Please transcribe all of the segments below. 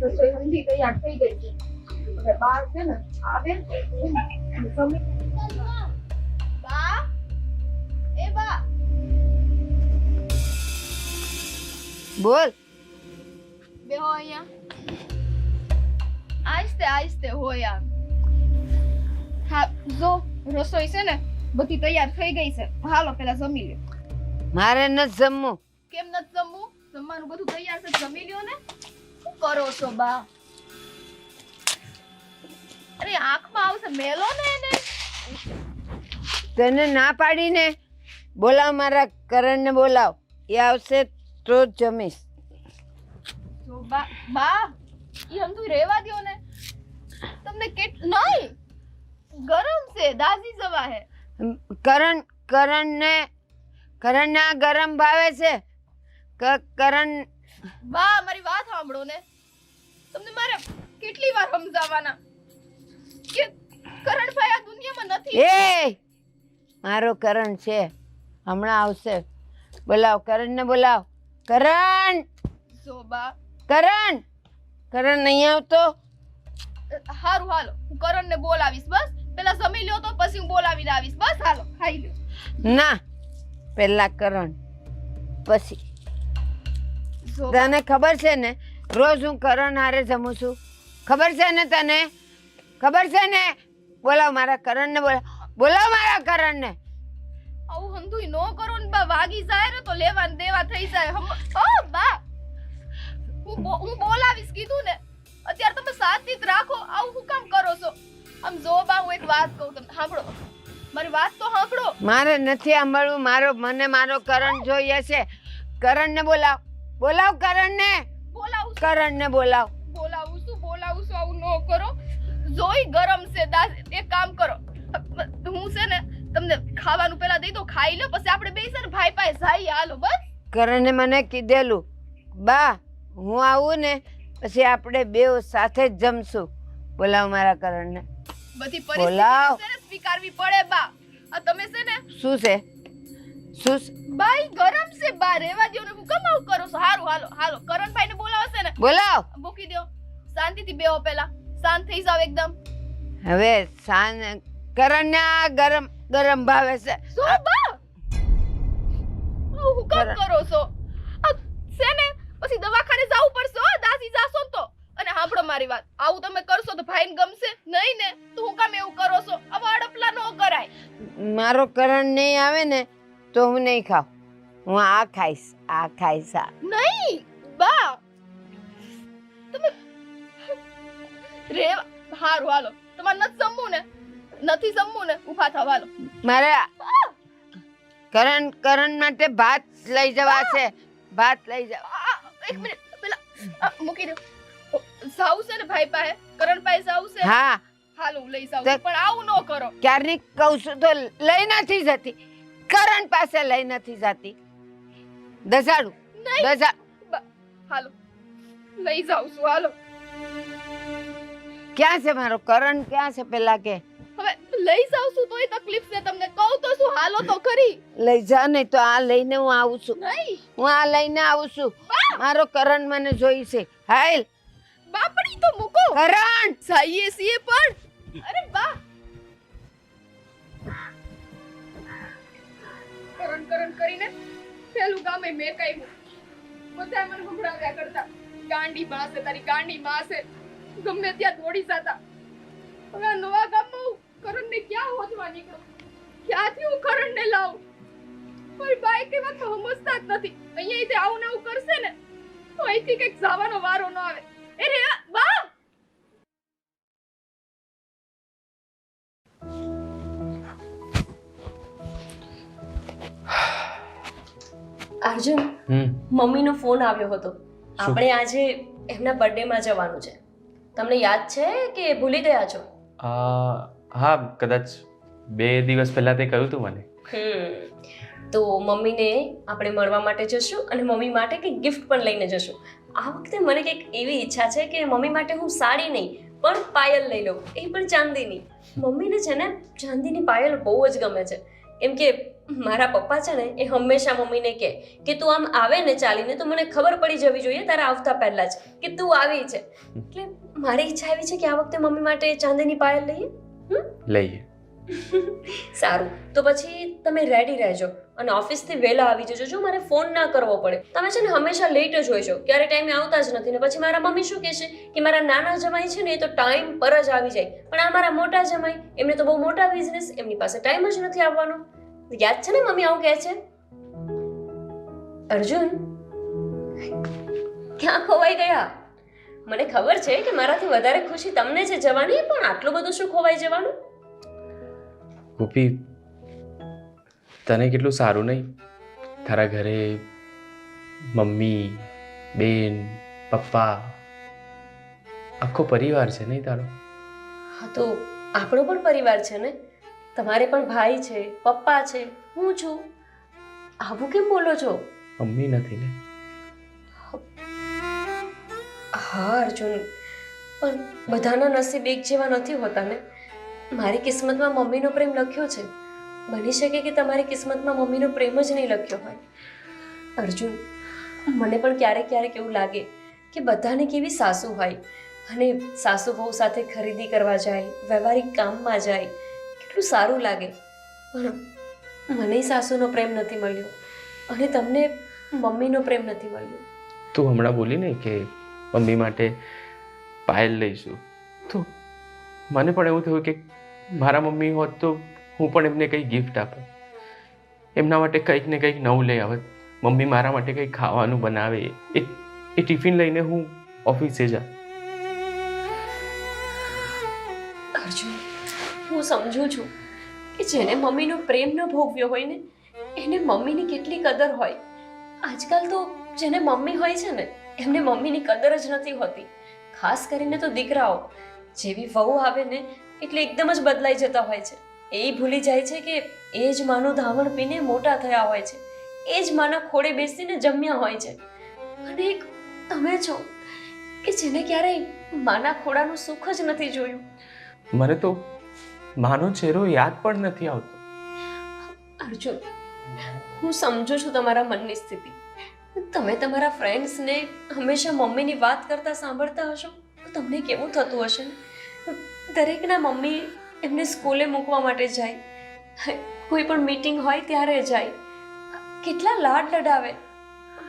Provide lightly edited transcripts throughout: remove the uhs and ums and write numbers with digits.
રસોઈ હંધી તૈયાર થઈ ગઈ છે. હવે બા છે ને આવે બા એ બા બોલ. બેહો અહીંયા. આસ્તે હોય આમ. હા જો રસોઈ છે ને બધી તૈયાર થઈ ગઈ છે. હાલો પેલા જમી લ્યો. મારે ન જમવું. કેમ નથી જમવું? જમવાનું બધું તૈયાર છે, જમી લ્યો ને. શું કરો છો બા? અરે આંખમાં આવશે મેલો ને એને. તને ના પાડીને બોલાવ, મારા કરણને બોલાવ, એ આવશે તો જ જમીશ. જો બા ઈ હમતું રહેવા દ્યો ને. તમને નહીં ગરમ છે, દાઝી જવા હે. કરણને આ ગરમ ભાવે છે. કરણ બા મારી વાત સાંભળો ને. તમને મારે કેટલી વાર સમજાવવાના કે કરણભાઈ આ દુનિયામાં નથી. એ મારો કરણ છે, હમણાં આવશે. બોલાવ, કરણને બોલાવ. કરણ જો બા કરણ નહીં આવતો. હારું હાલો હું કરણને બોલાવીશ. બસ પેલા જમી લ્યો તો પછી હું બોલાવીને આવીશ. બસ હાલો ખાઈ લ્યો. ના, પેલા કરણ પછી. જો તને ખબર છે ને રોજ હું કરણ હારે જમું છું? ખબર છે ને તને? ખબર છે ને? બોલાવ મારા કરણને, બોલાવ મારા કરણને. આવું હંધુય નો કરો ને બા. વાગી જાય ને તો લેવા ને દેવા થઈ જાય. ઓ બા હું બોલાવીશ કીધું ને. અત્યારે તમે શાંતિ જ રાખો. આવું હું કામ કરો છો? આમ જો બા હું એક વાત કહું તમને સાંભળો. મારી વાત તો સાંભળો. મારે નથી સાંભળવું. મને મારો કરણ જોઈએ છે. કરણને બોલાવ. બોલાવ કરણને. બોલાવું કરણને બોલાવ. બોલાવું છું. આવું નો કરો. જોઈ ગરમ છે. એક કામ કરો, હું છે ને તમને ખાવાનું પેલા દઈ દો, ખાઈ લો પછી આપણે બે છે ને ભાઈ પાસે જઈએ. હાલો બસ. કરણે મને કીધેલું, બા હું આવું ને પછી આપણે બે સાથે જ જમશું. બોલાવ મારા કરણને. બધી બોલાવ. પરિસ્થિતિ છે ને સ્વીકારવી પડે બા. આ તમે છે ને શું છે? શું છે? બાઈ ગરમ છે બા. રેવા દ્યો ને. હું કેમ આવું કરો છો? હારું હાલો કરણભાઈ ને બોલાવશે ને. બોલાવ. મૂકી દો. શાંતિથી બેહો. પેલા શાંત થઈ જાવ એકદમ. હવે કરણને આ ગરમ ભાવે છે. શું બા હું કામ કરો છો? આ છે ને પછી દવાખાને જવું પડશે. દાસી જાશો ને તો. અને સાંભળો મારી વાત, આવું તમે કરશો તો ભાઈને ગમશે નહીં ને. તો હું કામ એવું કરો છો? આવા અડપલા નો કરાય. મારો કરણ નહીં આવે ને તો હું નહીં ખાઉં. હું આ ખાઈશ. નહીં બા તમે રેવા. હારું હાલો. તમારે નથી જમવું ને ઊભા થાવ. હાલો. મારે કરણ માટે ભાત લઈ જવા છે. ભાત લઈ જવા. એક મિનિટ પેલા મૂકી દો. જાવું છે ને ભાઈ પાસે, કરણ પાસે જાવું છે. હા, હાલો હું લઈ જાઉં છું. પણ આવું ન કરો. ક્યારની કહું છું તો લઈ નથી જતી. કરણ પાસે લઈ નથી જતી. દસાડું. હાલો લઈ જાઉં છું. હાલો. ક્યાં છે મારો કરણ? ક્યાં છે પેલા કે? હવે લઈ જાઉં છું તોય તકલીફ છે તમને. કહું તો શું? હાલો તો ખરી. લઈ જા નહીં તો આ લઈને હું આવું છું. નહીં હું આ લઈને આવું છું. મારો કરણ મને જોઈ છે. હાલ બાપડી તો મૂકો. કરણ જઈએ છીએ પણ. અરે બા કરણ કરીને પેલું ગામે મેં કાયું. બધા મને ઘુઘડાવ્યા કરતા. ગાંડી માં છે તારી, ગાંડી માં છે. ગમે ત્યાં દોડી જાતા. હવે આ નવા ગામમાં હું કરણને ક્યાં હોદવા નીકળું? ક્યાંથી હું કરણને લાવું? મારી બાઈ કે વાત તો સમજતા જ નથી. અહીંયા આવું ને આવું કરશે ને તો અહીંથી કંઈક જવાનો વારો ન આવે. એ રે બા અર્જુન, મમ્મીનો ફોન આવ્યો હતો. આપણે આજે એમના બર્થડેમાં જવાનું છે. તમને યાદ છે કે ભૂલી ગયા છો? હા, કદાચ 2 દિવસ પહેલા તે કહ્યું હતું મને. તો મમ્મીને આપણે મળવા માટે જશું અને મમ્મી માટે કંઈક ગિફ્ટ પણ લઈને જશું. આ વખતે મને કંઈક એવી ઈચ્છા છે કે મમ્મી માટે હું સાડી નહીં પણ પાયલ લઈ લઉં, એ પણ ચાંદીની. મમ્મીને છે ને ચાંદીની પાયલ બહુ જ ગમે છે. એમ કે મારા પપ્પા છે ને એ હંમેશા મમ્મીને કહે કે તું આમ આવે ને ચાલીને તો મને ખબર પડી જવી જોઈએ તારા આવતા પહેલા જ કે તું આવી છે. એટલે મારી ઈચ્છા એવી છે કે આ વખતે મમ્મી માટે ચાંદીની પાયલ લઈએ. લઈએ. સારું, તો પછી તમે રેડી રહેજો અને ઓફિસથી વહેલા આવી જજો. જો મારે ફોન ના કરવો પડે. તમે છે ને હંમેશા લેટ જ હોય છો, ક્યારે ટાઈમે આવતા જ નથી. ને પછી મારા મમ્મી શું કહેશે કે મારા નાના જમાઈ છે ને એ તો ટાઈમ પર જ આવી જાય, પણ આ મારા મોટા જમાઈ, એમને તો બહુ મોટા બિઝનેસ, એમની પાસે ટાઈમ જ નથી આવવાનો. યાદ છે ને મમ્મી આવું કહે છે? અર્જુન, ક્યાં ખોવાઈ ગયા? મને ખબર છે કે મારાથી વધારે ખુશી તમને છે જવાની, પણ આટલું બધું શું ખોવાઈ જવાનું? ગોપી, તને કેટલું સારું નહીં? તારા ઘરે મમ્મી, બેન, પપ્પા, આખો પરિવાર છે નહીં તારો? હા, તો આપણો પણ પરિવાર છે ને. તમારે પણ ભાઈ છે, પપ્પા છે, હું છું. આવું કેમ બોલો છો? મમ્મી નથી ને? હા અર્જુન, પણ બધાના નસીબ એક જેવા નથી હોતા ને. મારી કિસ્મતમાં મમ્મીનો પ્રેમ લખ્યો છે, બની શકે કે તમારી કિસ્મતમાં મમ્મીનો પ્રેમ જ નહીં લખ્યો હોય. અર્જુન, મને પણ ક્યારેક ક્યારેક એવું લાગે કે બધાને કેવી સાસુ હોય, અને સાસુ બહુ સાથે ખરીદી કરવા જાય, વ્યવહારિક કામમાં જાય, કેટલું સારું લાગે. પણ મને સાસુનો પ્રેમ નથી મળ્યો અને તમને મમ્મીનો પ્રેમ નથી મળ્યો. તું હમણાં બોલી ને કે મમ્મી માટે પાયલ લઈશું, તો મને પણ એવું થયું કે મારા મમ્મી હોત તો હું પણ એમને કંઈ ગિફ્ટ આપત, એમના માટે કંઈક ને કંઈક નવું લઈ આવત. મમ્મી મારા માટે કંઈક ખાવાનું બનાવે, એ ટિફિન લઈને હું ઓફિસે જાઉં. અર્જુન, હું સમજુ છું કે જેને મમ્મીનો પ્રેમ ન ભોગવ્યો હોય ને એને મમ્મીની કેટલી કદર હોય. આજકાલ તો જેને મમ્મી હોય છે ને એમને મમ્મીની કદર જ નથી હોતી. ખાસ કરીને તો દીકરાઓ, જેવી વહુ આવે ને એટલે એકદમ જ બદલાઈ જતા હોય છે. એ ભૂલી જાય છે કે એ જ માનું ધાવણ પીને મોટા થયા હોય છે, એ જ માના ખોળે બેસીને જમ્યા હોય છે. અને એક તમે છો કે જેને ક્યારેય માના ખોળાનું સુખ જ નથી જોયું. મને તો માનો ચહેરો યાદ પણ નથી આવતો. અર્જુન, હું સમજુ છું તમારા મનની સ્થિતિ. તમે તમારા ફ્રેન્ડ્સને હંમેશા મમ્મીની વાત કરતા સાંભળતા હશો તો તમને કેવું થતું હશે. દરેકના મમ્મી એમને સ્કૂલે મૂકવા માટે જાય, કોઈ પણ મીટિંગ હોય ત્યારે જાય, કેટલા લાડ લડાવે.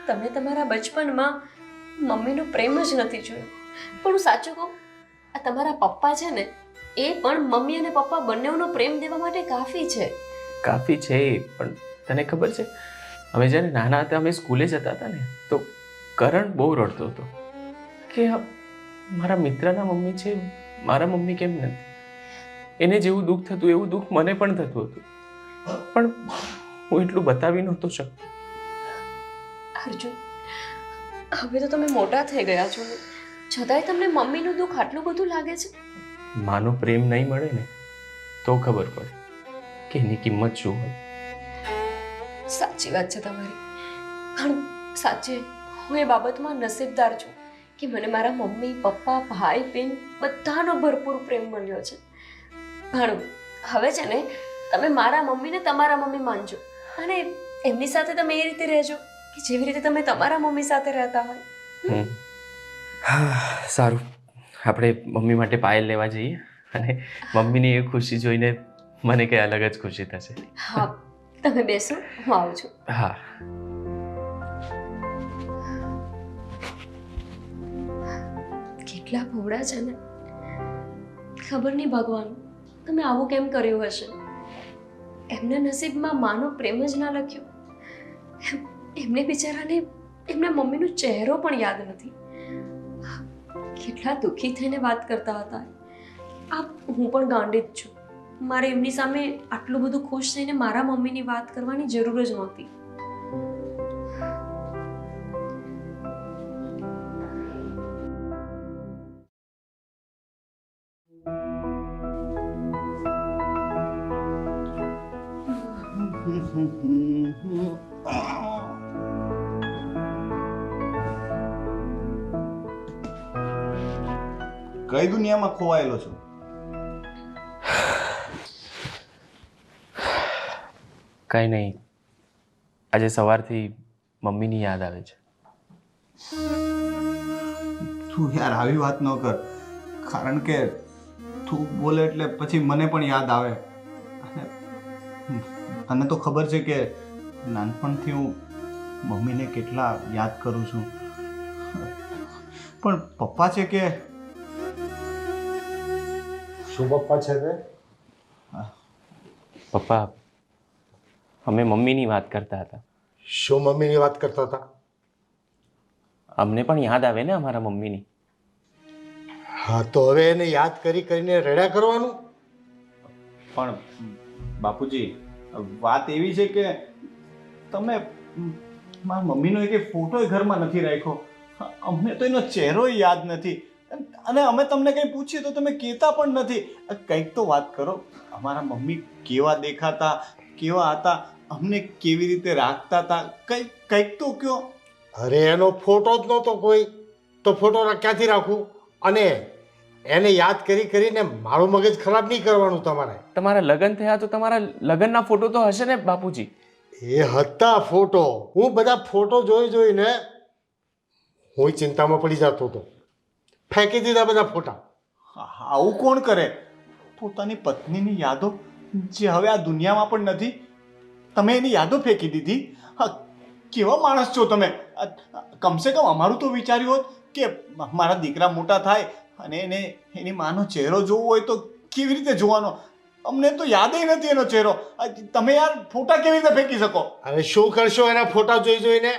તમે તમારા બચપનમાં મમ્મીનો પ્રેમ જ નથી જોયો. પણ હું સાચું કહું, આ તમારા પપ્પા છે ને એ પણ મમ્મી અને પપ્પા બંનેનો પ્રેમ દેવા માટે કાફી છે. કાફી છે, પણ તને ખબર છે અમે જ્યારે નાના હતા, અમે સ્કૂલે જતા હતા ને તો કરણ બહુ રડતો હતો કે મારા મિત્રના મમ્મી છે, મારા મમ્મી કેમ નથી. એને જેવું દુઃખ થતું એવું દુઃખ મને પણ થતું હતું, પણ હું એટલું બતાવી નહોતો શકતો. અર્જુન, હવે તો તમે મોટા થઈ ગયા છો ને, છતાંય તમને મમ્મીનું દુઃખ આટલું બધું લાગે છે. માનો પ્રેમ નહીં મળે ને તો ખબર પડે કે એની કિંમત શું હોય. સાચી વાત છે તમારી, પણ સાચે હું એ બાબતમાં નસીબદાર છું કે મને મારા મમ્મી, પપ્પા, ભાઈ, બહેન બધાનો ભરપૂર પ્રેમ મળ્યો છે. પણ હવે છે ને તમે મારા મમ્મીને તમારા મમ્મી માનજો અને એમની સાથે તમે એ રીતે રહેજો કે જેવી રીતે તમે તમારા મમ્મી સાથે રહેતા હોય. સારું, આપણે મમ્મી માટે પાયલ લેવા જઈએ અને મમ્મીની એ ખુશી જોઈને મને કંઈ અલગ જ ખુશી થશે. હા, તમે બેસો, હું આવું છું. હા. કેટલા ભોળા છે ને, ખબર નહીં ભગવાન તમે આવું કેમ કર્યું હશે. એમના નસીબમાં માનો પ્રેમ જ ના લખ્યો. એમને બિચારાને એમના મમ્મીનો ચહેરો પણ યાદ નથી. કેટલા દુઃખી થઈને વાત કરતા હતા. હું પણ ગાંડી જ છું. મારે એમની સામે આટલું બધું ખુશ થઈને મારા મમ્મીની વાત કરવાની જરૂર જ નહોતી. કઈ દુનિયામાં ખોવાયેલો છો? કંઈ નહીં, આજે સવારથી મમ્મીની યાદ આવે છે. તું યાર આવી વાત ન કર, કારણ કે તું બોલે એટલે પછી મને પણ યાદ આવે. અને તને તો ખબર છે કે નાનપણથી હું મમ્મીને કેટલા યાદ કરું છું. પણ પપ્પા છે કે શું પપ્પા છે તે? પપ્પા, અમે મમ્મીની વાત કરતા હતા. શું મમ્મીની વાત કરતા હતા? અમને પણ યાદ આવે ને અમારા મમ્મીની. હા, તો હવે એને યાદ કરીને રડ્યા કરવાનું? પણ બાપુજી, વાત એવી છે કે તમે મારા મમ્મીનો એક ફોટો ઘરમાં નથી રાખ્યો. અમને તો એનો ચહેરો યાદ નથી, અને અમે તમને કંઈ પૂછીએ તો તમે કહેતા પણ નથી. કંઈક તો વાત કરો. અમારા મમ્મી કેવા દેખાતા, કેવા હતા, અમને કેવી રીતે રાખતા હતા, કંઈક તો કયો. અરે એનો ફોટો જ નહોતો કોઈ, તો ફોટો ક્યાંથી રાખું? અને એને યાદ કરીને મારું મગજ ખરાબ નહીં કરવાનું તમારે. તમારા લગ્ન થયા તો તમારા લગ્નના ફોટો તો હશે ને બાપુજી? એ હતા ફોટો. હું બધા ફોટો જોઈને હું ચિંતામાં પડી જતો હતો. ફેંકી દીધા બધા ફોટા. આવું કોણ કરે? પોતાની પત્નીની યાદો જે હવે આ દુનિયામાં પણ નથી, તમે એની યાદો ફેંકી દીધી. કેવા માણસ છો તમે? કમસે કમ અમારું તો વિચાર્યું હોત કે મારા દીકરા મોટા થાય અને એને એની માનો ચહેરો જોવો હોય તો કેવી રીતે જોવાનો. અમને તો યાદ નથી એનો ચહેરો. તમે યાર ફોટા કેવી રીતે ફેંકી શકો? અરે શું કરશો એના ફોટા જોઈને?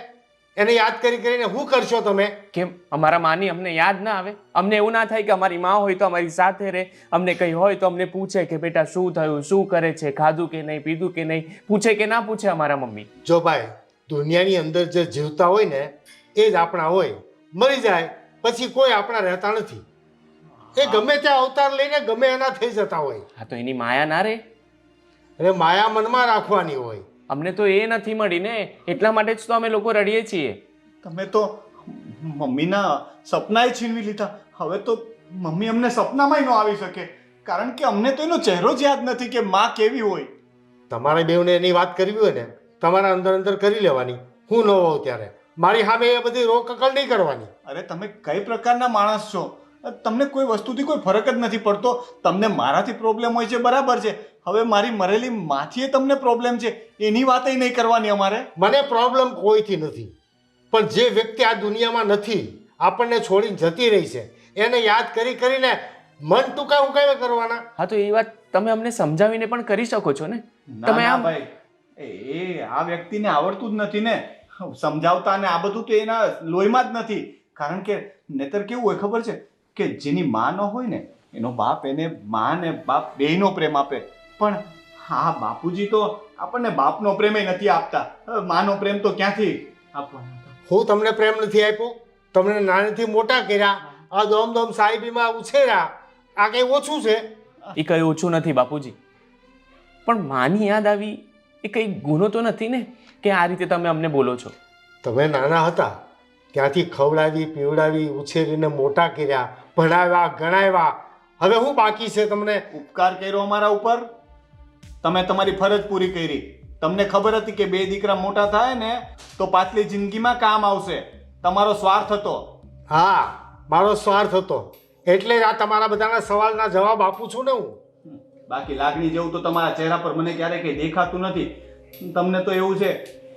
એને યાદ કરીને શું કરશો તમે? કેમ અમારા માની અમને યાદ ના આવે? અમને એવું ના થાય કે અમારી માં હોય તો અમારી સાથે રહે, અમને કંઈ હોય તો અમને પૂછે કે બેટા શું થયું, શું કરે છે, ખાધું કે નહીં, પીધું કે નહીં, પૂછે કે ના પૂછે અમારા મમ્મી? જો ભાઈ, દુનિયાની અંદર જે જીવતા હોય ને એ જ આપણા હોય. મરી જાય પછી કોઈ આપણા રહેતા નથી. એ ગમે ત્યાં અવતાર લઈને ગમે એના થઈ જતા હોય. હા, તો એની માયા ના રહે? એટલે માયા મનમાં રાખવાની હોય. અમને તો એ નથી મળી ને, એટલા માટે જ તો અમે લોકો રડીએ છીએ. તમે તો મમ્મીના સપનાએ છીનવી લીધા. હવે તો મમ્મી અમને સપનામાંય ન આવી શકે, કારણ કે અમને તો એનો ચહેરો જ યાદ નથી કે માં કેવી હોય. તમારે બેવને એની વાત કરવી હોય ને તમારા અંદર કરી લેવાની. હું ન હોઉં ત્યારે મારી સામે એ બધી રોકકળ નહીં કરવાની. અરે તમે કઈ પ્રકારના માણસ છો? તમને કોઈ વસ્તુથી કોઈ ફરક જ નથી પડતો. તમને મારાથી પ્રોબ્લેમ હોય છે, બરાબર છે. હવે મારી મરેલી માથીએ તમને પ્રોબ્લેમ છે, એની વાત નહીં કરવાની અમારે. મને પ્રોબ્લેમ કોઈથી નથી, પણ જે વ્યક્તિ આ દુનિયામાં નથી, આપણને છોડીને જતી રહી છે, એને યાદ કરીને મન ટૂંકા કરવાના. હા, તો એ વાત તમે અમને સમજાવીને પણ કરી શકો છો ને. તમે આ ભાઈ, એ આ વ્યક્તિને આવડતું જ નથી ને સમજાવતા, ને આ બધું તો એના લોહીમાં જ નથી. કારણ કે નહીતર કેવું હોય ખબર છે કે જેની માં ન હોય ને એનો બાપ એને માં ને બાપ બેયનો પ્રેમ આપે. પણ હા, બાપુજી તો આપણને બાપનો પ્રેમ નથી આપતા. માનો પ્રેમ તો ક્યાંથી આપવાનો? હું તમને પ્રેમ નથી આપ્યો? તમને નાનેથી મોટા કર્યા, આ દોમ સાહેબીમાં ઉછેર્યા. આ કંઈ ઓછું છે? એ કંઈ ઓછું નથી બાપુજી, પણ માની યાદ આવી એ કંઈ ગુનો તો નથી ને કે આ રીતે તમે અમને બોલો છો? તમે નાના હતા ત્યાંથી ખવડાવી પીવડાવી ઉછેરીને મોટા કર્યા, ભણાવ્યા ગણાવ્યા. હવે હું બાકી છે? તમને ઉપકાર કર્યો અમારા ઉપર. તમે તમારી ફરજ પૂરી કરી. તમને ખબર હતી કે બે દીકરા મોટા થાય ને તો પાછલી જિંદગીમાં કામ આવશે. તમારો સ્વાર્થ હતો. હા, મારો સ્વાર્થ હતો, એટલે જ આ તમારા બધાના સવાલના જવાબ આપું છું ને હું. બાકી લાગણી જેવું તો તમારા ચહેરા પર મને ક્યારેય કંઈ દેખાતું નથી. તમને તો એવું છે,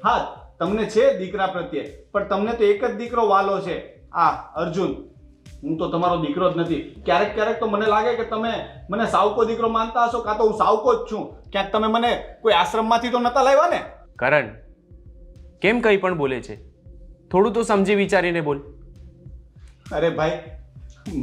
હા તમને છે દીકરા પ્રત્યે, પણ તમને તો એક જ દીકરો વાલો છે, આ અર્જુન. હું તો તમારો દીકરો જ નથી. ક્યારેક તો મને લાગે કે તમે મને સાવકો દીકરો માનતા હશો, કાં તો હું સાવકો જ છું. ક્યાંક તમે મને કોઈ આશ્રમમાંથી તો નતા લાવ્યા ને? કરણ, કેમ કંઈ પણ બોલે છે? થોડું તો સમજી વિચારીને બોલ. અરે ભાઈ,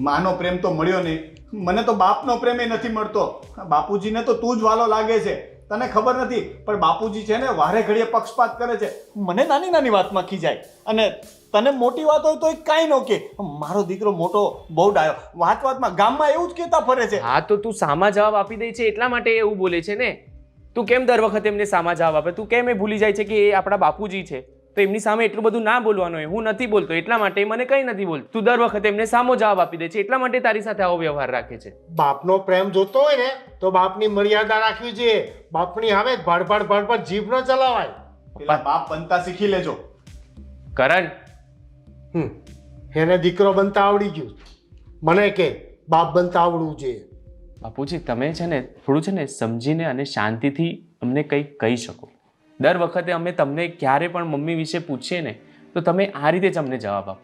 માનો પ્રેમ તો મળ્યો નહીં, મને તો બાપનો પ્રેમ નથી મળતો. બાપુજીને તો તું જ વાલો લાગે છે. તને ખબર નથી, પણ બાપુજી છે ને વારે ઘડીએ પક્ષપાત કરે છે. મને નાની નાની વાતમાં ખીજાય, અને તને મોટી વાત હોય તો કાંઈ ન કે મારો દીકરો મોટો બહુ ડાયો. વાતમાં ગામમાં એવું જ કહેતા ફરે છે. હા, તો તું સામા જવાબ આપી દે છે એટલા માટે એવું બોલે છે ને. તું કેમ દર વખતે એમને સામા જવાબ આપે? તું કેમ એ ભૂલી જાય છે કે એ આપણા બાપુજી છે? તો એમની સામે એટલું બધું ના બોલવાનું હોય. હું નથી બોલતો એટલા માટે એ મને કંઈ નથી બોલતું. તું દર વખતે એમને સામો જવાબ આપી દે છે એટલા માટે તારી સાથે આવો વ્યવહાર રાખે છે. બાપનો પ્રેમ જોતો હોય ને તો બાપની મર્યાદા રાખવી જોઈએ. બાપની સામે ભડભડ જીભ ન ચલાવાય. પેલા બાપ બનતા શીખી લેજો. કરણ, એને દીકરો બનતા આવડી ગયું, મને કે બાપ બનતા આવડવું જોઈએ. બાપુજી તમે છે ને થોડું છે ને સમજીને અને શાંતિથી અમને કંઈક કહી શકો. દર વખતે અમે તમને ક્યારે પણ મમ્મી વિશે પૂછીએ ને તો તમે આ રીતે જ અમને જવાબ આપો.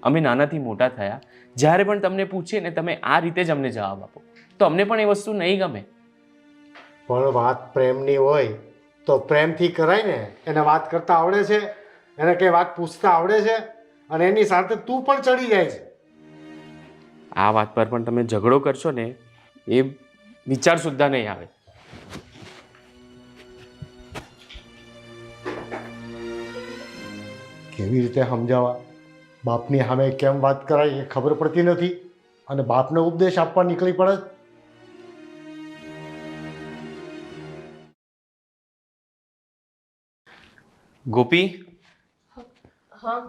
અમે નાનાથી મોટા થયા, જ્યારે પણ તમને પૂછીએ ને તમે આ રીતે જ અમને જવાબ આપો, તો અમને પણ એ વસ્તુ નહીં ગમે. પણ વાત પ્રેમની હોય તો પ્રેમથી કરાય ને. એને વાત કરતા આવડે છે, એને કઈ વાત પૂછતા આવડે છે, અને એની સાથે તું પણ ચડી જાય છે. આ વાત પર પણ તમે ઝઘડો કરશો ને એ વિચાર સુદ્ધા નહીં આવે. કેવી રીતે સમજાવવા? બાપની સામે કેમ વાત કરાય એ ખબર પડતી નથી, અને બાપને ઉપદેશ આપવા નીકળી પડે. ગોપી, હા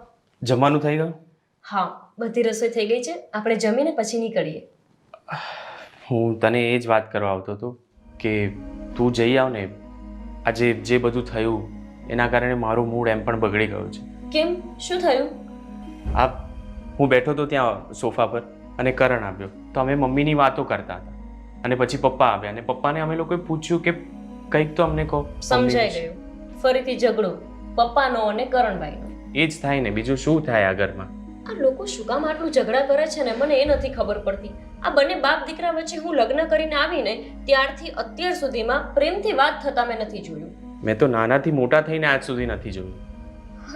જમવાનું થઈ ગયું? હા, બધી રસોઈ થઈ ગઈ છે. આપણે જમીને પછી નીકળીએ. હું તને એ જ વાત કરવા આવતો હતો કે તું જઈ આવ ને. આજે જે બધું થયું એના કારણે મારો મૂડ એમ પણ બગડી ગયો છે. કેમ, શું થયું? હું બેઠો હતો ત્યાં સોફા પર અને કરણ આવ્યો તો અમે મમ્મીની વાતો કરતા હતા, અને પછી પપ્પા આવ્યા અને પપ્પાને અમે લોકોએ પૂછ્યું કે કંઈક તો અમને કહો. સમજાઈ ગયું. ફરીથી ઝઘડો પપ્પાનો અને કરણભાઈનો. એ જ થાય ને, બીજું શું થાય આ ઘરમાં? આ લોકો શું કામ આટલું ઝઘડા કરે છે ને મને એ નથી ખબર પડતી. આ બંને બાપ દીકરા વચ્ચે હું લગ્ન કરીને આવીને ત્યારથી અત્યાર સુધીમાં પ્રેમથી વાત થતા મેં નથી જોયું. મેં તો નાનાથી મોટા થઈને આજ સુધી નથી જોયું.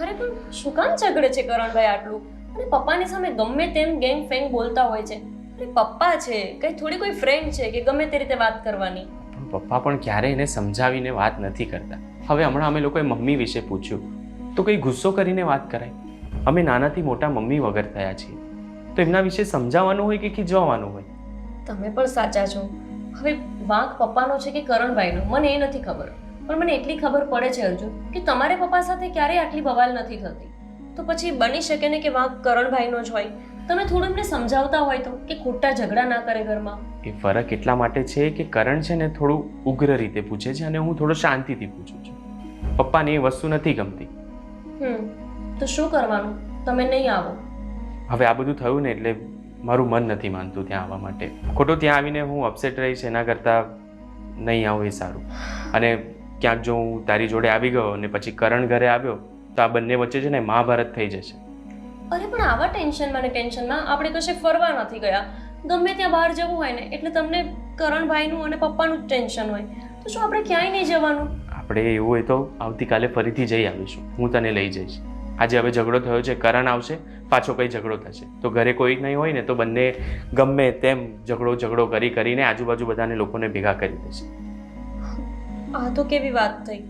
અરે પણ શું કામ ઝઘડે છે કરણભાઈ આટલું? અને પપ્પાની સામે ગમે તેમ ગેંગ ફેંગ બોલતા હોય છે. અરે પપ્પા છે, કઈ થોડી કોઈ ફ્રેન્ડ છે કે ગમે તે રીતે વાત કરવાની? પણ પપ્પા પણ ક્યારેય એને સમજાવીને વાત નથી કરતા. હવે હમણાં અમે લોકોએ મમ્મી વિશે પૂછ્યું તો કંઈ ગુસ્સો કરીને વાત કરાય? અમે નાનાથી મોટા મમ્મી વગર થયા છીએ, તો એમના વિશે સમજાવવાનું હોય કે ખીજવાવાનું હોય? તમે પણ સાચા છો. હવે વાંક પપ્પાનો છે કે કરણભાઈનો મને એ નથી ખબર, પણ મને એટલી ખબર પડે છે અર્જુન કે તમારે પપ્પા સાથે ક્યારેય આટલી બવાલ નથી થતી. તો પછી બની શકે ને કે વાંક કરણભાઈનો જ હોય. તમે થોડું એમને સમજાવતા હોય તો કે ખોટા ઝઘડા ના કરે ઘરમાં. એ ફરક એટલા માટે છે કે કરણ છે ને થોડું ઉગ્ર રીતે પૂછે છે અને હું થોડો શાંતિથી પૂછું છું. પપ્પાને એ વસ્તુ નથી ગમતી. તો શું કરવાનું? તમે નહીં આવો. હવે આ બધું થયું ને એટલે મારું મન નથી માનતું ત્યાં આવવા માટે. ખોટો ત્યાં આવીને હું અપસેટ રહીશ એના કરતાં નહીં આવું એ સારું. અને ક્યાંક જો હું તારી જોડે આવી ગયો અને પછી કરણ ઘરે આવ્યો તો આ બંને વચ્ચે છે ને મહાભારત થઈ જશે. અરે પણ આવા ટેન્શનમાં ને ટેન્શનમાં આપણે કશે ફરવા નથી ગયા. ગમે ત્યાં બહાર જવું હોય ને એટલે તમને કરણભાઈનું અને પપ્પાનું જ ટેન્શન હોય. તો શું આપણે ક્યાંય નહીં જવાનું? આપણે એવું હોય તો આવતીકાલે ફરીથી જઈ આવીશું. હું તને લઈ જઈશ. આજે હવે ઝઘડો થયો છે, કરણ આવશે, પાછો કંઈ ઝઘડો થશે તો ઘરે કોઈ નહીં હોય ને તો બંને ગમે તેમ ઝઘડો કરીને આજુબાજુ બધાને લોકોને ભેગા કરી દેશે. આ તો કેવી વાત થઈ?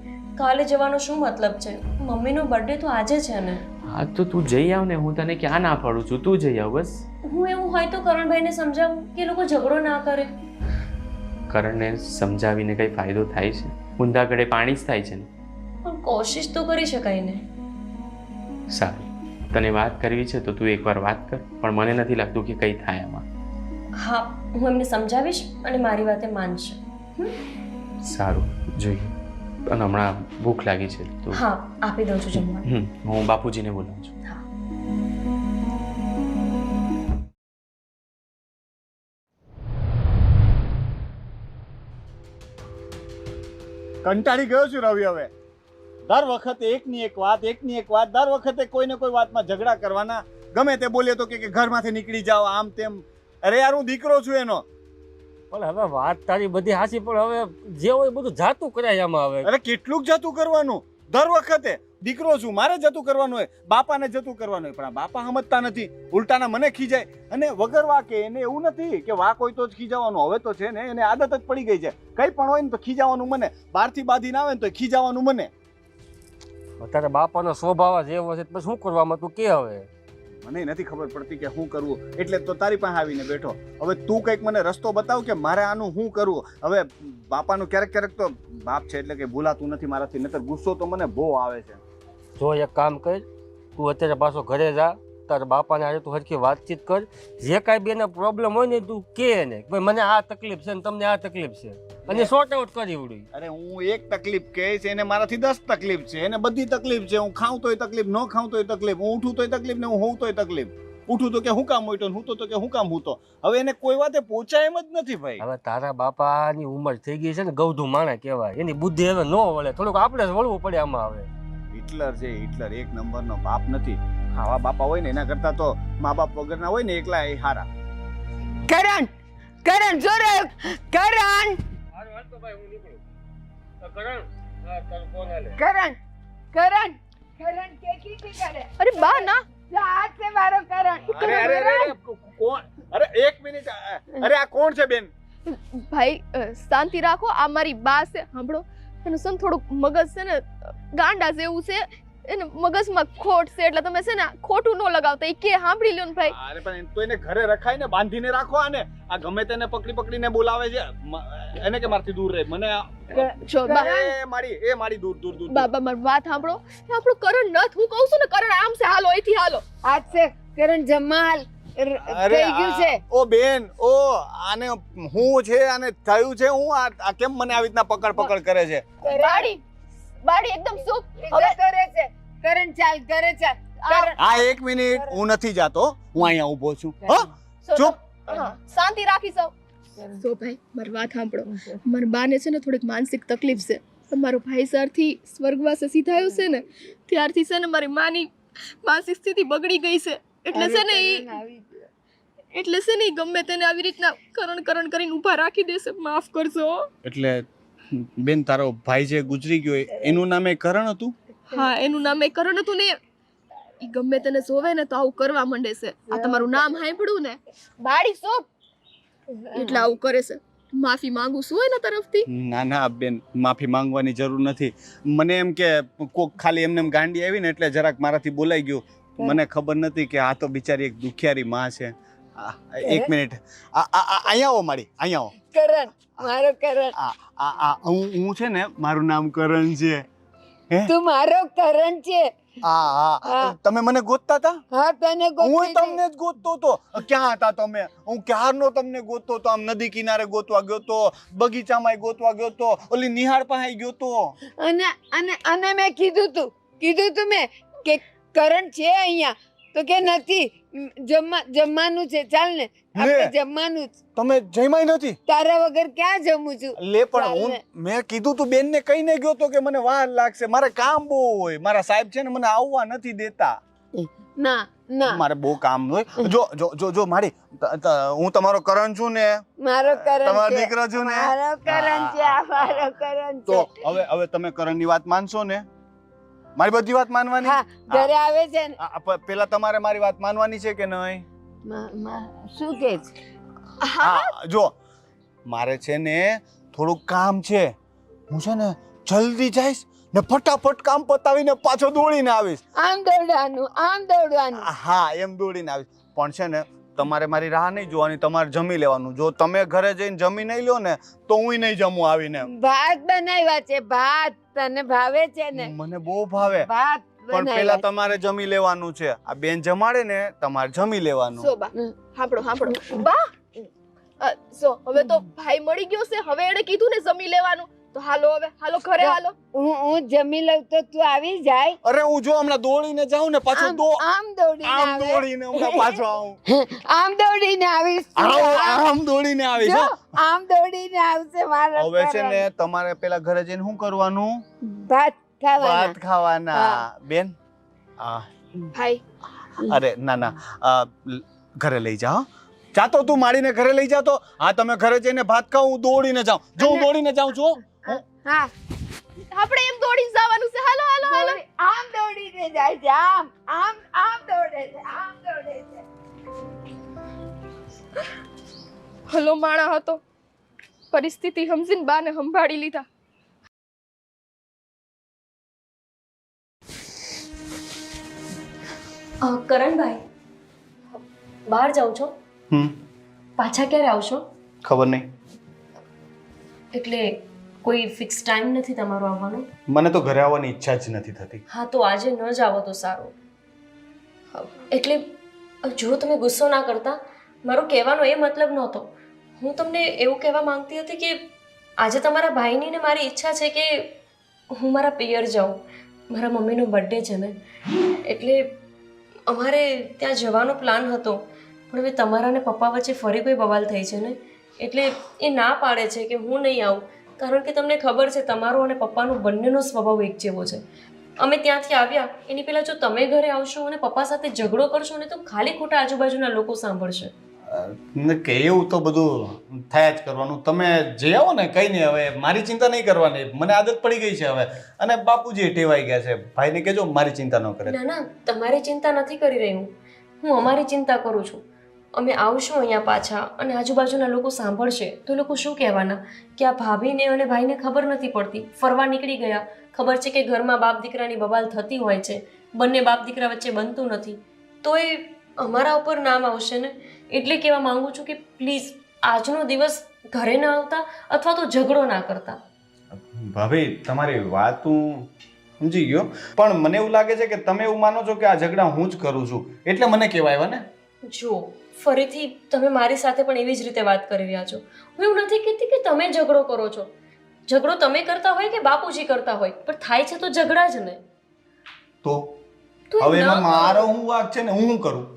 કાલે જવાનો શું મતલબ છે? મમ્મીનો બર્થડે તો આજે છે ને. હા તો તું જઈ આવ ને, હું તને ક્યાં ના પાડું છું, તું જઈ આવ બસ. હું એવું હોય તો કરણભાઈને સમજાવું કે લોકો ઝઘડો ના કરે. કરણને સમજાવીને કંઈ ફાયદો થાય છે? ઊંધા ગળે પાણી જ થાય છે ને. પણ કોશિશ તો કરી શકાય ને. સારું, તને વાત કરવી છે તો તું એકવાર વાત કર, પણ મને નથી લાગતું કે કંઈ થાય આમાં. હા, હું એમને સમજાવીશ અને મારી વાતે માનશે. સારું, જોઈએ. અને હમણાં ભૂખ લાગી છે તો હા, આપી દઉં છું જમવાનું. હું બાપુજીને બોલાવું છું. હા. કંટાળી ગયો છું રવિ. હવે દર વખતે એકની એક વાત દર વખતે કોઈને કોઈ વાતમાં ઝઘડા કરવાના. ગમે તે બોલે તો કે ઘરમાંથી નીકળી જાઓ, આમ તેમ. અરે યાર, હું દીકરો છું એનો. પણ હવે વાત તારી બધી હાચી, પણ હવે જે હોય બધું જાતું કરાય આમાં. હવે અરે કેટલું જતું કરવાનું? દર વખતે દીકરો છું, મારે જતું કરવાનું હોય, બાપાને જતું કરવાનું હોય, પણ આ બાપા સમજતા નથી. ઉલટાના મને ખીજાય, અને વગર વાકે. એને એવું નથી કે વાક હોય તો જ ખીજાવાનું. હવે તો છે ને એને આદત જ પડી ગઈ છે. કંઈ પણ હોય ને તો ખીજાવાનું મને. બહારથી બાંધીને આવે ને તો ખીજાવાનું મને. અત્યારે બાપાનો સ્વભાવ જ એવો છે, પછી શું કરવામાં તું કે? હવે મને નથી ખબર પડતી કે શું કરવું, એટલે તો તારી પાસે આવીને બેઠો. હવે તું કંઈક મને રસ્તો બતાવ કે મારે આનું શું કરવું. હવે બાપાનું ક્યારેક તો બાપ છે એટલે કે ભૂલાતું નથી મારાથી, નહીતર ગુસ્સો તો મને બહુ આવે છે. જો એક કામ કર, તું અત્યારે પાછો ઘરે જા, તારા બાપાને આજે તું હરખી વાતચીત કર. જે કાંઈ બી એને પ્રોબ્લેમ હોય ને તું કે ને કે ભાઈ મને આ તકલીફ છે ને તમને આ તકલીફ છે, અને સોર્ટ આઉટ કરી ઉડી. અરે હું એક તકલીફ કહીશ, એને મારાથી 10 તકલીફ છે, એને બધી તકલીફ છે. હું ખાઉં તોય તકલીફ, ન ખાઉં તોય તકલીફ, હું ઉઠું તોય તકલીફ ને હું હોઉં તોય તકલીફ. ઉઠું તો કે હું કામ ઉઠ્યો, હું તો કે હું કામ હૂતો. હવે એને કોઈ વાતે પહોંચાય એમ જ નથી ભાઈ. હવે તારા બાપાની ઉંમર થઈ ગઈ છે ને, ગૌધું માણા કહેવાય, એની બુદ્ધિ હવે ન વળે, થોડુંક આપણે જ વળવું પડે આમાં. હવે હિટલર છે, હિટલર એક નંબરનો બાપ નથી. આવા બાપા હોય ને એના કરતા તો મા બાપ વગરના હોય ને એકલા એ હારા. કરણ કરણ જો રે કરણ કરણ કરણ કરણ કેટલી થી કરે? અરે બા ના, હાથ છે મારો કરણ. અરે અરે અરે કોણ? અરે એક મિનિટ, અરે આ કોણ છે બેન? ભાઈ શાંતિ રાખો, આ મારી બા છે. સાંભળો, એનું છે ને થોડુંક મગજ છે ને ગાંડા જેવું છે, એને મગજમાં ખોટ છે, એટલે તમે છે ને ખોટું ન લગાવતા. એ કે સાંભળી લ્યો ને ભાઈ. અરે પણ તો એને ઘરે રખાય ને, બાંધીને રાખો. આને આ ગમે તેને પકડીને બોલાવે છે, એને કે મારથી દૂર રહે. મને જો બા, એ મારી દૂર દૂર દૂર. બાબા મારી વાત સાંભળો. આપણું કરણ નથ, હું કહું છું ને કરણ આમ છે, હાલો અહીંથી હાલો. હાથ છે કરણ જમાલ થઈ ગયું છે. ઓ બેન, ઓ આને હું છે, આને થયું છે. હું આ કેમ મને આવી રીતના પકડ કરે છે? બાડી બાડી એકદમ સુખ. હવે કરે છે કરણ, ચાલ કરે ચાલ કરણ. આ એક મિનિટ, હું નથી જાતો, હું અહીંયા ઊભો છું. હા ચૂપ. હા, શાંતિ રાખી સૌ. સો ભાઈ મારી વાત સાંભળો. મારા બાને છે ને થોડીક માનસિક તકલીફ છે. મારો ભાઈ સારથી સ્વર્ગવાસ સીધાયો છે ને, ત્યારથી છે ને મારી માની માનસિક સ્થિતિ બગડી ગઈ છે. એટલે છે ને ઈ ગમે તેને આવી રીતના કરણ કરીને ઊભા રાખી દેશે. માફ કરજો. એટલે બેન, તારો ભાઈ જે ગુજરી ગયો એનું નામે કરણ હતું? હા, એનું નામ એ કરણ હતું ને. ઈ ગમે તેને જોવે ને તો આવું કરવા માંડે છે. આ તમારું નામ સાંભળ્યું ને, બાડી સોપ, એટલે આવું કરે છે. માફી માંગુ છું એના તરફથી. ના ના બેન, માફી માંગવાની જરૂર નથી. મને એમ કે કોક ખાલી એમને એમ ગાંડી આવી ને એટલે જરાક મારાથી બોલાઈ ગયું. મને ખબર નથી કે આ તો બિચારી એક દુખિયારી માં છે. એક મિનિટ, અહીંયા આવો મારી, અહીંયા આવો. કરણ મારો કરણ. હું છે ને, મારું નામ કરણ છે. તું મારો કરણ છે. હા, તમે મને ગોતતા હતા? હા, તને હું તમને જ ગોતતો હતો. ક્યાં હતા તમે? હું ક્યારનો તમને ગોતતો હતો. આમ નદી કિનારે ગોતવા ગયો તો, બગીચામાં ગોતવા ગયો તો, ઓલી નિહાળ પાસે ગયો તો. અને અને અને મેં કીધું તું મેં કે કરણ છે અહીંયા, તો કે નથી. જમવાનું છે, ચાલ ને આપણે જમવાનું. તમે જમ્યા નથી? તારા વગર ક્યાં જમું છું? લે પણ મેં કીધું તું બેન ને કહીને ગયો તો કે મને વાર લાગશે, મારે કામ બહુ હોય. મારા સાહેબ છે ને મને આવવા નથી દેતા. ના ના, મારે બહુ કામ હોય. જો મારી, હું તમારો કરણ છું ને, મારો કરણ તમારો છે. દીકરો છું ને. મારો કરણ છે, મારો કરણ તો છે. હવે તમે કરણની વાત માનશો ને? મારી બધી વાત માનવાની? હા, ઘરે આવે છે ને. પેલા તમારે મારી વાત માનવાની છે કે નહીં? શું કે છે? હા, જો મારે છે ને થોડુંક કામ છે. હું છે ને જલ્દી જઈશ ને ફટાફટ કામ પતાવીને પાછો દોડીને આવીશ. આમ દોડવાનું. હા, એમ દોડીને આવીશ. પણ છે ને તમારે મારી રાહ નહીં જોવાની, તમારે જમી લેવાનું. જો તમે ઘરે જઈને જમી નહીં લો ને તો હું નહીં જમું આવીને. ભાત બનાવ્યા છે, ભાત. તને ભાવે છે ને? મને બહુ ભાવે. ભાત પણ પેલા તમારે જમી લેવાનું છે. આ બેન જમાડે ને, તમારે જમી લેવાનું. સો બા, સાંભળો બા. સો હવે તો ભાઈ મળી ગયો છે. હવે એને કીધું ને જમી લેવાનું, તો હાલો હવે, હાલો ઘરે હાલો. હું જમી લઉં તો તું આવી જાય. અરે હું જો હમણાં દોડીને જાઉં ને પાછો આમ દોડીને હમણાં પાછો આવું. આમ દોડીને આવીશ. આમ દોડીને આવીશ. જો, આમ દોડીને આવશે મારો હવે છે કરણ. ને તમારે પેલા ઘરે જઈને શું કરવાનું? ભાત ભાત ખાવાના. ખાવાના. બેન, ભાઈ અરે ના, ઘરે લઈ જાઓ. ચાતો તું મારીને ઘરે લઈ જાતો. હા, તમે ઘરે જઈને ભાત ખાઓ, હું દોડીને જાઉં. જો હું દોડીને જાઉં છું. હા, આપણે એમ દોડીને જવાનું છે. હાલો હાલો હાલો. આમ દોડીને જાય છે. આમ દોડે છે. હલો માણા હતો, પરિસ્થિતિ સમજીને બાને સંભાળી લીધા. કરણભાઈ, બહાર જાઉં છો? પાછા ક્યારે આવશો? ખબર નહીં. એટલે કોઈ ફિક્સ ટાઈમ નથી તમારો આવવાનો? મને તો ઘરે આવવાની ઈચ્છા જ નથી થતી. હા તો આજે ન જ આવો તો સારું. એટલે જો તમે ગુસ્સો ના કરતા, મારો કહેવાનો એ મતલબ નહોતો. હું તમને એવું કહેવા માંગતી હતી કે આજે તમારા ભાઈની ને મારી ઈચ્છા છે કે હું મારા પિયર જાઉં. મારા મમ્મીનો બર્થડે છે ને, એટલે અમારે ત્યાં જવાનો પ્લાન હતો. પણ હવે તમારા ને પપ્પા વચ્ચે ફરી કોઈ બવાલ થઈ છે ને, એટલે એ ના પાડે છે કે હું નહીં આવું. કારણ કે તમને ખબર છે તમારો અને પપ્પાનો બંનેનો સ્વભાવ એક જેવો છે. અમે ત્યાંથી આવ્યા એની પહેલાં જો તમે ઘરે આવશો અને પપ્પા સાથે ઝઘડો કરશો ને તો ખાલી ખોટા આજુબાજુના લોકો સાંભળશે. કે એવું તો બધું થયા જ કરવાનું. તમે જઈ આવો ને, કંઈ નહીં, હવે મારી ચિંતા નહીં કરવાની. મને આદત પડી ગઈ છે હવે, અને બાપુજી ટેવાઈ ગયા છે. ભાઈને કહેજો મારી ચિંતા ન કરે. ના ના, તમારી ચિંતા નથી કરી રહી હું અમારી ચિંતા કરું છું. અમે આવશું અહીંયા પાછા અને આજુબાજુના લોકો સાંભળશે તો લોકો શું કહેવાના કે આ ભાભીને અને ભાઈને ખબર નથી પડતી, ફરવા નીકળી ગયા. ખબર છે કે ઘરમાં બાપ દીકરાની બબાલ થતી હોય છે, બંને બાપ દીકરા વચ્ચે બનતું નથી, તો એ અમારા ઉપર નામ આવશે ને. એટલે કહેવા માંગુ છું કે પ્લીઝ આજનો દિવસ ઘરે ના આવતા અથવા તો ઝઘડો ના કરતા. ભાભી, તમારી વાત હું સમજી ગયો, પણ મને એવું લાગે છે કે તમે એવું માનો છો કે આ ઝઘડા હું જ કરું છું, એટલે મને કહેવાય આવ્યા ને. જો ફરીથી તમે મારી સાથે પણ એવી જ રીતે વાત કરી રહ્યા છો. હું એવું નથી કહેતી કે તમે ઝઘડો કરો છો. ઝઘડો તમે કરતા હોય કે બાપુજી કરતા હોય, પણ થાય છે તો ઝઘડા જ ને. તો તો એ હવે ન એમાં કરો. મારો હું વાંક છે ને, હું કરું?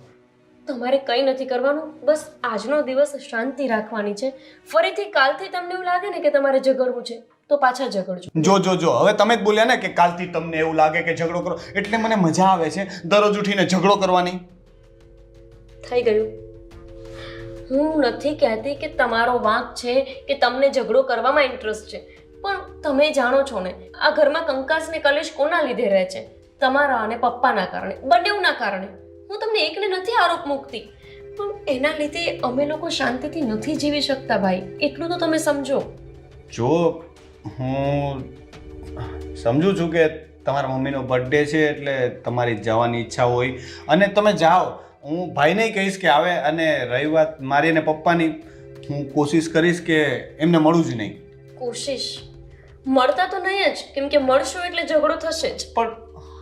તમારે કંઈ નથી કરવાનું, બસ આજનો દિવસ શાંતિ રાખવાની છે. ફરીથી કાલથી તમને એવું લાગે ને કે તમારે ઝઘડવું છે તો પાછા ઝઘડજો. જો હવે તમે જ બોલ્યા ને કે કાલથી તમને એવું લાગે કે ઝઘડો કરો, એટલે મને મજા આવે છે દરરોજ ઉઠીને ઝઘડો કરવાની. થઈ ગયું. હું નથી કહેતી કે તમારો વાંક છે કે તમને ઝઘડો કરવામાં ઇન્ટરેસ્ટ છે, પણ તમે જાણો છો ને આ ઘરમાં કંકાસ ને કલેશ કોના લીધે રહે છે? તમારા અને પપ્પાના કારણે, બંનેના કારણે. હું તમને એકને નથી આરોપ મૂકતી, પણ એના લીધે અમે લોકો શાંતિથી નથી જીવી શકતા ભાઈ, એટલું તો તમે સમજો. જો હું સમજુ છું કે તમારા મમ્મીનો બર્થડે છે એટલે તમારી જવાની ઈચ્છા હોય અને તમે જાઓ. હું ભાઈને કહીશ કે આવે, અને રહી વાત મારી અને પપ્પાની, હું કોશિશ કરીશ કે એમને મળું જ નહીં. કોશિશ મળતા તો નહીં જ, કેમ કે મળશો એટલે ઝઘડો થશે જ. પણ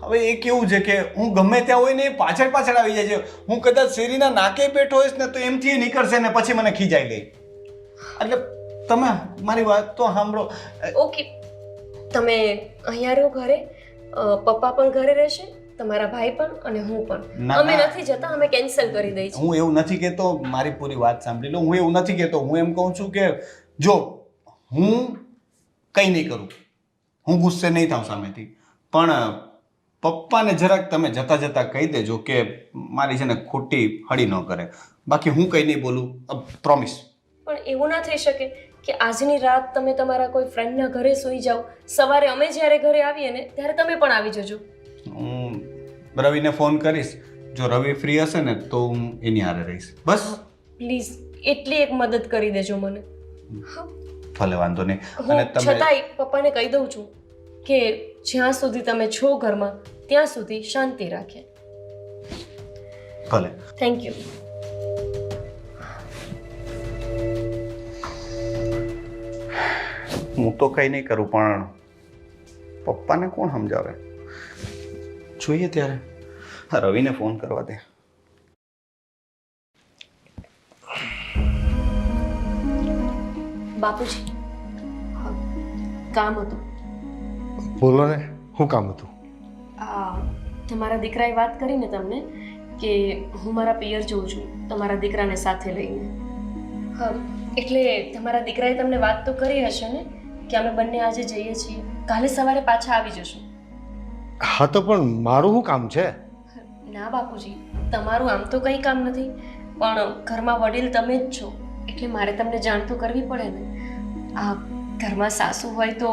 હવે એ કેવું છે કે હું ગમે ત્યાં હોય ને એ પાછળ આવી જાય છે. હું કદાચ શેરીના નાકે બેઠો હોઈશ ને તો એમથી નીકળશે ને પછી મને ખીજાઈ લે. એટલે તમે મારી વાત તો સાંભળો. ઓકે, તમે અહીંયા રહો ઘરે, પપ્પા પણ ઘરે રહેશે, તમારા ભાઈ પણ અને હું પણ. ના, અમે ના. નથી જતા, અમે કેન્સલ કરી દઈ છીએ. હું એવું નથી કહેતો, મારી પૂરી વાત સાંભળી લો. હું એવું નથી કહેતો, હું એમ કહું છું કે જો હું કંઈ નહીં કરું, હું ગુસ્સે નહીં થાઉં સામેથી, પણ પપ્પાને જરાક તમે જતા જતા કહી દેજો કે મારી છે ને ખોટી હળી ન કરે. બાકી હું કંઈ નહીં બોલું, પ્રોમિસ. પણ એવું ના થઈ શકે કે આજની રાત તમે તમારા કોઈ ફ્રેન્ડના ઘરે સૂઈ જાઓ, સવારે અમે જ્યારે ઘરે આવીએ ને ત્યારે તમે પણ આવી જજો. હું રવિને ફોન કરીશ, જો રવિ ફ્રી હશે ને તો હું એની હારે રહીશ. બસ પ્લીઝ એટલી એક મદદ કરી દેજો મને. ભલે, વાંધો નહીં. હું અને તમે છતાંય પપ્પાને કહી દઉં છું કે જ્યાં સુધી તમે છો ઘરમાં ત્યાં સુધી શાંતિ રાખે. ભલે. Thank you. હું તો કંઈ નહીં કરું, પણ પપ્પાને કોણ સમજાવે? જોઈએ ત્યારે રવિને ફોન કરવા દે. બાપુજી, કામ હતું. બોલો ને, શું કામ હતું? તમારા દીકરાએ વાત કરીને તમને કે હું મારા પિયર જઉં છું તમારા દીકરાને સાથે લઈને. હા, એટલે તમારા દીકરાએ તમને વાત તો કરી હશે ને કે અમે બંને આજે જઈએ છીએ, કાલે સવારે પાછા આવી જશું. હા તો પણ મારું શું કામ છે? ના બાપુજી, તમારું આમ તો કંઈ કામ નથી, પણ ઘરમાં વડીલ તમે જ છો એટલે મારે તમને જાણ તો કરવી પડે ને. આ ઘરમાં સાસુ હોય તો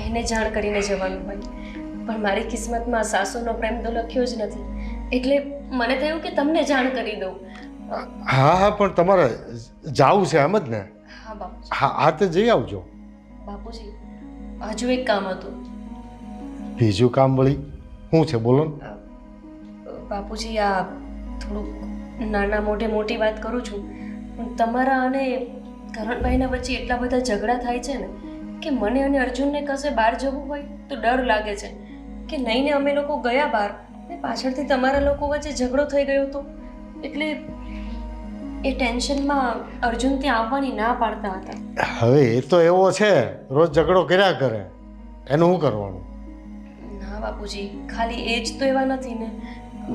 એને જાણ કરીને જવાનું હોય, પણ મારી કિસ્મતમાં સાસુનો પ્રેમ તો લખ્યો જ નથી, એટલે મને થયું કે તમને જાણ કરી દઉં. હા હા, પણ તમારે જાવું છે એમ જ ને? હા બાપુજી. હા હા, તો જઈ આવજો. બાપુજી, હજુ એક કામ હતું. બીજું કામ વળી શું છે, બોલો ને? બાપુજી, આ થોડુંક નાના મોઢે મોટી વાત કરું છું, પણ તમારા અને કરણભાઈના વચ્ચે એટલા બધા ઝઘડા થાય છે ને કે મને અને અર્જુનને કશે બહાર જવું હોય તો ડર લાગે છે કે નહીં ને અમે લોકો ગયા બહાર ને પાછળથી તમારા લોકો વચ્ચે ઝઘડો થઈ ગયો હતો એટલે એ ટેન્શનમાં અર્જુન ત્યાં આવવાની ના પાડતા હતા. હવે એ તો એવો છે, રોજ ઝઘડો કર્યા કરે, એનું શું કરવાનું? ના બાપુજી, ખાલી એ જ તો એવા નથી ને.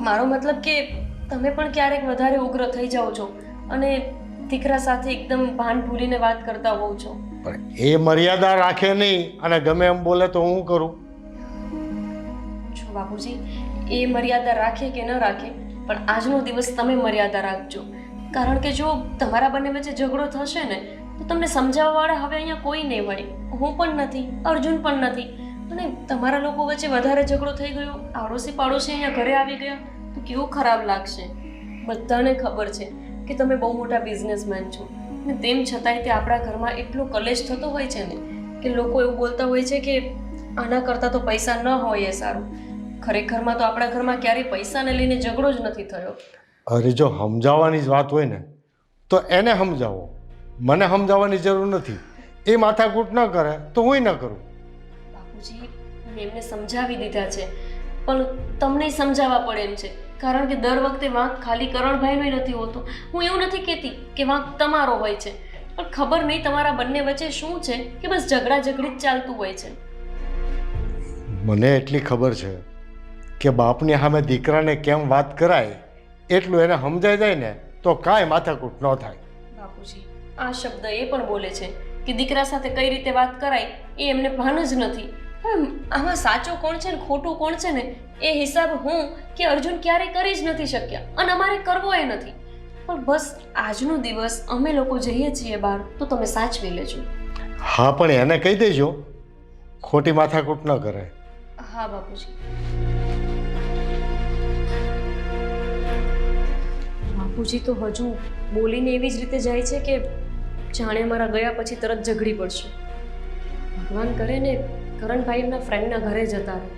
મારો મતલબ કે તમે પણ ક્યારેક વધારે ઉગ્ર થઈ જાઓ છો અને દીકરા સાથે એકદમ ભાન ભૂલીને વાત કરતા હોવ છો. પણ એ મર્યાદા રાખે નહીં અને ગમે એમ બોલે તો હું કરું? જો બાપુજી, એ મર્યાદા રાખે કે ન રાખે, પણ આજનો દિવસ તમે મર્યાદા રાખજો. કારણ કે જો તમારા બંને વચ્ચે ઝઘડો થશે ને તો તમને સમજાવવાવાળા હવે અહીંયા કોઈ નહીં હોય. હું પણ નથી, અર્જુન પણ નથી. અને તમારા લોકો વચ્ચે વધારે ઝઘડો થઈ ગયો, આડોશી પાડોશી અહીંયા ઘરે આવી ગયા તો કેવું ખરાબ લાગશે. બધાને ખબર છે કે તમે બહુ મોટા બિઝનેસમેન છો ને તેમ છતાંય તે આપણા ઘરમાં એટલો કલેશ થતો હોય છે ને કે લોકો એવું બોલતા હોય છે કે આના કરતાં તો પૈસા ન હોય એ સારું. ખરેખરમાં તો આપણા ઘરમાં ક્યારેય પૈસાને લઈને ઝઘડો જ નથી થયો. અરે જો સમજાવવાની જ વાત હોય ને તો એને સમજાવો, મને સમજાવવાની જરૂર નથી. એ માથાકૂટ ન કરે તો હું ન કરું. બાપુજી, મેં એમને સમજાવી દીધા છે પણ તમને સમજાવવા પડે એમ છે કારણ કે દર વખતે વાંક ખાલી કરણભાઈનો નથી હોતો. હું એવું નથી કહેતી કે વાંક તમારો હોય છે, પણ ખબર નહીં તમારા બંને વચ્ચે શું છે કે બસ ઝઘડા ઝઘડી જ ચાલતું હોય છે. મને એટલી ખબર છે કે બાપની સામે દીકરાને કેમ વાત કરાય એટલું એને સમજાઈ જાય ને તો કાંઈ માથાકૂટ ન થાય. બાપુજી, આ શબ્દ એ પણ બોલે છે કે દીકરા સાથે કઈ રીતે વાત કરાય એ એમને ભાન જ નથી. આમાં સાચું કોણ છે ને ખોટું કોણ છે ને એ હિસાબ હું કે અર્જુન ક્યારેય કરી જ નથી શક્યા અને અમારે કરવો એ નથી. પણ બસ આજનો દિવસ અમે લોકો જઈએ છીએ બહાર તો તમે સાચવી લેજો. હા, પણ એને કહી દેજો ખોટી માથાકૂટ ન કરે. હા બાપુજી. બાપુજી તો હજુ બોલીને એવી જ રીતે જાય છે કે જાણે મારા ગયા પછી તરત ઝઘડી પડશે. ભગવાન કરે ને કરણભાઈ એમના ફ્રેન્ડના ઘરે જતા રહે.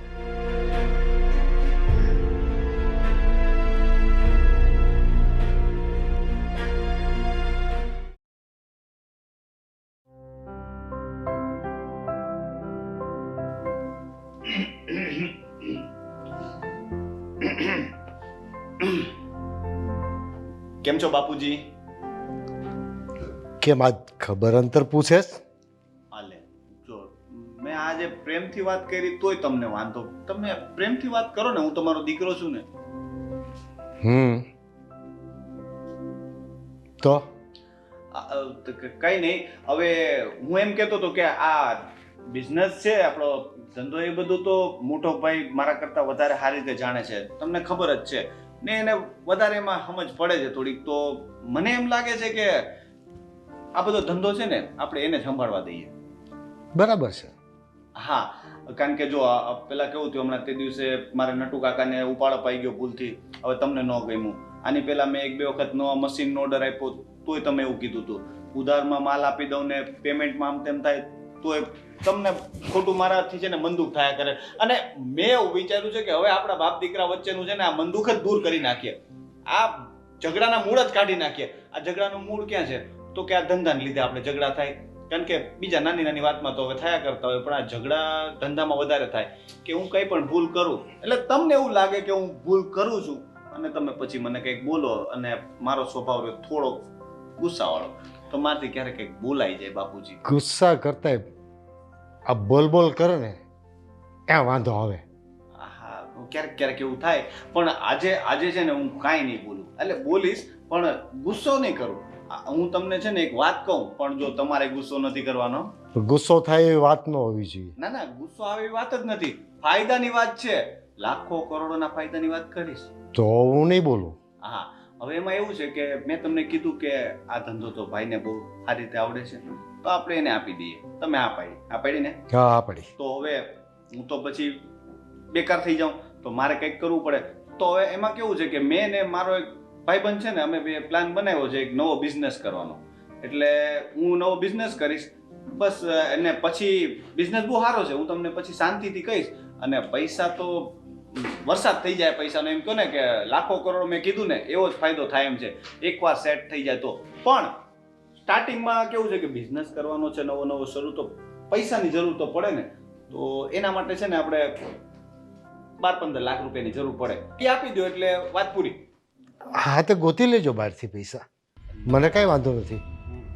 કેમ છો બાપુજી? કેમ આજ ખબર અંતર પૂછેસ? હાલે જો મેં આજે પ્રેમથી વાત કરી તોય તમને વાંધો. તમે પ્રેમથી વાત કરો ને, હું તમારો દીકરો છું ને. તો કઈ નહીં. હવે હું એમ કહેતો હતો કે આ બિઝનેસ છે આપણો ધંધો, એ બધું તો મોટો ભાઈ મારા કરતાં વધારે સારી રીતે જાણે છે, તમને ખબર જ છે ને. એને વધારે એમાં સમજ પડે છે થોડીક. તો મને એમ લાગે છે કે આ બધો ધંધો છે ને આપણે એને સંભાળવા દઈએ. બરાબર છે. હા, કારણ કે જો પેલા કેવું થયું, હમણાં તે દિવસે મારે નટુ કાકાને ઉપાડો પાઈ ગયો ભૂલથી. હવે તમને ન ગમ્યું. આની પહેલા મેં 1-2 વખત નવા મશીનનો ઓર્ડર આપ્યો તોય તમે એવું કીધું હતું. ઉધારમાં માલ આપી દઉં ને પેમેન્ટમાં આમ તેમ થાય તોય તમને ખોટું મારાથી છે ને મંદુક થયા કરે. અને મેં એવું વિચાર્યું છે કે હવે આપણા બાપ દીકરા વચ્ચેનું છે ને આ મંદુક જ દૂર કરી નાખીએ. આ ઝઘડાના મૂળ જ કાઢી નાખીએ. આ ઝઘડાનું મૂળ ક્યાં છે તો કે આ ધંધાને લીધે આપણે ઝઘડા થાય. કારણ કે બીજા નાની નાની વાતમાં તો હવે થયા કરતા હોય, પણ આ ઝઘડા ધંધામાં વધારે થાય કે હું કંઈ પણ ભૂલ કરું એટલે તમને એવું લાગે કે હું ભૂલ કરું છું અને તમે પછી મને કંઈક બોલો. અને મારો સ્વભાવ રહ્યો થોડો ગુસ્સાવાળો, તો મારાથી ક્યારેક કંઈક બોલાઈ જાય બાપુજી. ગુસ્સા કરતા આ બોલ બોલ કરે ને ત્યાં વાંધો આવે. હા, ક્યારેક ક્યારેક એવું થાય. પણ આજે છે ને હું કાંઈ નહીં બોલું. એટલે બોલીશ પણ ગુસ્સો નહીં કરું. હું તમને છે ને એક વાત કહું, પણ જો તમારે ગુસ્સો નથી કરવાનો. ગુસ્સો થાય એવી વાત ન હોવી જોઈએ. ના ના, ગુસ્સો આવે એવી વાત જ નથી. ફાયદાની વાત છે. લાખો કરોડોના ફાયદાની વાત કરીશ તો હું નહીં બોલું. હા, હવે એમાં એવું છે કે મેં તમને કીધું કે આ ધંધો તો ભાઈને બહુ સારી રીતે આવડે છે તો આપણે એને આપી દઈએ. તમે આ પાડી ને? હા, પડી. તો હવે હું તો પછી બેકાર થઈ જાઉં તો મારે કંઈક કરવું પડે. તો હવે એમાં કેવું છે કે મેં ને મારો એક ભાઈબંધ છે ને, અમે બે પ્લાન બનાવ્યો છે એક નવો બિઝનેસ કરવાનો. એટલે હું નવો બિઝનેસ કરીશ બસ. એને પછી બિઝનેસ બહુ સારો છે, હું તમને પછી શાંતિથી કહીશ. અને પૈસા તો વરસાદ થઈ જાય પૈસાનો. એમ કહો ને કે લાખો કરોડો મેં કીધું ને એવો જ ફાયદો થાય એમ છે એકવાર સેટ થઈ જાય તો. પણ સ્ટાર્ટિંગમાં કેવું છે કે બિઝનેસ કરવાનો છે નવો નવો શરૂ, તો પૈસાની જરૂર તો પડે ને, તો એના માટે છે ને આપણે 12-15 લાખ રૂપિયાની જરૂર પડે, એ આપી દો એટલે વાત પૂરી. હા તો ગોતી લેજો બહારથી પૈસા, મને કાંઈ વાંધો નથી.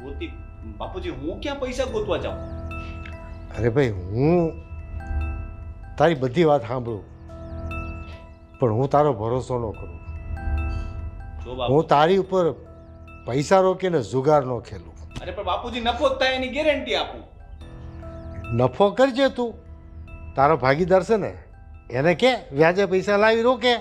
ગોતી બાપુજી, હું ક્યાં પૈસા ગોતવા જાઉં? અરે ભાઈ, હું તારી બધી વાત સાંભળું, પણ હું તારો ભરોસો ન કરું. જો બાપુ, હું તારી ઉપર પૈસા રોકીને જુગાર ન ખેલું. અરે પણ બાપુજી, નફો જ થાય એની ગેરંટી આપું. નફો કરજે તું, તારો ભાગીદાર છે ને એને કે વ્યાજે પૈસા લાવી રોકે,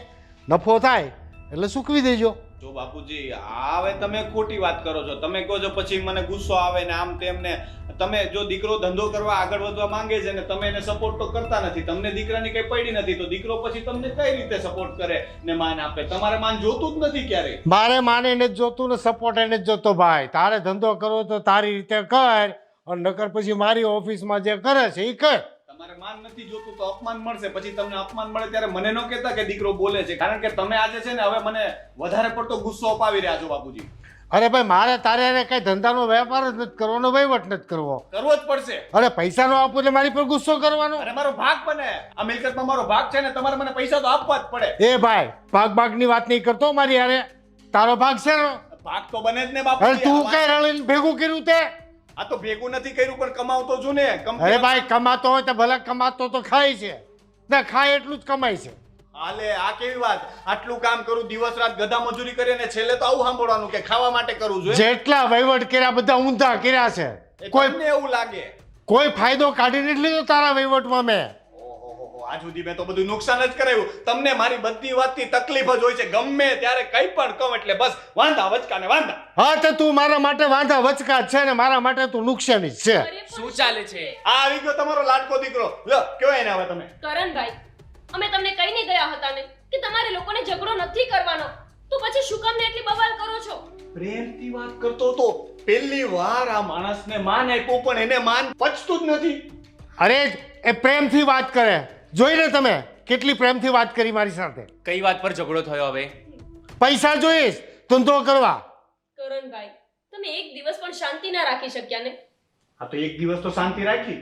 નફો થાય એટલે સૂકવી દેજો. જો બાપુજી, હવે તમે ખોટી વાત કરો છો. તમે કહો છો પછી મને ગુસ્સો આવે ને આમ તેમ ને. તમે જો દીકરો ધંધો કરવા આગળ વધવા માંગે છે ને તમે એને સપોર્ટ તો કરતા નથી, તમને દીકરાની કઈ પડી નથી, તો દીકરો પછી તમને કઈ રીતે સપોર્ટ કરે ને માન આપે? તમારે માન જોતું જ નથી ક્યારેય. મારે માને એને જ જોતું ને સપોર્ટ એને જ જોતો. ભાઈ, તારે ધંધો કરવો તો તારી રીતે કર, અને નકર પછી મારી ઓફિસમાં જે કરે છે એ કર. તમારે માન નથી જોતું તો અપમાન મળશે. પછી તમને અપમાન મળે ત્યારે મને ન કહેતા કે દીકરો બોલે છે, કારણ કે તમે આજે છે ને હવે મને વધારે પડતો ગુસ્સો અપાવી રહ્યા છો બાપુજી. અરે ભાઈ, મારે તારે કઈ ધંધાનો વેપાર જ નથી કરવાનો, વહીવટ નથી કરવો. કરવો જ પડશે. અરે પૈસા નો આપું એટલે મારી પર ગુસ્સો કરવાનો? અરે મારો ભાગ બને, આ મિલકતમાં મારો ભાગ છે ને, તમારે મને પૈસા તો આપવા જ પડે. એ ભાઈ, ભાગની વાત નહીં કરતો મારી યારે. તારો ભાગ છે ને? ભાગ તો બને જ ને અરે બાપુજી. તું કઈ રળીને ભેગું કર્યું તે? આ તો ભેગું નથી કર્યું પણ કમાવતો છું ને. અરે ભાઈ, કમાતો હોય તો ભલે, કમાતો તો ખાય છે ને, ખાય એટલું જ કમાય છે. હાલે, આ કેવી વાત? આટલું કામ કરું, દિવસ રાત ગધા મજૂરી કરી અને છેલ્લે તો આવું સાંભળવાનું કે ખાવા માટે કરું છું. જેટલા વહીવટ કર્યા બધા ઊંધા કર્યા છે. કોઈને એવું લાગે? કોઈ ફાયદો કાઢી નથી લીધો તારા વહીવટમાં મેં. ઓહો, આજ સુધી મેં તો બધું નુકસાન જ કરાયું. તમને મારી બધી વાતની તકલીફ જ હોય છે. ગમે ત્યારે કંઈ પણ કહું એટલે બસ વાંધા વચકા ને વાંધા. હા તો તું મારા માટે વાંધા વચકા જ છે ને મારા માટે તું નુકસાની જ છે. શું ચાલે છે? આ આવી ગયો તમારો લાડકો દીકરો. લો, કયો એને હવે તમે? કરણભાઈ, અમે તમને કહીને ગયા હતા ને કે તમારે લોકોને ઝઘડો નથી કરવાનો, તો પછી શું કામ એટલી બવાલ કરો છો? પ્રેમથી વાત કરતો તો પહેલી વાર આ માણસને માન આપ્યું, પણ એને માન પચતું જ નથી. અરે એ પ્રેમથી વાત કરે, જોઈને તમે કેટલી પ્રેમથી વાત કરી મારી સાથે. કઈ વાત પર ઝઘડો થયો હવે? પૈસા જોઈશ ધંધો કરવા. કરણભાઈ, તમે એક દિવસ પણ શાંતિ ના રાખી શક્યા ને? આ તો એક દિવસ તો શાંતિ રાખી.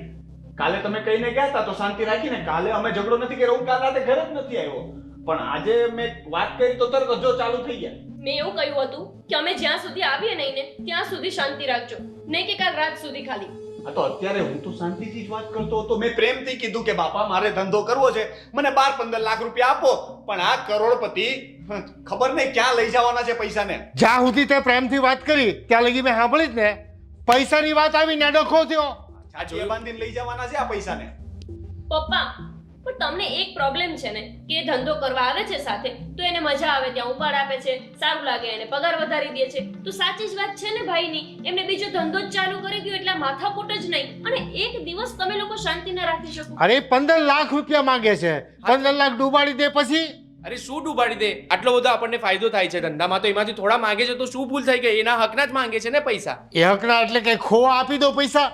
કાલે તમે કહીને ગયા હતા તો શાંતિ રાખીને. કાલે અમે ઝઘડો નથી કર્યો, હું કાલ રાતે ઘરે જ નથી આવ્યો, પણ આજે મેં વાત કરી તો તરત જો ચાલુ થઈ ગયા. મેં એવું કહ્યું હતું કે અમે જ્યાં સુધી આવીએ નહીં ને ત્યાં સુધી શાંતિ રાખજો, નહીં કે કાલ રાત સુધી ખાલી. આ તો અત્યારે હું તો શાંતિથી જ વાત કરતો હતો. મેં પ્રેમથી કીધું કે બાપા મારે ધંધો કરવો છે, મને 12-15 લાખ રૂપિયા આપો, પણ આ કરોડપતિ ખબર નહીં ક્યાં લઈ જવાના છે પૈસાને. જ્યાં સુધી તે પ્રેમથી વાત કરી ત્યાં લગી મેં સાંભળી જ ને. પૈસાની વાત આવીને ડખો થયો. છાતીએ બાંધીને લઈ જવાના છે આ પૈસાને. પપ્પા, પણ તમને એક પ્રોબ્લેમ છે ને કે એ ધંધો કરવા આવે છે સાથે તો એને મજા આવે, ત્યાં ઉપાડ આપે છે, સારું લાગે, એને પગાર વધારી દે છે, તો સાચી જ વાત છે ને ભાઈની. એમને બીજો ધંધો જ ચાલુ કરી દો એટલે માથાકૂટ જ નહીં, અને એક દિવસ તમે લોકો શાંતિ ના રાખી શકો. અરે 15 લાખ રૂપિયા માંગે છે, 15 લાખ ડૂબાડી દે પછી. અરે શું ડૂબાડી દે? આટલો બધો આપણને ફાયદો થાય છે ધંધામાં, તો એમાંથી થોડા માંગે છે તો શું ભૂલ થઈ ગઈ? એના હકના જ માંગે છે ને પૈસા. એ હકના એટલે કે ખોવા આપી દો પૈસા,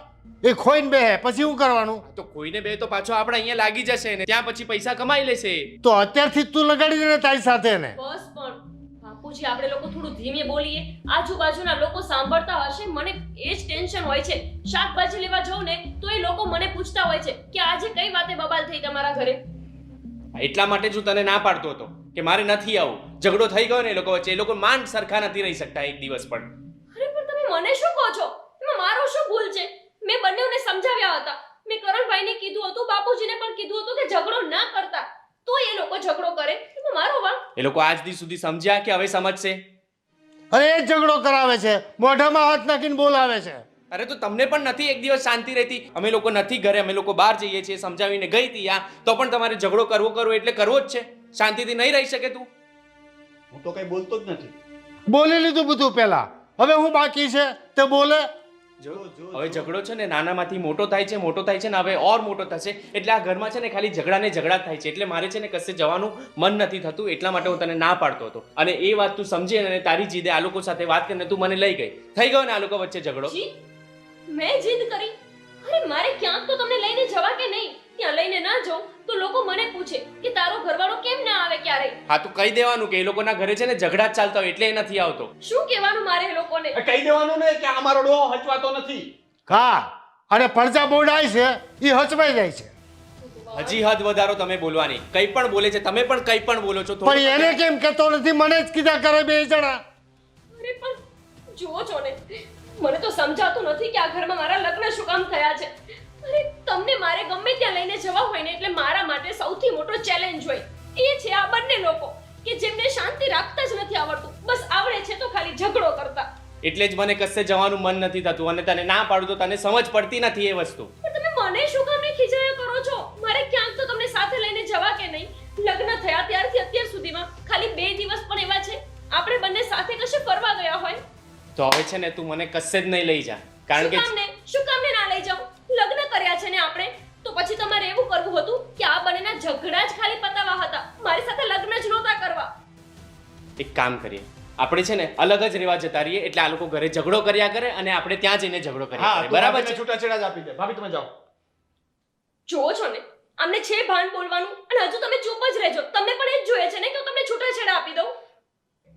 એ ખોઈને બે પછી શું કરવાનું? તો કોઈને બે તો પાછો આપણે અહીંયા લાગી જશે ને ત્યાં પછી પૈસા કમાઈ લેશે. તો અત્યારથી જ તું લગાડી દે ને તારી સાથે ને. બસ પણ બાપુજી, આપણે લોકો થોડું ધીમે બોલીએ, આજુબાજુના લોકો સાંભળતા હશે, મને એ જ ટેન્શન હોય છે. શાકભાજી લેવા જાઉં ને તો એ લોકો મને પૂછતા હોય છે કે આજે કઈ વાતે બબાલ થઈ તમારા ઘરે. એટલા માટે જ હું તને ના પાડતો હતો કે મારે નથી આવું. ઝઘડો થઈ ગયો ને એ લોકો વચ્ચે, એ લોકો માન સરખા નથી રહી શકતા એક દિવસ પણ. અરે પણ તમે મને શું કહો છો? એમાં મારો શું ભૂલ છે? મેં બંનેઓને સમજાવ્યા હતા, મેં કરણભાઈને કીધું હતું, બાપુજીને પણ કીધું હતું કે ઝઘડો ના કરતા, તો એ લોકો ઝઘડો કરે, એમાં મારો વાંક? એ લોકો આજ દી સુધી સમજ્યા કે હવે સમજશે? અરે એ જ ઝઘડો કરાવે છે, મોઢામાં હાથ નાખીને બોલાવે છે. અરે તો તમને પણ નથી એક દિવસ શાંતિ રહેતી? અમે લોકો નથી ઘરે, અમે લોકો બહાર જઈએ છીએ, સમજાવીને ગઈ હતી આ, તો પણ તમારે ઝઘડો કરવો એટલે કરવો જ છે. શાંતિથી નહીં રહી શકે તું? હું તો કઈ બોલતો જ નથી. બોલી લીધું બધું પહેલા, હવે હું બાકી છે તે બોલે. હવે ઝઘડો છે ને નાનામાંથી મોટો થાય છે, મોટો થાય છે ને હવે ઓર મોટો થશે, એટલે આ ઘરમાં છે ને ખાલી ઝઘડા થાય છે. એટલે મારે છે ને કશે જવાનું મન નથી થતું, એટલા માટે હું તને ના પાડતો હતો. અને એ વાત તું સમજી અને તારી જીદે આ લોકો સાથે વાત કરીને તું મને લઈ ગઈ. થઈ ગયો ને આ લોકો વચ્ચે ઝઘડો? મેં જીદ કરી? અરે મારે ક્યાંક તો તમને લઈને જવા કે નહીં? ત્યાં લઈને ના જાઉં તો લોકો મને પૂછે કે તારો ઘરવાળો કેમ ના આવે ક્યારેય. હા, તું કહી દેવાનું કે એ લોકોના ઘરે છે ને ઝઘડા જ ચાલતા હોય એટલે એ નથી આવતો. શું કહેવાનું મારે એ લોકોને? કહી દેવાનું ને કે અમારો ડોહો હચવાતો નથી. હા, અને પડદા બોડાય છે એ હચવાઈ જાય છે. હજી હદ વધારો તમે બોલવાની. કંઈ પણ બોલે છે, તમે પણ કંઈ પણ બોલો છો. પણ એને કેમ કહેતો નથી? મને જ કીધા કરે બે જણા. અરે પણ જુઓ છો ને, મને તો સમજાતું નથી કે આ ઘરમાં મારા લગ્ન શું કામ થયા છે. અરે તમને મારે ગમે ત્યાં લઈને જવા હોય ને એટલે મારા માટે સૌથી મોટો ચેલેન્જ હોય એ છે આ બંને લોકો કે જેમને શાંતિ રાખતા જ નથી આવડતું. બસ આવડે છે તો ખાલી ઝઘડો કરતા. એટલે જ મને કશે જવાનું મન નથી થતું અને તને ના પાડું તો તને સમજ પડતી નથી એ વસ્તુ. પણ તમે મને શું કામ ને ખીજાયા કરો છો? મારે ક્યાંક તો તમને સાથે લઈને જવા કે નહીં? લગ્ન થયા ત્યારથી અત્યાર સુધીમાં ખાલી 2 દિવસ પણ એવા છે આપણે બંને સાથે કશે ફરવા ગયા હોય. તો હવે છે ને તું મને કશે જ નહીં લઈ જા. કારણ કે શું કામ ને ના લઈ જાઉં? લગ્ન કર્યા છે ને આપણે, તો પછી તમારે એવું કરવું હતું કે આ બંનેના ઝઘડા જ ખાલી પતાવવા હતા, મારી સાથે લગ્ન જ નહોતા કરવા. એક કામ કરીએ, આપણે છે ને અલગ જ રહેવા જતા રહીએ. એટલે આ લોકો ઘરે ઝઘડો કર્યા કરે અને આપણે ત્યાં જઈને ઝઘડો કર્યા કરે. બરાબર છે? છૂટાછેડા જ આપી દે. ભાભી તમે જાઓ. જોવો છો ને, અમને છે ભાન બોલવાનું અને હજુ તમે ચૂપ જ રહેજો. તમને પણ એ જ જોઈએ છે ને કે હું તમને છૂટાછેડા આપી દઉં?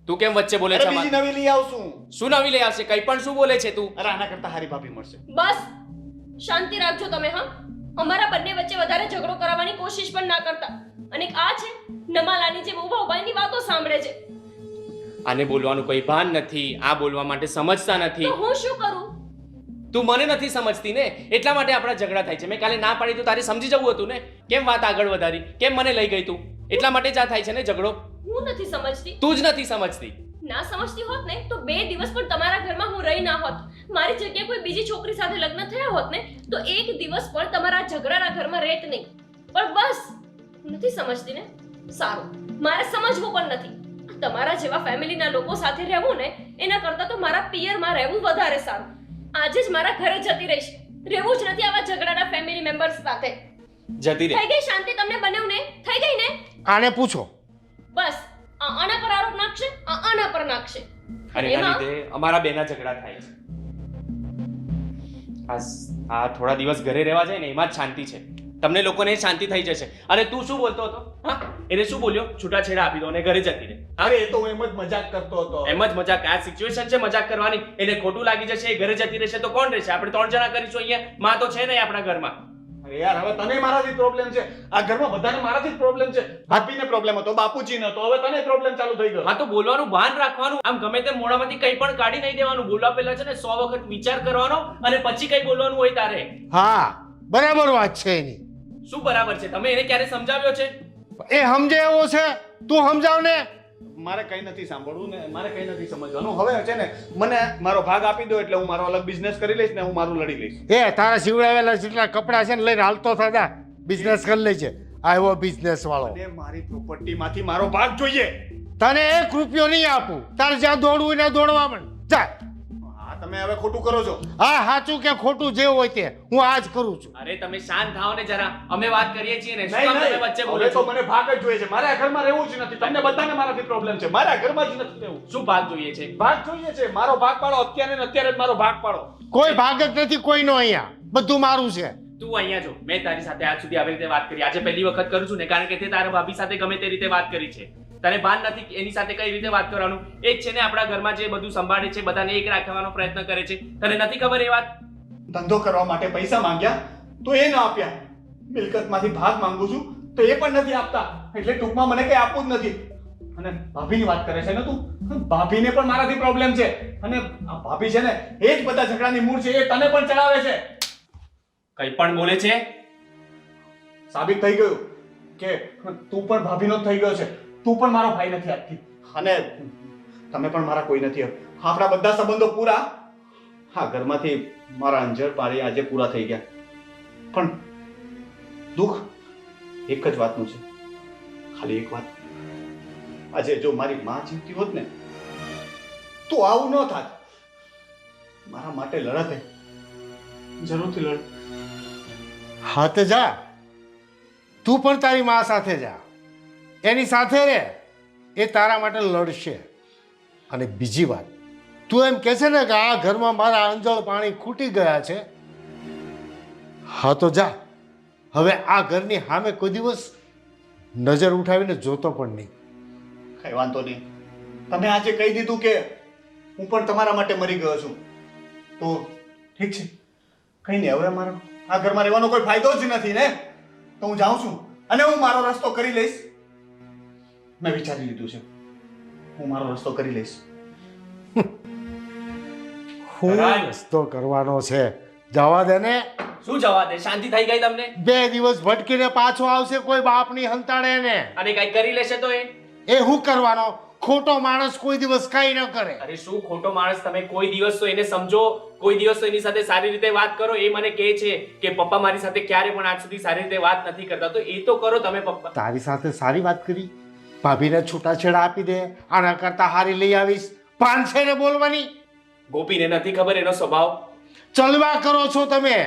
તું કેમ વચ્ચે બોલે અરે છે? બીજી નવી લઈ આવશું. શું નવી લઈ આવશે? કંઈ પણ શું બોલે છે તું? અરે આના કરતા હારી ભાભી મળશે. બસ શાંતિ રાખજો તમે. હા, અમારા બંને વચ્ચે વધારે ઝઘડો કરાવવાની કોશિશ પણ ના કરતા. અને આ છે નમાલાની જે ઉભા ઉભાની વાતો સાંભળે છે. આને બોલવાનું કોઈ ભાન નથી, આ બોલવા માટે સમજતા નથી. તો હું શું કરું? તું મને નથી સમજતી ને, એટલા માટે આપણા ઝઘડા થાય છે. મેં કાલે ના પાડી તો તારે સમજી જવું હતું ને. કેમ વાત આગળ વધારી? કેમ મને લઈ ગઈ તું? એટલા માટે જ આ થાય છે ને ઝઘડો. હું નથી સમજતી. તું જ નથી સમજતી. ના સમજતી હોત ને તો 2 દિવસ પણ તમારા ઘરમાં હું રહી ના હોત. મારી જગ્યાએ કોઈ બીજી છોકરી સાથે લગ્ન થયા હોત ને તો 1 દિવસ પણ તમારા ઝઘડાના ઘરમાં રહેત નહીં. પણ બસ નથી સમજતી ને, સારું, મારે સમજવું પણ નથી. તમારા જેવા ફેમિલીના લોકો સાથે રહેવું ને એના કરતાં તો મારા પિયરમાં રહેવું વધારે સારું. આજે જ મારા ઘરે જતી રહીશ. રહેવું જ નથી આવા ઝઘડાના ફેમિલી મેમ્બર્સ સાથે. જતી રહે. થઈ ગઈ શાંતિ તમને બંનેવને? થઈ ગઈ ને? આને પૂછો. બસ આના પર આરોપ નાખશે, આના પર નાખશે. અને એના લીધે અમારા બેના ઝઘડા થાય છે. આ થોડા દિવસ ઘરે રહેવા જાય ને એમાં જ શાંતિ છે. તમને લોકોને શાંતિ થઈ જશે. અને તું શું બોલતો હતો? હા, એને શું બોલ્યો? છૂટાછેડા આપી દો અને ઘરે જતી રહે. અરે એ તો હું એમ જ મજાક કરતો હતો. એમ જ મજાક? આ સિચ્યુએશન છે મજાક કરવાની. એને ખોટું લાગી જશે, એ ઘરે જતી રહેશે તો કોણ રહેશે? આપણે 3 જણા કરીશું અહીંયા. માં તો છે નહીં આપણા ઘરમાં. અરે યાર હવે તને મારાથી પ્રોબ્લેમ છે. આ ઘરમાં બધાને મારાથી જ પ્રોબ્લેમ છે. ભાભીને પ્રોબ્લેમ હતો, બાપુજીને હતો, હવે તને પ્રોબ્લેમ ચાલુ થઈ ગયો. હા તો બોલવાનું ભાન રાખવાનું. આમ ગમે તેમ મોઢામાંથી કંઈ પણ કાઢી નહીં દેવાનું. બોલવા પહેલા છે ને 100 વખત વિચાર કરવાનો અને પછી કંઈ બોલવાનું હોય તારે. હા, બરાબર વાત છે એની. શું બરાબર છે? તમે એને ક્યારે સમજાવ્યો છે? એ સમજે એવો છે, તું સમજાવ ને. મારે કઈ નથી સાંભળવું ને મારે કઈ નથી સમજવાનું. હવે છે ને મને મારો ભાગ આપી દો એટલે હું મારો અલગ બિઝનેસ કરી લઈશ ને હું મારું લડી લઈશ. એ તારા સીવડાવેલા જેટલા કપડા છે ને લઈને હાલતો થતા બિઝનેસ કરી લેજે. આવ્યો બિઝનેસ વાળો. અને મારી પ્રોપર્ટી માંથી મારો ભાગ જોઈએ. તને 1 રૂપિયો નહીં આપું. તારે જ્યાં દોડવું હોય ને દોડવા માંડ. જા. હા તમે હવે ખોટું કરો છો. હા, સાચું કે ખોટું જે હોય તે હું આજ કરું છું. અરે તમે શાંત થાઓ ને જરા. અમે વાત કરીએ છીએ ને. શું નહીં, કામ તમે નહીં. વચ્ચે હવે બોલો તો છો? મને ભાગ જ જોઈએ છે. મારે આ ઘરમાં રહેવું જ નથી. તમને બધાને મારાથી પ્રોબ્લેમ છે. મારે આ ઘરમાં જ નથી રહેવું. શું ભાગ જોઈએ છે? ભાગ જોઈએ છે. મારો ભાગ પાડો અત્યારે ને અત્યારે જ મારો ભાગ પાડો. કોઈ ભાગ જ નથી કોઈનો અહીંયા. બધું મારું છે. તું અહીંયા જો. મેં તારી સાથે આજ સુધી આવી રીતે વાત કરી. આજે પહેલી વખત કરું છું ને કારણ કે તે તારા ભાભી સાથે ગમે તે રીતે વાત કરી છે. તને ભાન નથી કે એની સાથે કઈ રીતે વાત કરવાનું. એ જ છે ને આપણા ઘરમાં જે બધું સંભાળે છે, બધાને એક રાખવાનો પ્રયત્ન કરે છે. તને નથી ખબર એ વાત? ધંધો કરવા માટે પૈસા માંગ્યા તો એ ન આપ્યા. મિલકતમાંથી ભાગ માંગુ છું તો એ પણ નથી આપતા. એટલે ટૂંકમાં મને કઈ આપવું જ નથી. અને ભાભીની વાત કરે છે ને તું? ભાભીને પણ મારાથી પ્રોબ્લેમ છે. અને આ ભાભી છે ને એ જ બધા ઝઘડાની મૂળ છે. એ તને પણ ચડાવે છે. કઈ પણ બોલે છે. સાબિત થઈ ગયું કે તું પણ ભાભીનો જ થઈ ગયો છે. તું પણ મારો ભાઈ નથી આપતી અને તમે પણ મારા કોઈ નથી. આપણા બધા સંબંધો પૂરા હા ઘરમાંથી મારા અંજર પારી આજે પૂરા થઈ ગયા. પણ દુઃખ એક જ વાતનું છે. ખાલી એક વાત. આજે જો મારી માં જીવતી હોત ને તો આવું ન થાત. મારા માટે લડત જરૂરથી લડ. હા તો જા. તું પણ તારી મા સાથે જા. એની સાથે રહે. એ તારા માટે લડશે. અને બીજી વાત, તું એમ કહે છે ને કે આ ઘરમાં મારા અંજળ પાણી ખૂટી ગયા છે. હા તો જા. હવે આ ઘરની સામે કોઈ દિવસ નજર ઉઠાવીને જોતો પણ નહીં. કઈ વાંધો નહીં. તમે આજે કહી દીધું કે હું પણ તમારા માટે મરી ગયો છું તો ઠીક છે. કઈ નહીં, હવે મારો આ ઘરમાં રહેવાનો કોઈ ફાયદો જ નથી ને. તો હું જાઉં છું અને હું મારો રસ્તો કરી લઈશ. મેં વિચારી લીધું છે, હું મારો રસ્તો કરી લઈશ. હું રસ્તો કરવાનો છે, જવા દે ને. શું જવા દે? શાંતિ થઈ ગઈ તમને? 2 દિવસ ભટકીને પાછો આવશે, કોઈ બાપની હંતાડે ને. અને કઈ કરી લેશે તો એ હું કરવાનો? ખોટો માણસ કોઈ દિવસ કઈ ન કરે. અરે શું ખોટો માણસ? તમે કોઈ દિવસ તો એને સમજો, કોઈ દિવસ તો એની સાથે સારી રીતે વાત કરો. એ મને કહે છે કે પપ્પા મારી સાથે ક્યારે પણ આજ સુધી સારી રીતે વાત નથી કરતા. તો એ તો કરો તમે પપ્પા. તારી સાથે સારી વાત કરી, ભાભીને છૂટાછેડા આપી દે, આના કરતા હારી લઈ આવીશ. પાન છે ને બોલવાની. ગોપીને નથી ખબર એનો સ્વભાવ. ચલવા કરો છો તમે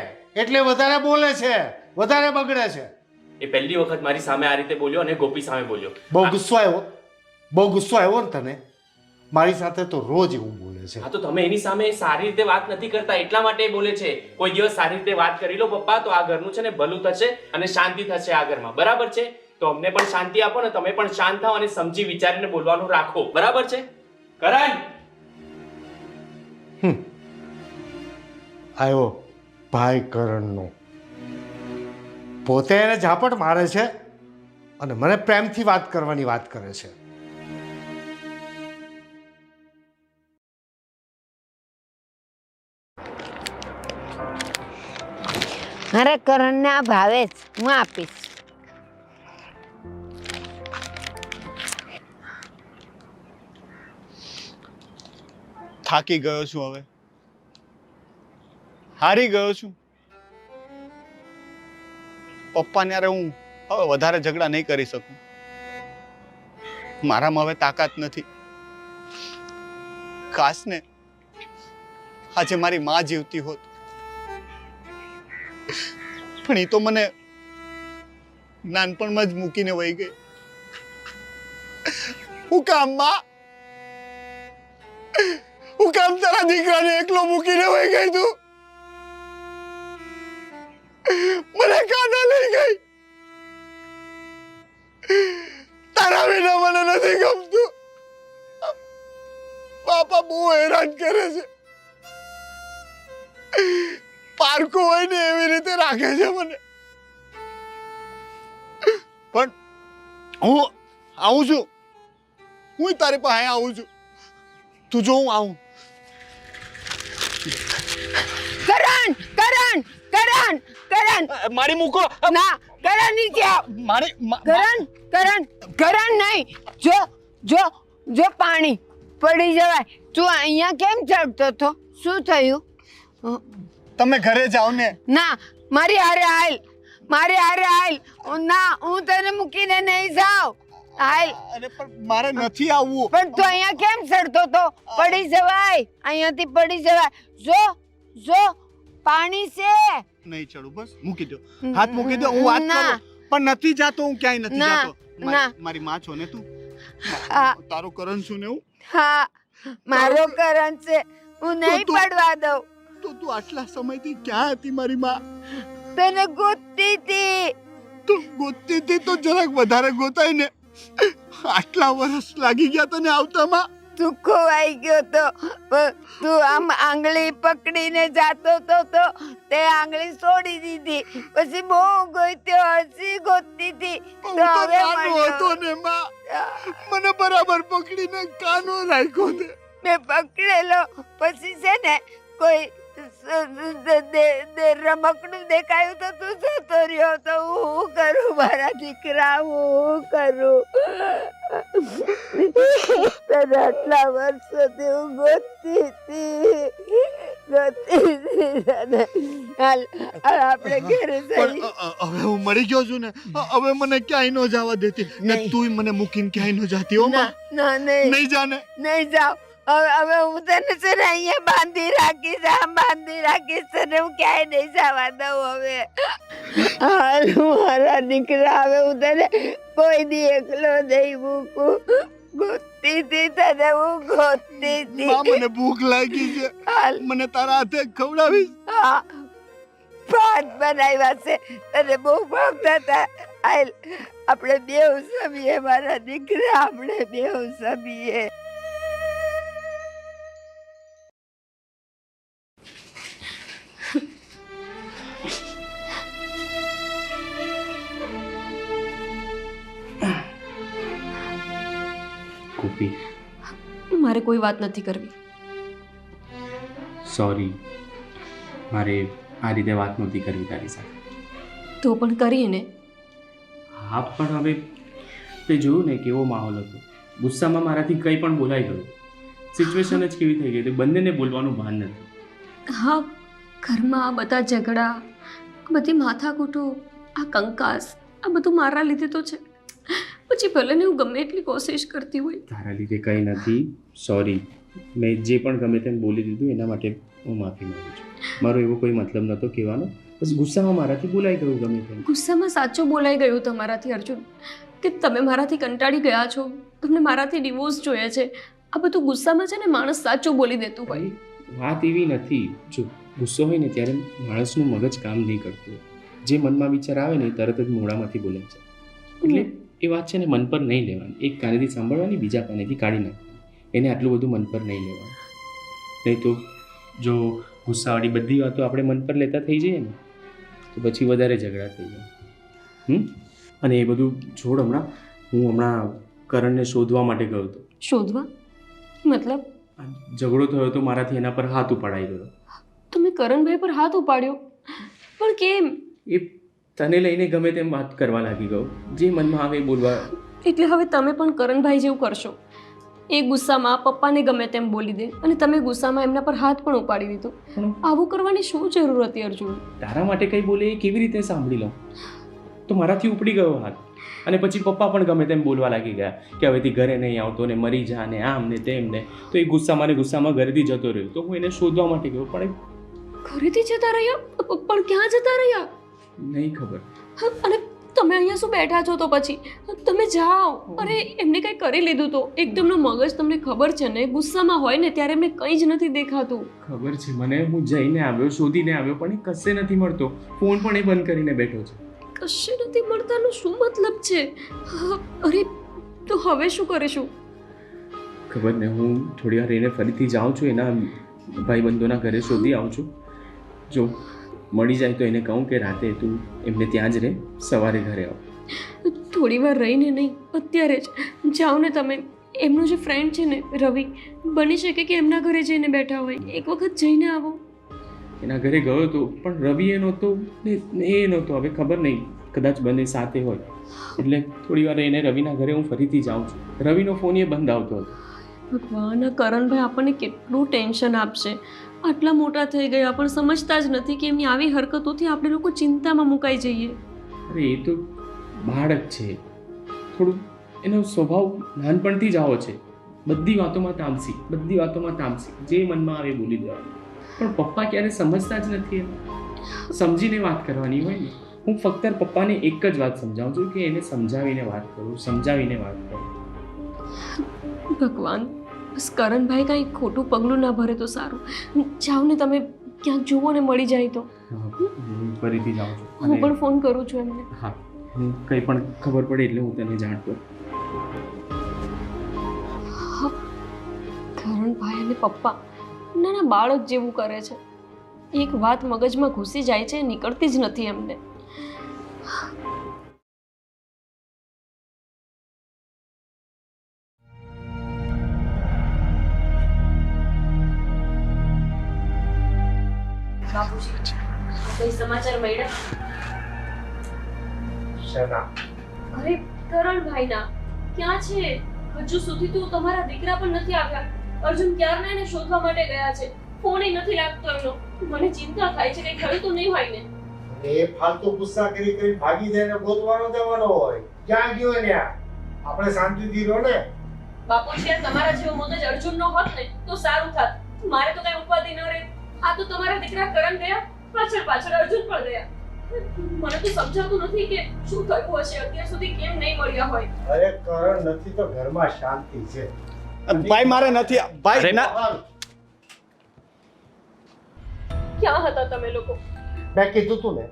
એટલે વધારે બોલે છે, વધારે બગડે છે. એ પહેલી વખત મારી સામે આ રીતે બોલ્યો અને ગોપી સામે બોલ્યો. બહુ ગુસ્સો આવ્યો, બહુ ગુસ્સો આવ્યો ને તને? મારી સાથે તો રોજ એવું બોલે છે. હા તો તમે એની સામે સારી રીતે વાત નથી કરતા એટલા માટે એ બોલે છે. કોઈ દિવસ સારી રીતે વાત કરી લો પપ્પા, તો આ ઘરનું છે ને ભલું થશે અને શાંતિ થશે આ ઘરમાં. બરાબર છે? તો અમને પણ શાંતિ આપો ને તમે પણ શાંત થાઓ અને સમજી વિચારીને બોલવાનું રાખો. બરાબર છે કરણ? આવ્યો ભાઈ કરણનો. પોતે એને ઝાપટ મારે છે અને મને પ્રેમથી વાત કરવાની વાત કરે છે. મારે કરણને આ ભાવે જ, હું આપીશ. થાકી ગયો છું, હવે હારી ગયો છું. પપ્પાને યારે હું હવે વધારે ઝઘડા નહીં કરી શકું. મારામાં હવે તાકાત નથી. કાશ ને આજે મારી માં જીવતી હોત, પણ એ તો મને નાનપણમાં જ મૂકીને વહી ગઈ. હું કામ માં, હું કામ તારા દીકરાને એકલો મૂકીને વહી ગઈ તું? મને કાના લઈ ગઈ. તારા વિના મને નથી ગમતું. બાપા બહુ હેરાન કરે છે. પારકું હોય ને એવી રીતે રાખે છે મને. પણ હું આવું છું, હું તારી પાસે આવું છું. તું જો હું આવું. કરણ, કરણ, કરણ, કરણ, મારી મૂકો ના, કરણ નીચે આવ. મારી કરણ, કરણ, કરણ નહીં. જો જો જો પાણી પડી જવાય. તું અહીંયા કેમ ચડતો હતો? શું થયું? તમે ઘરે જાઓ ને. ના, મારી હારે હાલ, મારી હારે હાલ. ના, હું તને મૂકીને નહીં જાઉં. હાલ. અરે પણ મારે નથી આવવું. પણ તું અહીંયા કેમ ચડતો હતો? પડી જવાય, અહીંયાથી પડી જવાય. જો જો પાણી છે. નહીં ચડું, બસ મૂકી દો, હાથ મૂકી દો. હું વાત ના. કરું પણ નથી જાતો, હું ક્યાંય નથી ના, જાતો. ના. મારી માં છો ને તું? હા. તારું કરણ છું ને હું? હા, મારો કરણ છે, હું નહીં તો તું- પડવા દઉં. તો તું આટલા સમયથી ક્યાં હતી મારી માં? તને ગોતતી હતી. તું ગોતતી હતી તો જરાક વધારે ગોતાય ને. આટલા વર્ષ લાગી ગયા તને આવતામાં. તું ખોવાઈ ગયો તો, પણ તું આમ આંગળી પકડીને જાતો તો તે આંગળી છોડી દીધી. પછી બહુ ગોત્યો, હસી ગોતતી હતી. હું તો તો હવે નાનો મળ્યો. હતો ને માં, મને બરાબર પકડીને કાનો રાખ્યો છે. મેં પકડેલો. પછી છે ને કોઈ રમકડું દેખાયું તો તું જતો રહ્યો. તો હું કરું મારા દીકરા, હું કરું? તને આટલા વર્ષોથી હું ગોતતી હતી, ગોતતી હતી તને. હાલ આપણે ઘરે પણ જઈએ. હવે હું મરી ગયો છું ને, હવે મને ક્યાંય ન જવા દેતી ને. નહીં. તું મને મૂકીને ક્યાંય ન જાતી હો ના માં. ના, નહીં નહીં જાને. નહીં જાવ. હવે હું તને છે ને અહીંયા બાંધી રાખીશ, આમ બાંધી રાખીશ. તને હું ક્યાંય નહીં જવા દઉં હવે. હાલ મારા દીકરા, હવે હું તને કોઈ દી એકલો નહીં મૂકું. ગોતતી હતી તને હું, ગોતતી માં હતી. મને ભૂખ લાગી છે, હાલ. મને તારા હાથે ખવડાવીશ? હા, ભાત બનાવ્યા છે, તને બહુ ભાવતા હતા. હાલ આપણે બેવ સમીએ મારા દીકરા, આપણે બેવ સમીએ. શ્રુતિ, મારે કોઈ વાત નથી કરવી. સોરી, મારે આ રીતે વાત નહોતી કરવી તારી સાથે. તો પણ કરીએ ને. હા, પણ હવે તે જોયું ને કેવો માહોલ હતો. ગુસ્સામાં મારાથી કંઈ પણ બોલાઈ ગયું. સિચ્યુએશન જ કેવી થઈ ગઈ હતી, બંનેને બોલવાનું ભાન નથી. હા, ઘરમાં આ બધા ઝઘડા, બધી માથાકૂટો, આ કંકાસ, આ બધું મારા લીધે તો છે. પછી ભલે ને હું ગમે એટલી કોશિશ કરતી હોય. તારા લીધે કંઈ નથી. સોરી, મેં જે પણ ગમે તેમ બોલી દીધું એના માટે હું માફી માંગુ છું. મારો એવો કોઈ મતલબ નહોતો કહેવાનો, બસ ગુસ્સામાં મારાથી બોલાઈ ગયું ગમે તેમ. ગુસ્સામાં સાચું બોલાઈ ગયું તમારાથી અર્જુન, કે તમે મારાથી કંટાળી ગયા છો, તમને મારાથી ડિવોર્સ જોઈએ છે. આ બધું ગુસ્સામાં છે ને માણસ સાચું બોલી દેતું હોય. વાત એવી નથી. જો ગુસ્સો હોય ને ત્યારે માણસનું મગજ કામ નહીં કરતું. જે મનમાં વિચાર આવે ને તરત જ મોઢામાંથી બોલે છે. એટલે એ વાત છે ને મન પર નહીં લેવાની. એક કાનેથી સાંભળવાની, બીજા કાનેથી કાઢી નાખવાની. એને આટલું બધું મન પર નહીં લેવાનું. નહીં તો જો ગુસ્સાવાળી બધી વાતો આપણે મન પર લેતા થઈ જઈએ ને તો પછી વધારે ઝઘડા થઈ જાય. અને એ બધું છોડ. હું હમણાં કરણને શોધવા માટે ગયો હતો. શોધવા મતલબ? ઝઘડો થયો તો મારાથી એના પર હાથ ઉપાડાઈ ગયો. તમે કરણભાઈ પર હાથ ઉપાડ્યો? પણ કેમ? એ તને લઈને ગમે તેમ વાત કરવા લાગી ગયો. જે મનમાં આવે એ બોલવા. એટલે હવે તમે પણ કરણભાઈ જેવું કરશો. એ ગુસ્સામાં પપ્પાને ગમે તેમ બોલી દે અને તમે ગુસ્સામાં એમના પર હાથ પણ ઉપાડી દીધો. આવું કરવાની શું જરૂર હતી અર્જુન? તારા માટે કંઈ બોલે એ કેવી રીતે સાંભળી લઉં? તો મારાથી ઉપડી ગયો હાથ. અને પછી પપ્પા પણ ગમે તેમ બોલવા લાગી ગયા કે હવેથી ઘરે નહીં આવતો ને મરી જા ને આમ ને તેમ ને. તો એ ગુસ્સામાં ને ગુસ્સામાં ઘરેથી જતો રહ્યો. તો હું એને શોધવા માટે ગયો, પણ ઘરેથી જતા રહ્યા? પણ ક્યાં જતા રહ્યા? નહીં ખબર. અને તમે અહીંયા શું બેઠા છો? તો પછી તમે જાઓ. અરે એમને કંઈ કરી લીધું તો એકદમનો મગજ, તમને ખબર છે ને ગુસ્સામાં હોય ને ત્યારે એમને કંઈ જ નથી દેખાતું. ખબર છે મને. હું જઈને આવ્યો, શોધીને આવ્યો, પણ એ કશે નથી મળતો. ફોન પણ એ બંધ કરીને બેઠો છે. કશે નથી મળતાનો શું મતલબ છે? અરે તો હવે શું કરીશું? ખબર ને. હું થોડી વાર એને ફરીથી જાઉં છું, એના ભાઈબંધોના ઘરે શોધી આવું છું. જો મળી જાય તો એને કહું કે રાતે તું એમને ત્યાં જ રહે, સવારે ઘરે આવ. થોડી વાર રહીને નહીં, અત્યારે જ જાઓ ને તમે. એમનો જે ફ્રેન્ડ છે ને રવિ, બની શકે કે એમના ઘરે જઈને બેઠા હોય. એક વખત જઈને આવો. એના ઘરે ગયો હતો પણ રવિ એ નહોતો ને એ નહોતો. હવે ખબર નહીં, કદાચ બંને સાથે હોય. એટલે થોડી વાર એને રવિના ઘરે હું ફરીથી જાઉં છું. રવિનો ફોન એ બંધ આવતો હતો. ભગવાન, આ કરણભાઈ આપણને કેટલું ટેન્શન આપશે. આટલા મોટા થઈ ગયા પણ સમજતા જ નથી કે એમની આવી હરકતોથી આપણે લોકો ચિંતામાં મુકાઈ જઈએ. અરે એ તો બાળક છે. થોડું એનો સ્વભાવ નાનપણથી જ આવો છે. બધી વાતોમાં તામસી, બધી વાતોમાં તામસી. જે મનમાં આવે બોલી દેવાનું. પણ પપ્પા ક્યારે સમજતા જ નથી. સમજીને વાત કરવાની હોય ને. હું ફક્ત પપ્પાને એક જ વાત સમજાવું છું કે એને સમજાવીને વાત કરું, સમજાવીને વાત કરું. ભગવાન, બસ કરણભાઈ કાંઈ ખોટું પગલું ના ભરે તો સારું. જાઓ ને તમે, ક્યાંક જુઓ ને મળી જાય તો. હું ફરીથી જાઉં છું. હું પણ ફોન કરું છું એમને. હા, હું કંઈ પણ ખબર પડે એટલે હું તને જાણ કરું. કરણભાઈ અને પપ્પા નાના બાળક જેવું કરે છે. એક વાત મગજમાં ઘૂસી જાય છે, નીકળતી જ નથી એમને. બાપુજી, કોઈ સમાચાર મળ્યા? શેના? અરે કરણભાઈના. ક્યાં છે? હજુ સુધી તો તમારા દીકરા પણ નથી આવ્યા. અર્જુન ક્યારના એને શોધવા માટે ગયા છે. ફોન નથી લાગતો એનો. મને ચિંતા થાય છે કે થયું તો નહીં હોય ને. એ ફાલતુ ગુસ્સા કરી કરી ભાગી જઈને ગોતવાનો જવાનો હોય. ક્યાં ગયો ને? આપણે શાંતિથી રહો ને. બાપુજી, તમારા જેવો મગજ અર્જુનનો હોત ને તો સારું થાત. મારે તો કઈ ઉપાધિ ન રહે. આ તો તમારા દીકરા કરણ ગયા, પાછળ પાછળ અર્જુન પણ ગયા. મને તો સમજાતું નથી કે શું થયું હશે. અત્યાર સુધી કેમ નહીં મળ્યા હોય. અરે કરણ નથી તો ઘરમાં શાંતિ છે. ભાઈ મારે નથી. ભાઈ ના. ક્યાં હતા તમે લોકો? મેં કીધું તું ને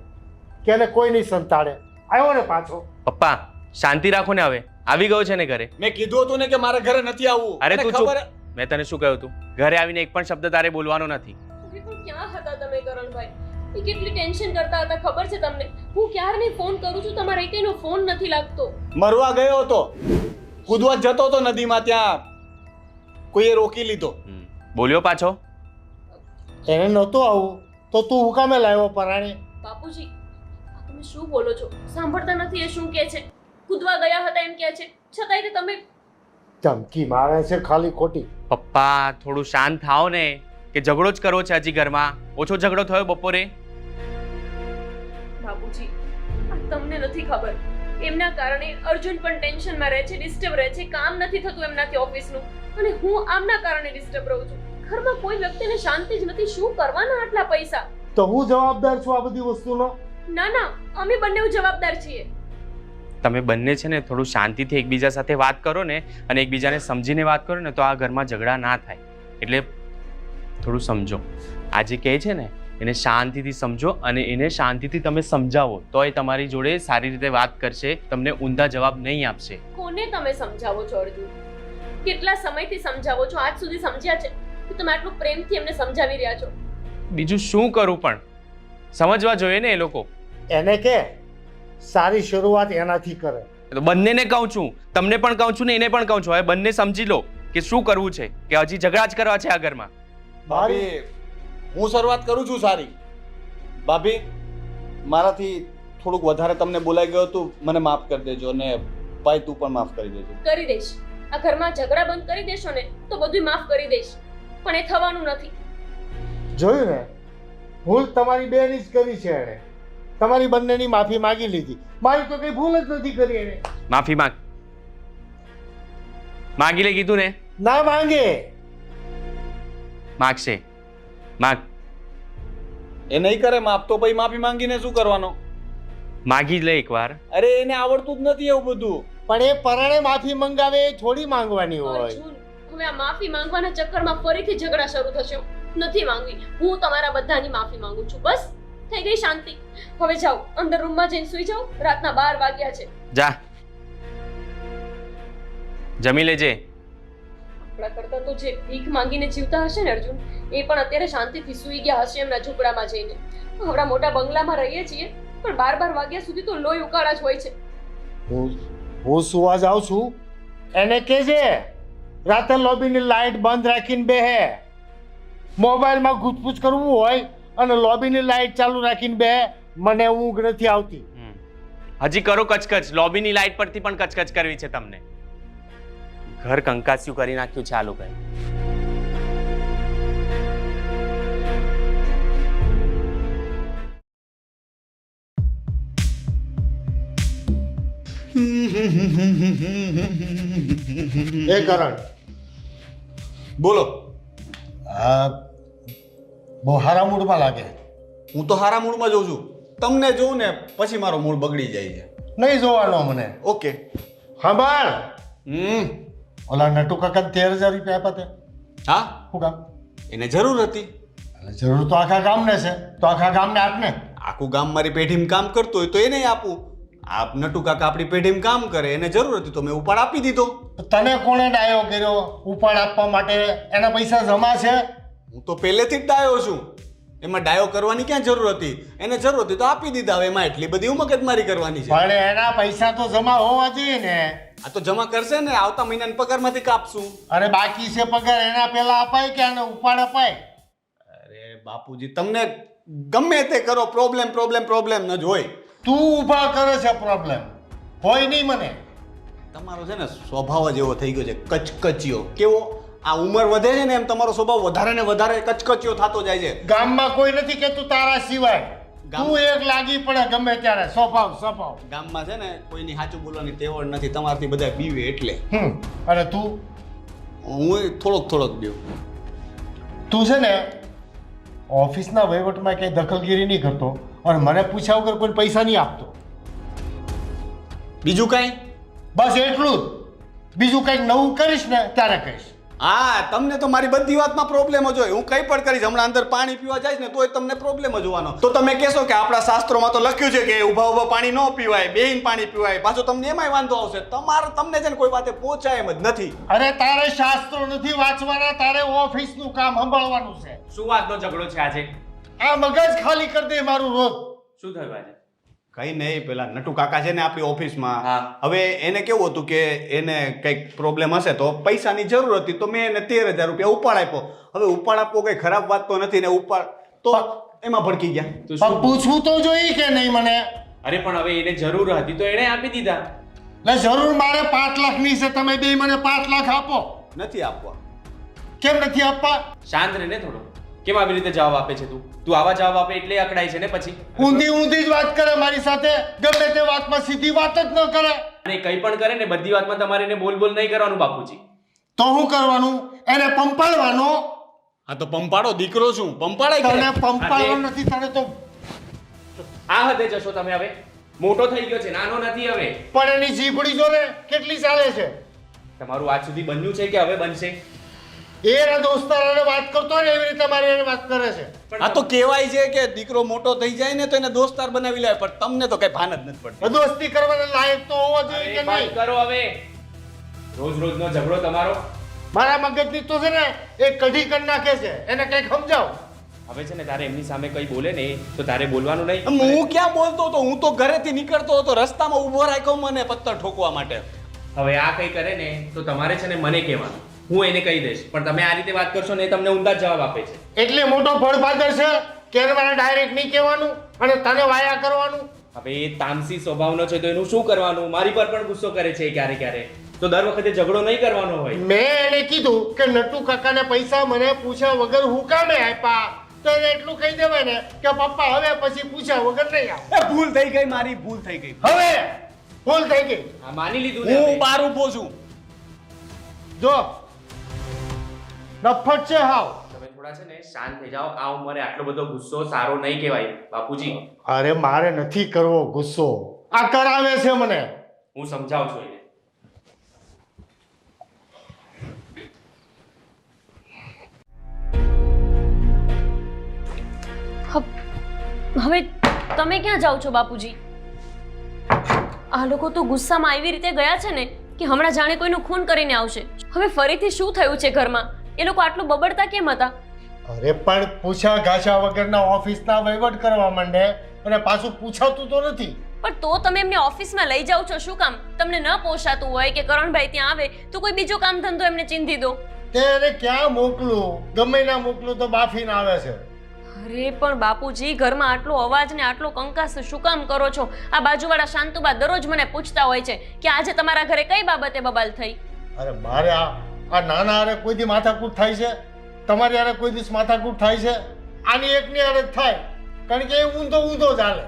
કે એને કોઈ નહીં સંતાડે. આવ્યો ને પાછો. પપ્પા શાંતિ રાખો ને. હવે આવી ગયો છે ને ઘરે. મેં કીધું હતું ને કે મારા ઘરે નથી આવવું. અરે તું ચૂપ. મેં તને શું કહ્યું હતું? ઘરે આવીને એક પણ શબ્દ તારે બોલવાનો નથી. પણ ક્યાં હતા તમે કરણભાઈ? એ કેટલી ટેન્શન કરતા હતા ખબર છે તમને? હું ક્યારની ફોન કરું છું, તમારા એકનો ફોન નથી લાગતો. મરવા ગયો હતો, કૂદવા જતો હતો નદીમાં. ત્યાં કોઈએ રોકી લીધો. બોલ્યો પાછો? એને નહોતું આવું તો તું હું કામે લાવ્યો પરાણે? બાપુજી આ તમે શું બોલો છો? સાંભળતા નથી એ શું કહે છે? કૂદવા ગયા હતા એમ કહે છે, છતાંય તમે ધમકી મારે છે ખાલી ખોટી. પપ્પા થોડું શાંત થાઓ ને, કે ઝઘડો જ કરવો છે હજી ઘરમાં? ઓછો ઝઘડો થયો બપોરે? બાપુજી આ તમને નથી ખબર, એમના કારણે અર્જુન પણ ટેન્શનમાં રહે છે, ડિસ્ટર્બ રહે છે, કામ નથી થતું એમનાથી ઓફિસનું, અને હું આમના કારણે ડિસ્ટર્બ રહું છું. ઘરમાં કોઈ વ્યક્તિને શાંતિ જ નથી. શું કરવાના આટલા પૈસા? તો હું જવાબદાર છું આ બધી વસ્તુનો? ના ના, અમે બંને જવાબદાર છીએ. તમે બંને છે ને થોડું શાંતિથી એકબીજા સાથે વાત કરો ને, અને એકબીજાને સમજીને વાત કરો ને, તો આ ઘરમાં ઝઘડા ના થાય. એટલે થોડું સમજો. આ જે કહે છે ને એને શાંતિથી સમજો, અને એને શાંતિથી તમે સમજાવો તો એ તમારી જોડે સારી રીતે વાત કરશે, તમને ઊંધા જવાબ નહીં આપશે. કોને તમે સમજાવો છો અર્જુન? કેટલા સમયથી સમજાવો છો? આજ સુધી સમજ્યા છે કે તમે આટલું પ્રેમથી એમને સમજાવી રહ્યા છો? બીજું શું કરું, પણ સમજવા જોઈએ ને એ લોકો. એને કે સારી શરૂઆત એનાથી કરે. તો બંનેને કહું છું, તમને પણ કહું છું ને એને પણ કહું છું. હવે બંને સમજી લો કે શું કરવું છે, કે હજી ઝઘડા જ કરવા છે આ ઘરમાં. ભાભી, હું શરૂઆત કરું છું સારી. ભાભી, મારાથી થોડુંક વધારે તમને બોલાઈ ગયો હતું, મને માફ કરી દેજો, અને ભાઈ તું પણ માફ કરી દેજો. કરી દઈશ. આ ઘરમાં ઝઘડા બંધ કરી દેશો ને તો બધું માફ કરી દઈશ, પણ એ થવાનું નથી. જોયું ને, ભૂલ તમારી બેની જ કરી છે એણે. તમારી બંનેની માફી માંગી લીધી. મારી તો કઈ ભૂલ જ નથી કરી એને. માફી માંગ. માગી લે કીધું ને. ના માંગે. માગશે. માગ. એ નહીં કરે માફ તો પછી માફી માંગીને શું કરવાનો? માગી લે એકવાર. અરે એને આવડતું જ નથી એવું બધું. પણ એ પરાણે માફી મંગાવે એ થોડી માંગવાની હોય. અર્જુન, હવે આ માફી માંગવાના ચક્કરમાં ફરીથી ઝઘડા શરૂ થશે. નથી માંગવી. હું તમારા બધાની માફી માંગુ છું. બસ થઈ ગઈ શાંતિ. હવે જાઓ, અંદર રૂમમાં જઈને સૂઈ જાઓ. રાતના 12 વાગ્યા છે. જા, જમી લેજે. આપણા કરતા તો જે ભીખ માંગીને જીવતા હશે ને અર્જુન, એ પણ અત્યારે શાંતિથી સૂઈ ગયા હશે એમના ઝૂંપડામાં જઈને. આપણા મોટા બંગલામાં રહીએ છીએ, પણ 12 વાગ્યા સુધી તો લોહી ઉકાળા જ હોય છે. હું સુવા જાઉં છું, એને કહેજે રાતે લોબીની લાઈટ બંધ રાખીને બેહે. મોબાઈલમાં ગુજપુજ કરવું હોય અને લોબીની લાઈટ ચાલુ રાખીને બેહે. મને ઊંઘ નથી આવતી. હજી કરો કચકચ. લોબીની લાઈટ પરથી પણ કચકચ કરવી છે તમને. ઘર કંકાસ્યું કરી નાખ્યું છે આ લોકોએ. એ કરણ, બોલો. આ બહુ હારા મૂડમાં લાગે. હું તો હારા મૂડમાં જોઉં છું. તમને જોઉં ને પછી મારો મૂડ બગડી જાય છે. નહીં જોવાનો મને. ઓકે. સાંભળ, ઓલા નટુ કાકા 13,000 રૂપિયા આપ્યા તે. હા, શું કામ? એને જરૂર હતી. એટલે જરૂર તો આખા ગામને છે, તો આખા ગામને આપને. આખું ગામ મારી પેઢીમાં કામ કરતું હોય તો એને આપું. આપ નટુ કાકા આપણી પેઢીમાં કામ કરે, એને જરૂર હતી તો મેં ઉપાડ આપી દીધો. તને કોણે ડાયો કર્યો ઉપાડ આપવા માટે? એના પૈસા જમા છે. હું તો પહેલેથી જ ડાયો છું. એમાં ડાયો કરવાની ક્યાં જરૂર હતી? એને જરૂર હતી તો આપી દીધા. હવે એમાં એટલી બધી મગજમારી કરવાની છે? પણ એના પૈસા તો જમા હોવા જોઈએ ને. આ તો જમા કરશે ને, આવતા મહિનાના પગારમાંથી કાપશું. અરે બાકી છે પગાર, એના પહેલા અપાય કે આને ઉપાડ અપાય? અરે બાપુજી, તમને ગમે તે કરો, પ્રોબ્લેમ પ્રોબ્લેમ પ્રોબ્લેમ ન જ હોય. તું ઊભા કરે છે પ્રોબ્લેમ, હોય નહીં મને. તમારો છે ને સ્વભાવ જ એવો થઈ ગયો છે, કચકચિયો. કેવો? આ ઉંમર વધે છે ને એમ તમારો સ્વભાવ વધારે ને વધારે કચકચિયો થતો જાય છે. ગામમાં કોઈ નથી કે તું તારા સિવાય. તું એક લાગી પડે ગમે ત્યારે. સ્વભાવ. ગામમાં છે ને કોઈની સાચું બોલવાની તેવડ નથી. તમારથી બધા બીવે એટલે. અને તું? હું થોડોક બીવ. તું છે ને ઓફિસના વહીવટમાં કંઈ દખલગીરી નહીં કરતો, અને મને પૂછ્યા વગર કોઈ પૈસા નહીં આપતો. બીજું કાંઈ? બસ એટલું જ. બીજું કંઈક નવું કરીશ ને ત્યારે કહીશ. હા, તમને તો મારી બધી વાતમાં પ્રોબ્લેમ જ હોય. હું કંઈ પણ કરીશ, હમણાં અંદર પાણી પીવા જાય ને તોય તમને પ્રોબ્લેમ જ હોવાનો. તો તમે કહેશો કે આપણા શાસ્ત્રોમાં તો લખ્યું છે કે ઊભા પાણી ન પીવાય, બેહીને પાણી પીવાય. પાછો તમને એમાંય વાંધો આવશે. તમને છે ને કોઈ વાતે પહોંચાય એમ જ નથી. અરે તારે શાસ્ત્રો નથી વાંચવાના, તારે ઓફિસનું કામ સંભાળવાનું છે. શું વાતનો ઝઘડો છે આજે? આ મગજ ખાલી કરી દે મારું રોજ. શું થયું આજે? કઈ નહીં, પેલા નટુ કાકા છે ને આપણી ઓફિસમાં, હા. હવે એને કેવું હતું કે એને કંઈક પ્રોબ્લેમ હશે તો પૈસાની જરૂર હતી, તો મેં એને 13,000 રૂપિયા ઉપાડ આપ્યો. હવે ઉપાડ આપવો કઈ ખરાબ વાત તો નથી ને, ઉપાડ તો એમાં ભડકી ગયા. તો પણ શું? પૂછવું તો જોઈએ કે નહીં મને? અરે પણ હવે એને જરૂર હતી તો એણે આપી દીધા. એટલે જરૂર મારે 5 લાખની છે, તમે બે મને 5 લાખ આપો. નથી આપવા. કેમ નથી આપવા? શાંત રહે ને થોડો. કેમ આવી રીતે જવાબ આપે છે તું? તું આવા જવાબ આપે એટલે અકળાય છે ને પછી. ઊંધી જ વાત કરે મારી સાથે, ગમે તે વાતમાં સીધી વાત જ ન કરે. અને કંઈ પણ કરે ને બધી વાતમાં તમારે એને બોલ નહીં કરવાનું બાપુજી. તો શું કરવાનું? એને પંપાડવાનો. હા તો પંપાડો, દીકરો છું, પંપાડાય કરે. તને પંપાડવો નથી, તને તો આ હદે જશો તમે હવે. મોટો થઈ ગયો છે, નાનો નથી હવે. પણ એની જીભડી જો ને કેટલી ચાલે છે. તમારું આજ સુધી બન્યું છે કે હવે બનશે? એના દોસ્તારોને વાત કરતો હોય ને એવી રીતે મારી એને વાત કરે છે. આ તો કહેવાય છે કે દીકરો મોટો થઈ જાય ને તો એને દોસ્તાર બનાવી લે, પણ તમને તો કઈ ભાન જ નથી પડતી. દોસ્તી કરવાના લાયક તો હોવો જોઈએ કે અરે બંધ નહીં? કરો હવે. રોજનો ઝઘડો તમારો. મારા મગજની તો છે ને એ કઢી કરી નાખે છે, એને કંઈક સમજાવ. હવે છે ને તારે એમની સામે કંઈ બોલે ને તો તારે બોલવાનું નહીં. હું ક્યાં બોલતો હતો? હું તો ઘરેથી નીકળતો હતો, રસ્તામાં ઊભો રાખ્યો મને પથ્થર ઠોકવા માટે. હવે આ કંઈ કરે ને તો તમારે છે ને મને કહેવાનું, હું એને કહી દઈશ. પણ તમે આ રીતે વાત કરશો ને એ તમને ઊંધા જ જવાબ આપે છે. એટલે મોટો ફળફાદર છે કે એને મારે ડાયરેક્ટ નહીં કહેવાનું અને તને વાયા કરવાનું. હવે એ તામસી સ્વભાવનો છે તો એનું શું કરવાનું? મારી પર પણ ગુસ્સો કરે છે ક્યારે તો દર વખતે ઝઘડો નહીં કરવાનો હોય. મેં એને કીધું કે નટુ કાકાને પૈસા મને પૂછ્યા વગર હું કામે આપ્યા, તો એને એટલું કહી દેવાય ને કે પપ્પા હવે પછી પૂછ્યા વગર નહીં આપ. એ ભૂલ થઈ ગઈ, મારી ભૂલ થઈ ગઈ. હવે ભૂલ થઈ ગઈ. આ માની લીધું ને હું હવે. બહાર ઊભો છું. જો નફટ છે હાવ. તમે થોડા છે ને શાંત થઈ જાઓ. આ ઉંમરે આટલો બધો ગુસ્સો સારો નહીં કહેવાય બાપુજી. અરે મારે નથી કરવો ગુસ્સો, આ કરાવે છે મને. હું સમજાવું છું એને. હવે તમે ક્યાં જાઓ છો બાપુજી? આ લોકો તો ગુસ્સામાં આવી રીતે ગયા છે ને કે હમણાં જાણે કોઈનું ખૂન કરીને આવશે. હવે ફરીથી શું થયું છે ઘરમાં? એ લોકો આટલું બબડતા કેમ હતા? અરે પણ પૂછા ઘાસા વગરના ઓફિસના વહીવટ કરવા માંડે અને પાછું પૂછાતું તો નથી. પણ તો તમે એમને ઓફિસમાં લઈ જાઓ છો શું કામ? તમને ન પોસાતું હોય કે કરણભાઈ ત્યાં આવે તો કોઈ બીજો કામ ધંધો એમને ચીંધી દો. તેને ક્યાં મોકલું? ગમે ના મોકલું તો બાફીને આવે છે. અરે પણ બાપુજી, ઘરમાં આટલો અવાજ ને આટલો કંકાસ શું કામ કરો છો? આ બાજુવાળા શાંતુબા દરરોજ મને પૂછતા હોય છે કે આજે તમારા ઘરે કઈ બાબતે બબાલ થઈ. અરે મારે આ નાના હારે કોઈ દી માથાકૂટ થાય છે? તમારી હારે કોઈ દિવસ માથાકૂટ થાય છે? આની એકની હારે જ થાય, કારણ કે એ ઊંધો ચાલે.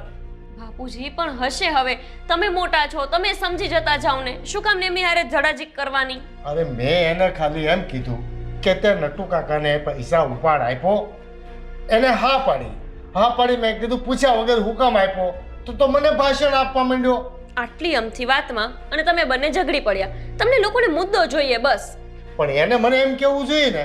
બાપુજી પણ હશે, હવે તમે મોટા છો, તમે સમજી જતા જાઓ ને. શું કામ એમની હારે ધડાજીક કરવાની? અરે મેં એને ખાલી એમ કીધું કે તે નટુ કાકાને પૈસા ઉપાડ આપ્યો. એને હા પાડી મેં કીધું પૂછ્યા વગર હુકમ આપ્યો તો મને ભાષણ આપવા માંડ્યો. આટલી અમથી વાતમાં અને તમે બંને ઝઘડી પડ્યા. તમને લોકોને મુદ્દો જોઈએ બસ. પણ એને મને એમ કેવું જોઈએ ને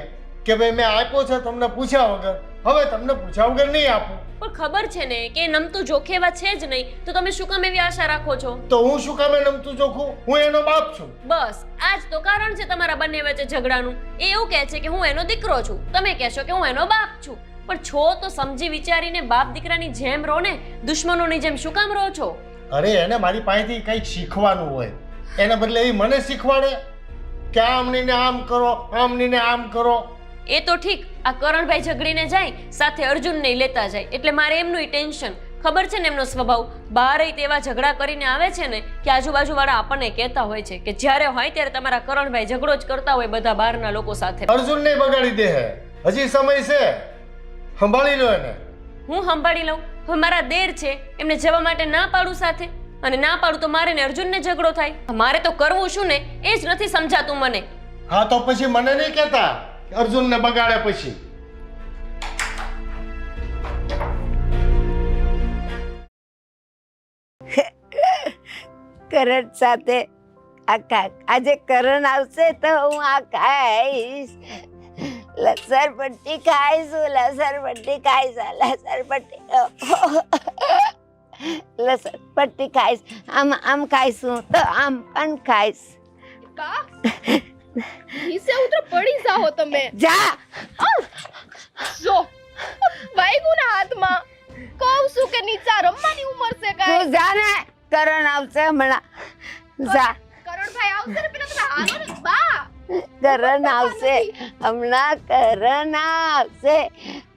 કે ભાઈ મેં આપ્યો છે તમને પૂછ્યા વગર, હવે તમને પૂછ્યા વગર નહીં આપું. પણ ખબર છે ને કે નમતું જોખેવા છે જ નહીં, તો તમે શું કામ એવી આશા રાખો છો? તો હું શું કામે નમતું જોખું? હું એનો બાપ છું. બસ આ જ તો કારણ છે તમારા બંને વચ્ચે ઝઘડાનું. એ એવું કહે છે કે હું એનો દીકરો છું, તમે કહેશો કે હું એનો બાપ છું. પણ છો તો સમજી વિચારીને બાપ દીકરાની જેમ રહો ને, દુશ્મનોની જેમ શું કામ રહો છો? અરે એને મારી પાસેથી કંઈક શીખવાનું હોય, એના બદલે એ મને શીખવાડે કે આમનીને આમ કરો, આમનીને આમ કરો. એ તો ઠીક, આ કરણભાઈ ઝઘડીને જાય સાથે અર્જુનને લેતા જાય એટલે મારે એમનું ટેન્શન. ખબર છે ને એમનો સ્વભાવ, બહાર તેવા ઝઘડા કરીને આવે છે ને કે આજુબાજુવાળા આપણને કહેતા હોય છે કે જ્યારે હોય ત્યારે તમારા કરણભાઈ ઝઘડો જ કરતા હોય બધા બહારના લોકો સાથે. અર્જુનને બગાડી દે હે, હજી સમય છે, સંભાળી લો એને. હું સંભાળી લઉં? હવે મારા દેર છે, એમને જવા માટે ના પાડું સાથે, અને ના પાડું તો મારે ને અર્જુનને ઝઘડો થાય. મારે તો કરવું શું ને એ જ નથી સમજાતું મને. હા તો પછી મને નહીં કહેતા અર્જુનને બગાડે પછી. કરણ સાથે આજે કરણ આવશે તો હું આ ખાઈશ. લસણ પટ્ટી ખાઈશું, લસણ પટ્ટી ખાઈશ, લસણ પટ્ટી ખાઈશ. આમ ખાઈશું તો આમ પણ ખાઈશ. બા નીચે ઉતરો, પડી જાઓ તમે. જા જો વાગ્યું ના હાથમાં, કહું કહું છું કે નીચા રમવાની ઉંમર છે કાંઈ. તું જા ને, કરણ આવશે હમણાં. જા, કરણભાઈ આવશે ને પેલા તમે હાલો ને બા. કરણ આવશે હમણાં. કરણ આવશે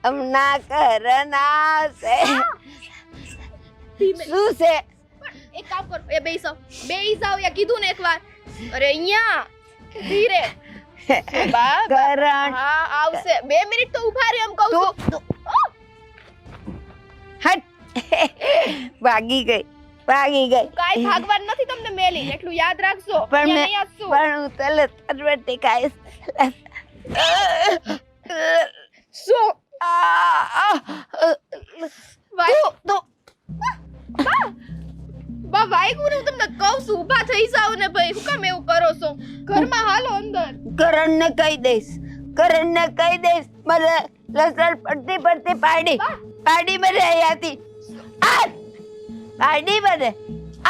હમણાં. કરણ આવશે. ધીમે. શું છે? એક કામ કરો, એ બેસી જાઓ. બેસી જાઓ, એ કીધું ને એકવાર. અરે અહીંયા ધીરે. બા કરણ હા આવશે. 2 મિનિટ તો ઊભા રહો એમ કહું છું. હટ. ભાગી ગઈ, ભાગી ગઈ. કાંઈ ભાગવાનું નથી તમને મેલી, એટલું યાદ રાખજો. પણ અહીંયા મેં નહીં આપશું. પણ હું તને તરવટી ખાઈશ. શું ભાઈ તું બા વાઈગું ને હું તમને કહું છું ઊભા થઈ જાવ ને ભાઈ. શું કામ એવું કરો છો? ઘરમાં હાલો અંદર. કરણને કહી દઈશ, કરણને કહી દઈશ. મને લસણ પડતી પાડી મને અહીંયાથી. આજ પાડી મને.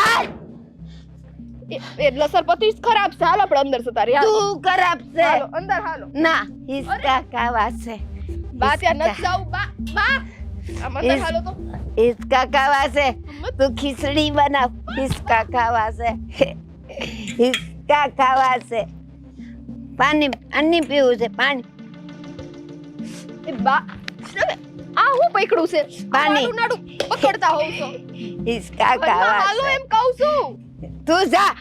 આજ એ લસરપતિ ખરાબ છે. હાલો આપણે અંદર જતા રહ્યા. તું ખરાબ છે. હાલો અંદર હાલો. ના, હિસકા કાવા છે. બા ત્યાં નથી જાવ. બા બા આમ અંદર ઇસ- હાલો તો. હિસકા કાવા છે. તું ખીચડી બનાવ. હિસકા ખાવા છે. હિસકા ખાવા છે. પાણી પીવું છે. પાણી. એ બા તમે આ હું પકડું છે? પાણી. આડું નાડું પકડતા હોવ છો. હિસકા ઘરમાં ખાવા હાલો છે. એમ કહું છું. તું જા,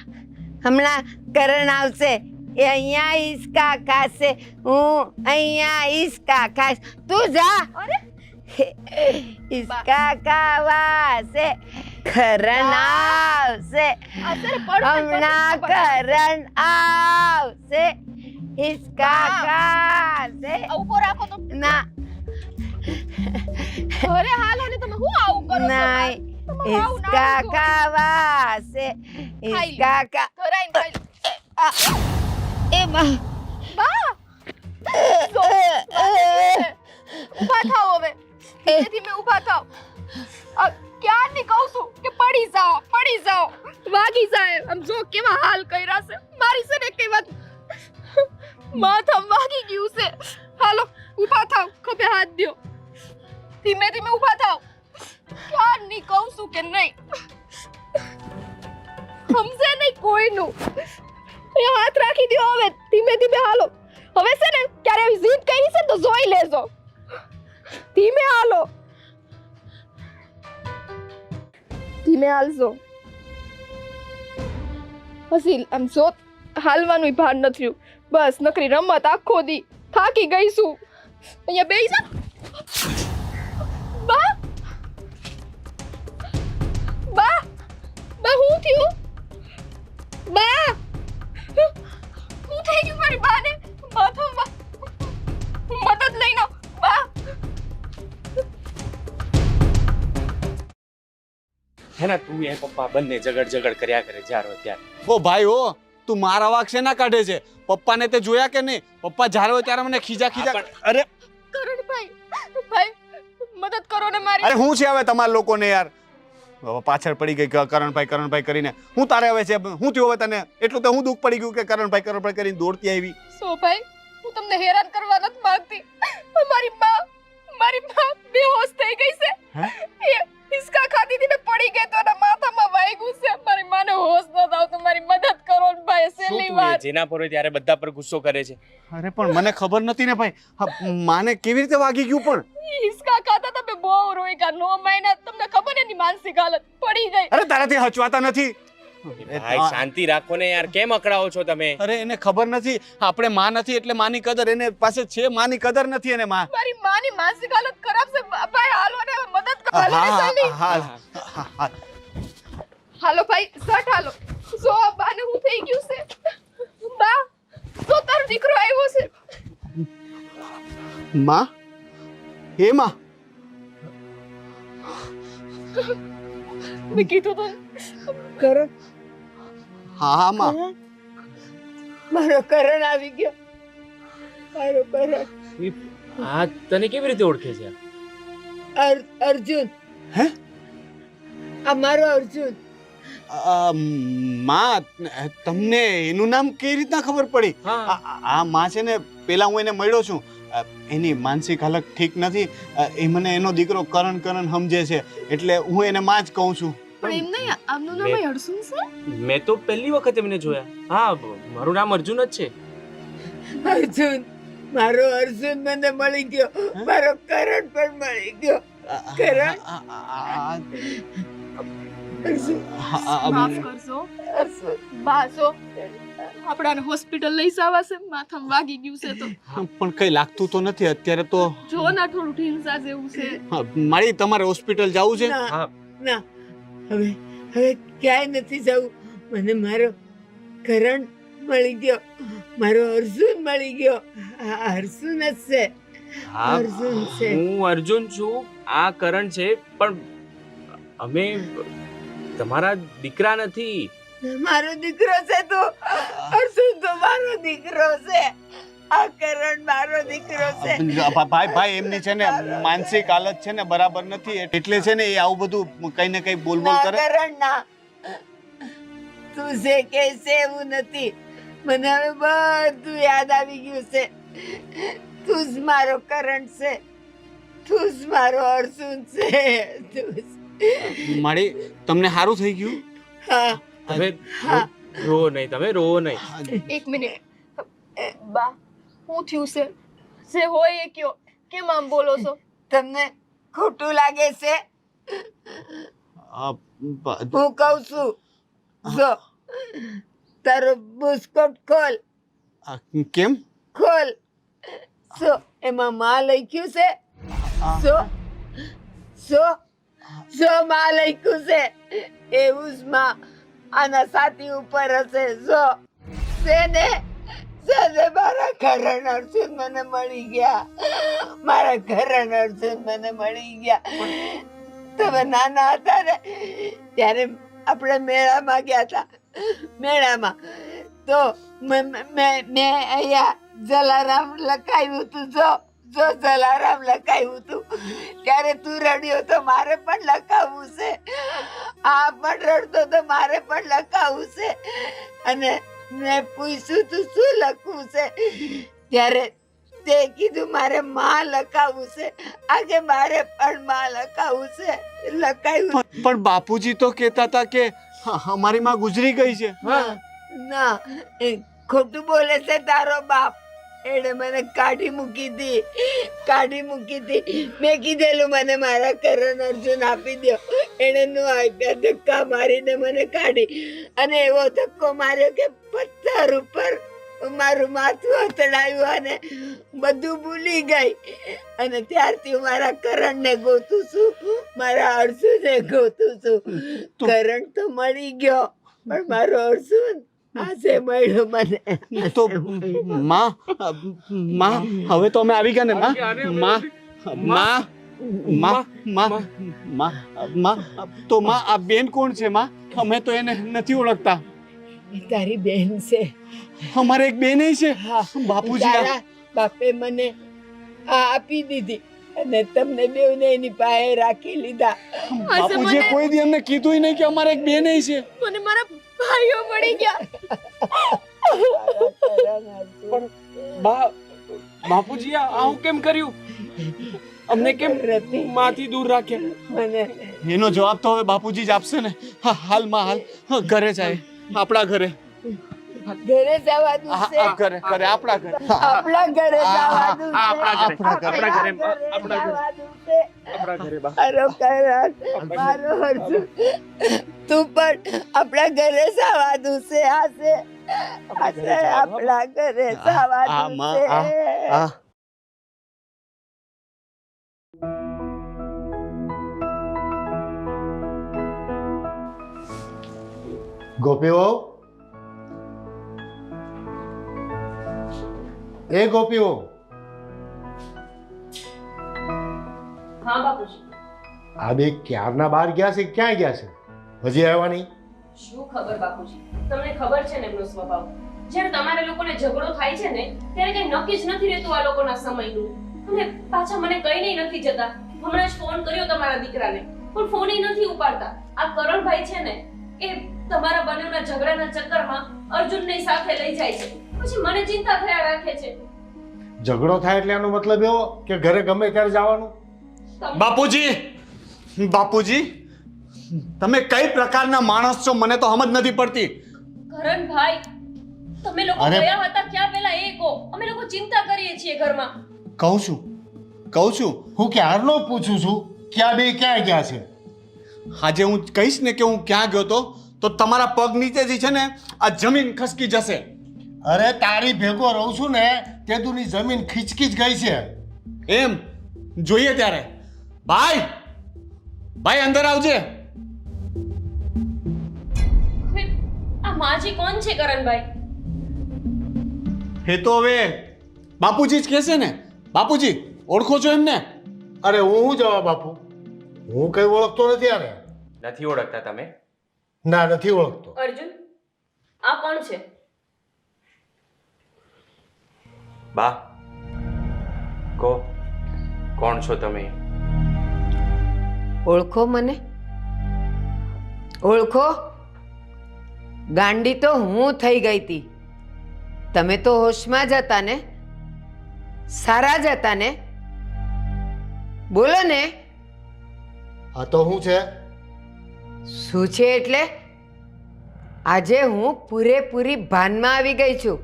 હમણાં કરણ આવશે. એ અહીંયા હિસકા ખાશે, હું અહીંયા હિસકા ખાઈશ. તું જા. અરે હિસકા ખાવા છે. કરણ આવશે અત્યારે પડશે હમણાં. કરણ આવશે. હિસકા ખાશે. ઉભો રાખો તો. ના, અરે હાલો ને તમે હું આવું કરો છો? નહીં. તમે આવું ના હિસકા કરો. ખાવા છે. હિસકા ખા. ધરાઈને ખાઈ લો. એ બા. બા ઊભા થાઓ હવે. ધીમે ધીમે ઊભા થાઓ. ક્યારની કહું છું કે પડી જાઓ, પડી જાઓ. વાગી જાય. આમ જો કેવા હાલ કર્યા છે. મારી છે ને કઈ વાત માથામાં વાગી ગયું છે. હાલો ઊભા થાઓ, ખભે હાથ દ્યો. ધીમે ધીમે ઊભા થાઓ. ક્યારની કહું છું કે નહીં સમજે નહીં કોઈનું. એ હાથ રાખી દ્યો હવે. ધીમે ધીમે હાલો. હવે છે ને ક્યારે આવી જીદ કરી છે ને તો જોઈ લેજો. ધીમે હાલો. ધીમે હાલજો. હસી આમ જો હાલવાનું ભાન નથી રહ્યું. બસ નકરી રમત આખો દી થાકી ગઈ છું. અહીંયા બેસી જા. બા બા બા હું થયું? બા હું થઈ ગયું મારી બાને? માથામાં મદદ લઈને આવ. બા હે ને તું એ પપ્પા બંને ઝઘડ કર્યા કરે જ્યારે હોય ત્યારે. ઓ ભાઈ ઓ, તું મારા વાક શેના કાઢે છે? પપ્પાને તે જોયા કે નહીં? પપ્પા જ્યારે હોય ત્યારે મને ખીજા અરે કરણભાઈ ભાઈ મદદ કરો ને મારી. અરે હું છે હવે તમારા લોકોને યાર? હવે પાછળ પડી ગઈ કરણભાઈ કરીને. હું તારે હવે છે હું થયું હવે તને? એટલું તો હું દુઃખ પડી ગયું કે કરણભાઈ કરીને દોડતી આવી. સો ભાઈ હું તમને હેરાન કરવા નથી માંગતી. મારી માં બેહોશ થઈ ગઈ છે. એ હિસકા ખાધી હતી ને પડી ગઈ તો એના માથામાં વાગ્યું છે. મારી માને હોશ ન આવતો. મારી મદદ કરો ને ભાઈ. શું છેલ્લી તું એ વાત. જેના પર હોય ત્યારે બધા પર ગુસ્સો કરે છે? અરે પણ મને ખબર નથી ને ભાઈ. માને કેવી રીતે વાગી ગયું પણ? હિસકા ખાતા તમે બહુ રોઈ ગયા. 9 મહિના તમને ખબર ને એની માનસિક હાલત પડી ગઈ. અરે તારાથી હચવાતા નથી. ભાઈ શાંતિ રાખો ને યાર, કેમ અકળાવો છો તમે? અરે એને ખબર નથી આપણે માં નથી એટલે માની કદર એને પાસે છે. માની કદર નથી એને માં. મારી માની માનસિક હાલત ખરાબ છે. ભાઈ હાલો ને મદદ કરો. હાલો ને જલ્દી. હાલો ભાઈ સટ હાલો. જો આ બાને હું થઈ ગયું છે. બા તો તારો દીકરો આવ્યો છે. માં હે માં મેં કીધું તો કરણ. હા માં મારો કરણ આવી ગયો. મારો કરણ. આ તને કેવી રીતે ઓળખે છે? અર્જુન. હે? અમારો અર્જુન. માં તમને એનું નામ કેવી રીતના ખબર પડી? હા. આ માં છે ને પેલા હું એને મળ્યો છું એની માનસિક હાલત ઠીક નથી. એ મને એનો દીકરો કરણ કરણ સમજે છે, એટલે હું એને માં જ કહું છું. પણ એમ નહીં, આમનું નામ અર્જુન છે. મેં તો પહેલી વખત એમને જોયા. હા, મારું નામ અર્જુન જ છે. અર્જુન, મારો અર્જુન મને મળી ગયો, મારો કરણ પણ મળી ગયો. કરણ, અર્જુન, માફ કરજો અર્જુન. બાસો આપણાને હોસ્પિટલ લઈ જવા છે, માથામાં વાગી ગયું છે તો. પણ કઈ લાગતું તો નથી અત્યારે તો. જો ના થોડું ઢીંસા જેવું છે. મારી તમારે હોસ્પિટલ જવું છે? ના, હા. ના, હવે ક્યાંય નથી જવું. મને મારો કરણ મળી ગયો, મારો અર્જુન મળી ગયો. આ અર્જુન જ છે, હા, અર્જુન છે. હું અર્જુન છું, આ કરણ છે, પણ અમે તમારા દીકરા નથી. મારો દીકરો છે તો અર્જુન તો મારો દીકરો છે. આ કરણ મારો દીકરો છે. ભાઈ એમની છે ને માનસિક હાલત છે ને બરાબર નથી, એટલે છે ને એ આવું બધું કઈ ને કઈ બોલ બોલ ના કરે. કરણ, ના, તું જે કે છે એવું નથી. મને હવે બધું યાદ આવી ગયું છે. તું જ મારો કરણ છે, તું જ મારો અર્જુન છે, તું જ. મારી તમને સારું થઈ ગયું? હા, તમે રો નહીં, તમે રો નહીં. એક મિનિટ બા, શું થયું છે? જે હોય એ કયો, કેમ આમ બોલો છો? તમને ખોટું લાગે છે? હું કહું છું, જો તારો બુસ્કોટ ખોલ, કેમ? ખોલ. જો એમાં માં લખ્યું છે. જો જો જો માં લખ્યું છે, એવું જ માં આના સાથી ઉપર હશે. જો છે ને, મારા કરણ અર્જુન મને મળી ગયા, મારા કરણ અર્જુન મને મળી ગયા. તમે નાના હતા ને ત્યારે આપણે મેળામાં ગયા હતા. મેળામાં તો મેં અહીંયા જલારામ લખાયું હતું. જો જલારામ લખાયું હતું ત્યારે તું રડ્યો તો મારે પણ લખાવવું છે. આ પણ રડતો તો મારે પણ લખાવવું છે. અને મેં પૂછ્યું તું શું લખવું છે, ત્યારે તે કીધું મારે માં લખાવવું છે. આજે મારે પણ માં લખાવવું છે. લખાયું. પણ બાપુજી તો કહેતા હતા કે અમારી માં ગુજરી ગઈ છે. ના, એ ખોટું બોલે છે તારો બાપ. એને મને કાઢી મૂકી હતી. મેં કીધેલું મને મારા કરણ અર્જુન આપી દો. એને નો આપ્યા, ધક્કા મારીને મને કાઢી. અને એવો ધક્કો માર્યો કે પથ્થર ઉપર મારું માથું અથડાયું અને બધું ભૂલી ગઈ. અને ત્યારથી હું મારા કરણને ગોતું છું, મારા અર્જુનને ગોતું છું. કરણ તો મળી ગયો, પણ મારો અર્જુન આજે મળ્યો મને. તો માં હવે તો અમે આવી ગયા ને માં. તો માં આ બેન કોણ છે માં? અમે તો એને નથી ઓળખતા. એ તારી બેન છે. અમારે એક બેન છે. બાપુજી તારા બાપે મને આ આપી દીધી અને તમને બેવને એની પાસે રાખી લીધા. બાપુજીએ કોઈ દી અમને કીધું નહીં કે અમારે એક બેન છે. મને મારા ભાઈઓ મળી ગયા. બાપુજી આ હું કેમ કર્યું? અમને કેમ માંથી દૂર રાખ્યા? મને એનો જવાબ તો હવે બાપુજી જ આપશે ને. હાલમાં હાલ ઘરે જાય, આપણા ઘરે. ઘરે જવાનું છે. ઘરે આપણા ઘરે. આપણા ઘરે જવાનું છે. આપણા ઘરે મારો કરણ, મારો અર્જુન, તું પણ આપણા ઘરે જવાનું છે. આજે આપણા ઘરે જવાનું છે. ગોપીઓ, એ ગોપીઓ, હા બાપુજી. આ બે ક્યારના બહાર ગયા છે? ક્યાં ગયા છે? હજી આવ્યા નહીં? શું ખબર બાપુજી, તમને ખબર છે ને એમનો સ્વભાવ. જ્યારે તમારે લોકોને ઝઘડો થાય છે ને ત્યારે કઈ નક્કી જ નથી રહેતું આ લોકોના સમયનું. અને પાછા મને કઈ નથી જતા. હમણાં જ ફોન કર્યો તમારા દીકરાને, પણ ફોન નથી ઉપાડતા. આ કરણભાઈ છે ને એ તમારા બંનેના ઝઘડાના ચક્કરમાં અર્જુનને સાથે લઈ જાય છે. પછી મને ચિંતા થયા રાખે છે. ઝઘડો થાય એટલે એનો મતલબ એવો કે ઘરે ગમે ત્યારે જવાનું? બાપુજી, બાપુજી, તમે કઈ પ્રકારના માણસ છો મને તો સમજ નથી પડતી. કરણભાઈ, તમે લોકો અરે! ગયા હતા ક્યાં પેલા એ કહો. અમે લોકો ચિંતા કરીએ છીએ ઘરમાં. કહું છું હું ક્યારનો પૂછું છું કે આ બે ક્યાં ગયા છે? આજે હું કહીશ ને કે હું ક્યાં ગયો તો તમારા પગ નીચેથી છે ને આ જમીન ખસકી જશે. અરે તારી ભેગો રહું છું ને તે તુંની જમીન ખીચકી જ ગઈ છે. એમ જોઈએ ત્યારે. ભાઈ, ભાઈ અંદર આવજે. હવે આ માજી કોણ છે કરણભાઈ? એ તો હવે બાપુજી જ કહેશે ને. બાપુજી, ઓળખો છો એમને? અરે હું જવાબ આપું? હું કઈ ઓળખતો નથી આને. નથી ઓળખતા તમે? ના, નથી ઓળખતો. અર્જુન, આ કોણ છે? બા, કહો કોણ છો તમે? ઓળખો મને? ઓળખો? ગાંડી તો હું થઈ ગઈ હતી. તમે તો હોશમાં જ હતા ને? સારા જ હતા ને? બોલો ને. આ તો શું છે? શું છે એટલે? આજે હું પૂરેપૂરી ભાનમાં આવી ગઈ છું,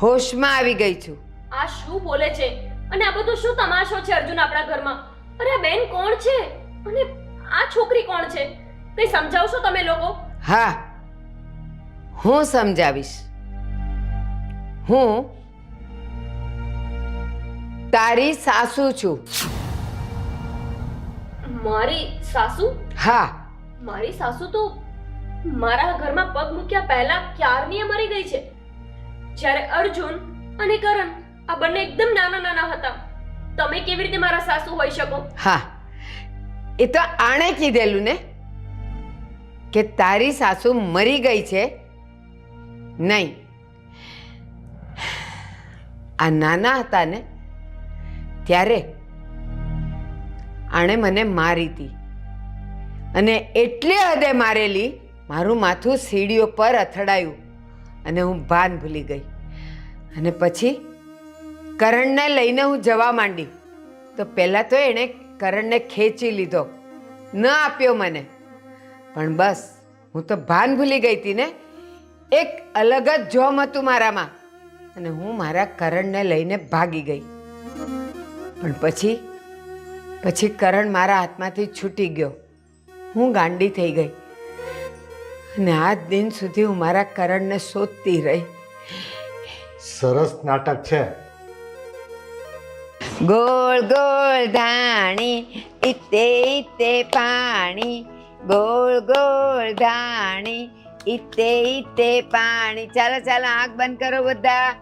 હોશમાં આવી ગઈ છું. આ શું બોલે છે? અને આ બધું શું તમાશો છે અર્જુન આપણા ઘરમાં? અરે આ બેન કોણ છે? અને આ છોકરી કોણ છે? કઈ સમજાવશો તમે લોકો? હા, હું સમજાવીશ. હું તારી સાસુ છું. મારી સાસુ? હા, મારી સાસુ તો મારા ઘરમાં પગ મૂક્યા પહેલા ક્યારની એ મરી ગઈ છે. જ્યારે અર્જુન અને કરણ આ બંને એકદમ નાના નાના હતા. તમે કેવી રીતે મારા સાસુ હોઈ શકો? હા, એ તો આણે કીધેલું ને કે તારી સાસુ મરી ગઈ છે. નહીં, આ નાના હતા ને ત્યારે આણે મને મારી હતી, અને એટલી હદે મારેલી મારું માથું સીડીઓ પર અથડાયું અને હું ભાન ભૂલી ગઈ. અને પછી કરણને લઈને હું જવા માંડી તો પહેલાં તો એણે કરણને ખેંચી લીધો, ન આપ્યો મને. પણ બસ હું તો ભાન ભૂલી ગઈ હતી ને. એક અલગ જ જોમ હતું મારામાં, અને હું મારા કરણને લઈને ભાગી ગઈ. પણ પછી કરણ મારા હાથમાંથી છૂટી ગયો. હું ગાંડી થઈ ગઈ, અને આજ દિન સુધી હું મારા કરણને શોધતી રહી. સરસ નાટક છે. ગોળ ગોળ ધાણી ઇતે ઇતે પાણી, ગોળ ગોળ ધાણી ઇતે ઇતે પાણી. ચાલો ચાલો, આંખ બંધ કરો બધા.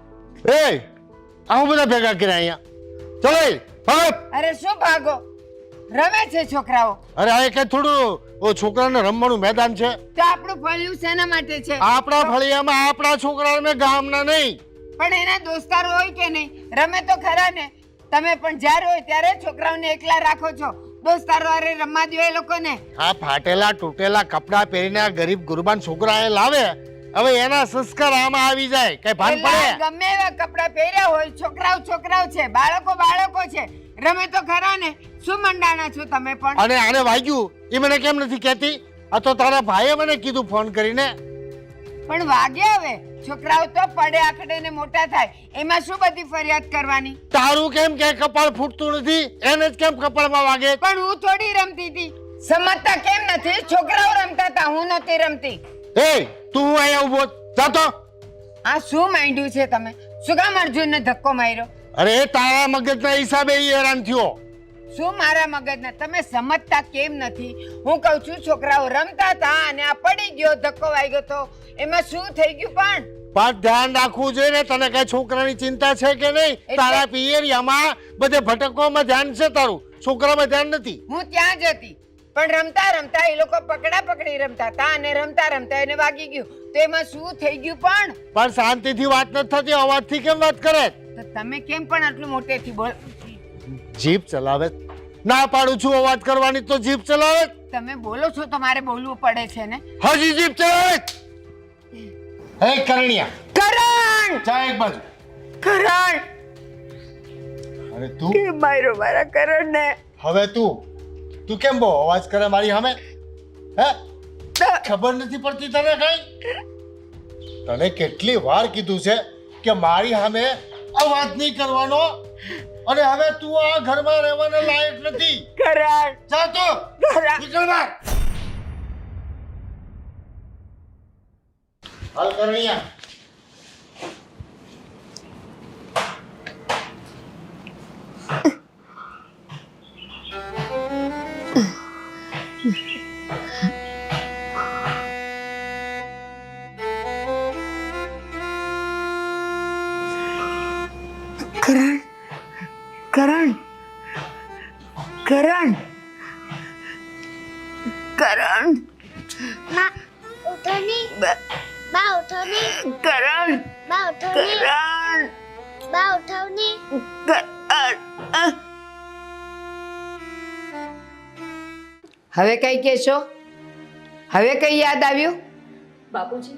એ આવું બધા ભેગા કર્યા અહીંયા. ચલો એ, ભાગ. અરે શું ભાગો? રમે છે છોકરાઓ. અરે આ કઈ થોડું છોકરાને રમવાનું મેદાન છે? તો આપણું ફળિયું શેના માટે છે? આપણા ફળિયામાં આપણા છોકરાને ગામના નહીં. પણ એના દોસ્તારો હોય કે નહીં? રમે તો ખરા ને. તમે પણ જ્યારે હોય ત્યારે છોકરાઓને એકલા રાખો છો. દોસ્તારો અરે રમવા દો એ લોકોને. આ ફાટેલા તૂટેલા કપડાં પહેરીને આ ગરીબ ગુરબાન છોકરા એ લાવે, હવે એના સંસ્કાર આમાં આવી જાય, કઈ ભાન પેલા પડે? ગમે એવા કપડાં પહેર્યા હોય, છોકરાઓ છોકરાઓ છે, બાળકો બાળકો છે. રમે તો ખરા ને. શું મંડાણા છો તમે પણ? અને આને વાગ્યું એ મને કેમ નથી કહેતી? આ તો તારા ભાઈએ મને કીધું ફોન કરીને. પણ વાગે હવે. છોકરાઓ તો પડે આખડે ને મોટા થાય, એમાં શું બધી ફરિયાદ કરવાની? તારું કેમ કે કપાળ ફૂટતું નથી? એને જ કેમ કપાળમાં વાગે? પણ હું થોડી રમતી હતી. સમજતા કેમ નથી? છોકરાઓ રમતા હતા, હું નહોતી રમતી. એ તું અહીંયા ઉભો જાતો. આ શું માંડ્યું છે તમે? શું કામ અર્જુનને ધક્કો માર્યો? અરે તારા મગજના હિસાબે ઈ હેરાન થયો. શું મારા મગજના? તમે સમજતા કેમ નથી? હું કહું છું છોકરાઓ રમતા હતા અને આ પડી ગયો, ધક્કો વાગ્યો તો એમાં શું થઈ ગયું? પણ ધ્યાન રાખવું જોઈએ ને. તને કઈ છોકરાની ચિંતા છે કે નહીં? તારા પિયરિયામાં બધે ભટકવામાં ધ્યાન છે તારું, છોકરામાં ધ્યાન નથી. હું ત્યાં જ હતી, પણ રમતા રમતા એ લોકો પકડા પકડી રમતા હતા અને રમતા રમતા એને વાગી ગયું તો એમાં શું થઈ ગયું? પણ શાંતિથી વાત નથી થતી, અવાજથી કેમ વાત કરે? તો તમે કેમ પણ આટલું મોટેથી બોલ? જીભ ચલાવે. ના પાડું છું અવાજ કરવાની તો જીભ ચલાવે. તમે બોલો છો તો મારે બોલવું પડે છે ને. હજી જીભ ચલાવે. હે કરણિયા, કરણ! ચા એક બાજુ. કરણ! અને તું કે માર્યો મારા કરણને. હવે તું કેમ બહુ અવાજ કરે મારી સામે? હે, ખબર નથી પડતી તને કઈ? તને કેટલી વાર કીધું છે કે મારી સામે અવાજ નહીં કરવાનો, અને હવે તું આ ઘરમાં રહેવાના લાયક નથી. કરણ, જા તો કરણ. નીકળ બહાર. હાલ કર અહીંયા. કરણ, કરણ, કરણ, કરણ. માં ઉઠો ની. બા ઉઠો ની. કરણ, બા ઉઠો ની. કરણ, બા ઉઠો ની. કરણ. હવે કઈ કહેશો? હવે કઈ યાદ આવ્યું? બાપુજી,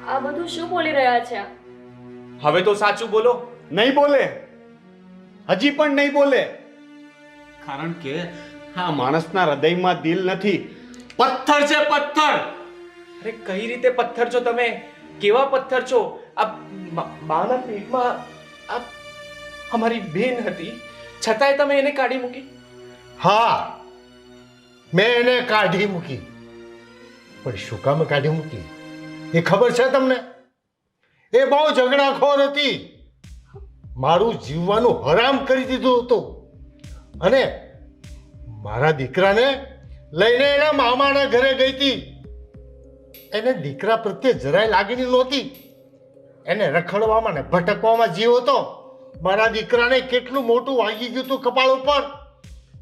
આ બધું શું બોલી રહ્યા છે આ? હવે તો સાચું બોલો. નહીં બોલે, હજી પણ નહીં બોલે, કારણ કે આ માણસના હૃદયમાં દિલ નથી, પથ્થર છે, પથ્થર. અરે કઈ રીતે પથ્થર છો તમે? કેવા પથ્થર છો? આ બાના પેટમાં આ અમારી બેન હતી, છતાંય તમે એને કાઢી મૂકી. હા, મેં એને કાઢી મૂકી, પણ શું કામ કાઢી મૂકી એ ખબર છે તમને? એ બહુ ઝઘડાખોર હતી, મારું જીવવાનું હરામ કરી દીધું હતું, અને મારા દીકરાને લઈને એના મામાના ઘરે ગઈ હતી. એને દીકરા પ્રત્યે જરાય લાગણી નહોતી, એને રખડવામાં ને ભટકવામાં જીવ હતો. મારા દીકરાને કેટલું મોટું વાગી ગયું હતું કપાળ ઉપર,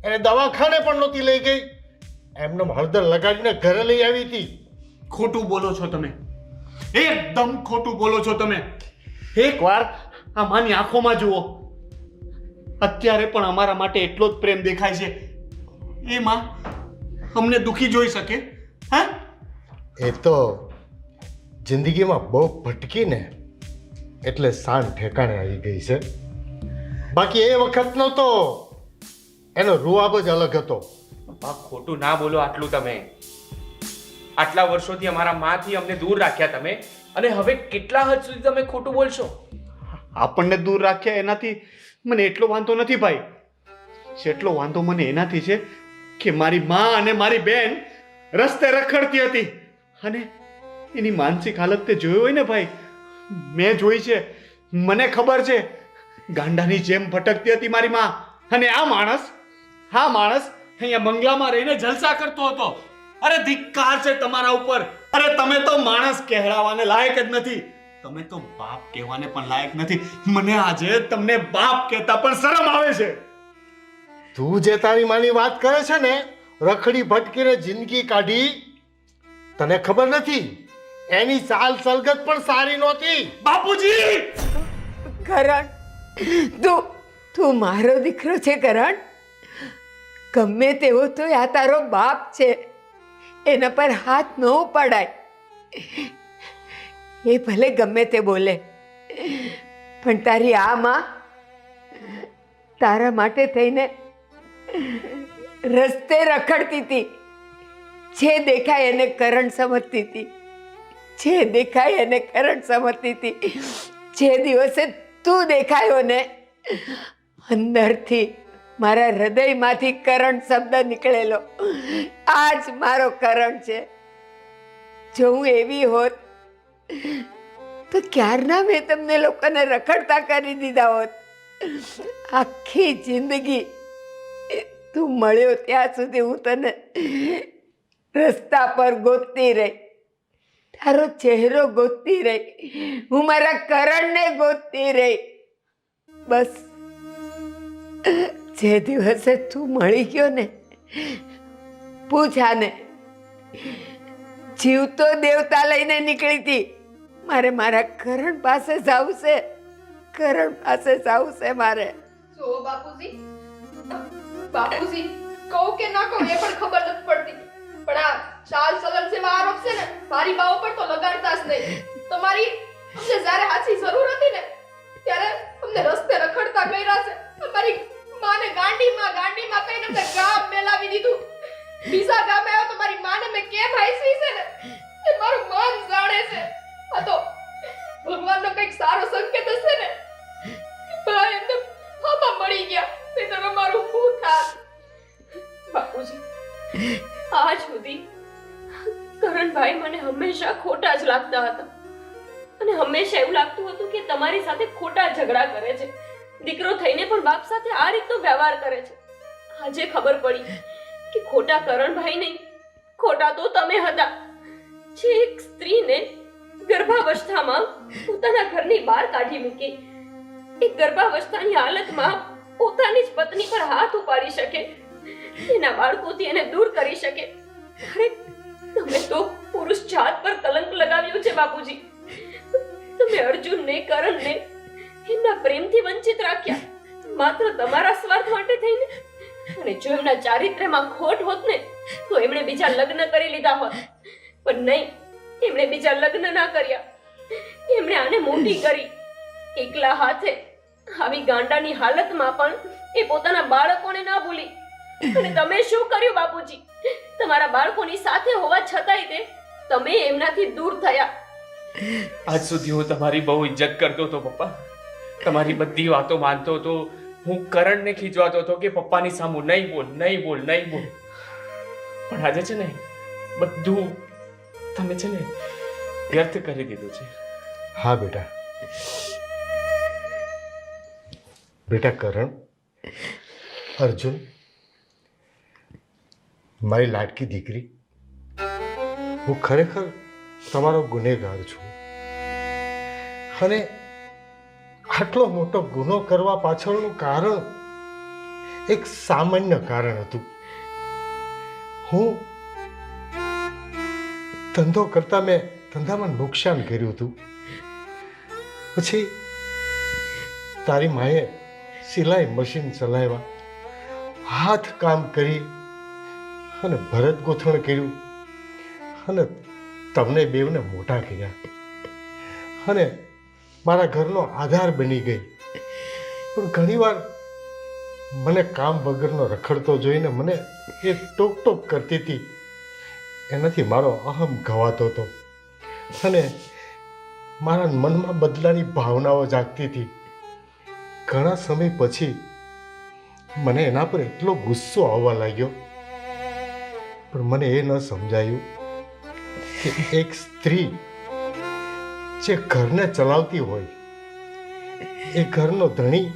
એને દવાખાને પણ નહોતી લઈ ગઈ, એમને હળદર લગાડીને ઘરે લઈ આવી હતી. ખોટું બોલો છો તમે, એકદમ ખોટું બોલો છો તમે. એકવાર આ માની આંખોમાં જુઓ, અત્યારે પણ અમારા માટે એટલો જ પ્રેમ દેખાય છે. એ માં અમને દુખી જોઈ શકે? હા, એ તો જિંદગીમાં બહુ ભટકીને એટલે શાન ઠેકાણે આવી ગઈ છે. બાકી એ વખતનો તો એનો રૂઆબ જ અલગ હતો. પપ્પા ખોટું ના બોલો આટલું તમે. આટલા વર્ષોથી અમારા માંથી અમને દૂર રાખ્યા તમે, અને હવે કેટલા હદ સુધી તમે ખોટું બોલશો? આપણને દૂર રાખ્યા એનાથી મને એટલો વાંધો નથી ભાઈ, જેટલો વાંધો મને એનાથી છે કે મારી માં અને મારી બેન રસ્તે રખડતી હતી, અને એની માનસિક હાલત તે જોઈ હોય ને ભાઈ, મેં જોઈ છે, મને ખબર છે. ગાંડાની જેમ ભટકતી હતી મારી માં, અને આ માણસ અહીંયા બંગલામાં રહીને જલસા કરતો હતો. અરે ધિક્કાર છે તમારા ઉપર. અરે તમે તો માણસ કહેવાને લાયક જ નથી, તમે તો બાપ કહેવાને પણ લાયક નથી. મને આજે તમને બાપ કહેતા પણ શરમ આવે છે. તું જે તારી માની વાત કરે છે ને, રખડી ભટકીને જિંદગી કાઢી, તને ખબર નથી એની ચાલ સલગત પણ સારી નહોતી. બાપુજી, કરણ, તું મારો દીકરો છે કરણ. ગમે તેવો તો આ તારો બાપ છે, એના પર હાથ ન ઉપાડાય. એ ભલે ગમે તે બોલે, પણ તારી આ માં તારા માટે થઈને રસ્તે રખડતી હતી. જે દેખાય એને કરણ સમજતી હતી, જે દેખાય એને કરણ સમજતી હતી. જે દિવસે તું દેખાયો ને, અંદરથી મારા હૃદયમાંથી કરણ શબ્દ નીકળેલો. આજ મારો કરણ છે. જો હું એવી હોત તો ક્યારના મેં તમને લોકોને રખડતા કરી દીધા હોત. આખી જિંદગી તું મળ્યો ત્યાં સુધી હું તને રસ્તા પર ગોતતી રહી, તારો ચહેરો ગોતતી રહી, હું મારા કરણને ગોતતી રહી. બસ જે દિવસે તું મળી ગયો ને, પૂછાને જીવતો દેવતા લઈને નીકળી હતી. મારે મારા કરણ પાસે જવું છે, કરણ પાસે જવું છે મારે. જો બાપુજી કહું કે ના કહું એ પણ ખબર નથી પડતી, પણ આ ચાલ ચલણ જેવા આરોપ છે ને મારી બા ઉપર તો લગાડતા જ નહીં. તમારી અમને જ્યારે હાચી જરૂર હતી ને ત્યારે અમને રસ્તે રખડતા કર્યા છે, મારી માને ગાંડીમાં કહીને અમને ગામ મેલાવી દીધું. બીજા ગામે આવ્યો તો મારી માને મેં કેમ હાઈસવી છે ને એ મારું મન જાણે છે. આ તો ભગવાનનો કંઈક સારો સંકેત હશે ને. ભાઈ એમને આમાં મળી ગયા નહીંતર અમારું શું થાત. બાપુજી, આજ સુધી કરણભાઈ મને હંમેશા ખોટા જ લાગતા હતા અને હંમેશા એવું લાગતું હતું કે તમારી સાથે ખોટા ઝઘડા કરે છે. દીકરો થઈને પણ બાપ સાથે આ રીતનો વ્યવહાર કરે છે. આજે ખબર પડી કે ખોટા કરણભાઈ નહીં, ખોટા તો તમે હતા, જે એક સ્ત્રીને ગર્ભાવસ્થામાં પોતાના ઘરની બહાર કાઢી મૂકી. એક ગર્ભાવસ્થાની હાલતમાં પોતાની જ પત્ની પર હાથ ઉપાડી શકે, એના બાળકોથી એને દૂર કરી શકે. અરે તમે તો પુરુષ જાત પર કલંક લગાવ્યું છે બાપુજી. તમે અર્જુનને, કરણને એમના પ્રેમથી વંચિત રાખ્યા માત્ર તમારા સ્વાર્થ માટે થઈને. અને જો એમના ચારિત્ર્યમાં ખોટ હોત ને તો એમણે બીજા લગ્ન કરી લીધા હોત. પણ નહીં, એમણે બીજા લગ્ન ના કર્યા. એમણે આને મોટી કરી એકલા હાથે. આવી ગાંડાની હાલતમાં પણ એ પોતાના બાળકોને ના ભૂલી. અને તમે શું કર્યું બાપુજી? તમારા બાળકોની સાથે હોવા છતાંય તમે એમનાથી દૂર થયા. આજ સુધી હું તમારી બહુ ઇજ્જત કરતો હતો પપ્પા, તમારી બધી વાતો માનતો હતો. હું કરણને ખીજવાતો હતો કે પપ્પાની સામુ નહીં બોલ. પણ આજે છે ને બધું તમે છે ને વ્યર્થ કરી દીધું છે. હા બેટા. બેટા કરણ, અર્જુન, મારી લાડકી દીકરી, હું ખરેખર તમારો ગુનેગાર છું. અને આટલો મોટો ગુનો કરવા પાછળનું કારણ એક સામાન્ય કારણ હતું. હું ધંધો કરતા મેં ધંધામાં નુકસાન કર્યું હતું. પછી તારી માએ સિલાઈ મશીન ચલાવ્યા, હાથ કામ કરી અને ભરત ગોથણ કર્યું અને તમને બેવને મોટા કર્યા અને મારા ઘરનો આધાર બની ગઈ. પણ ઘણીવાર મને કામ વગરનો રખડતો જોઈને મને એ ટોક કરતી હતી. એનાથી મારો અહમ ઘવાતો હતો અને મારા મનમાં બદલાની ભાવનાઓ જાગતી હતી. ઘણા સમય પછી મને એના પર એટલો ગુસ્સો આવવા લાગ્યો. પણ મને એ ન સમજાયું કે એક સ્ત્રી જે ઘરને ચલાવતી હોય, એ ઘરનો ધણી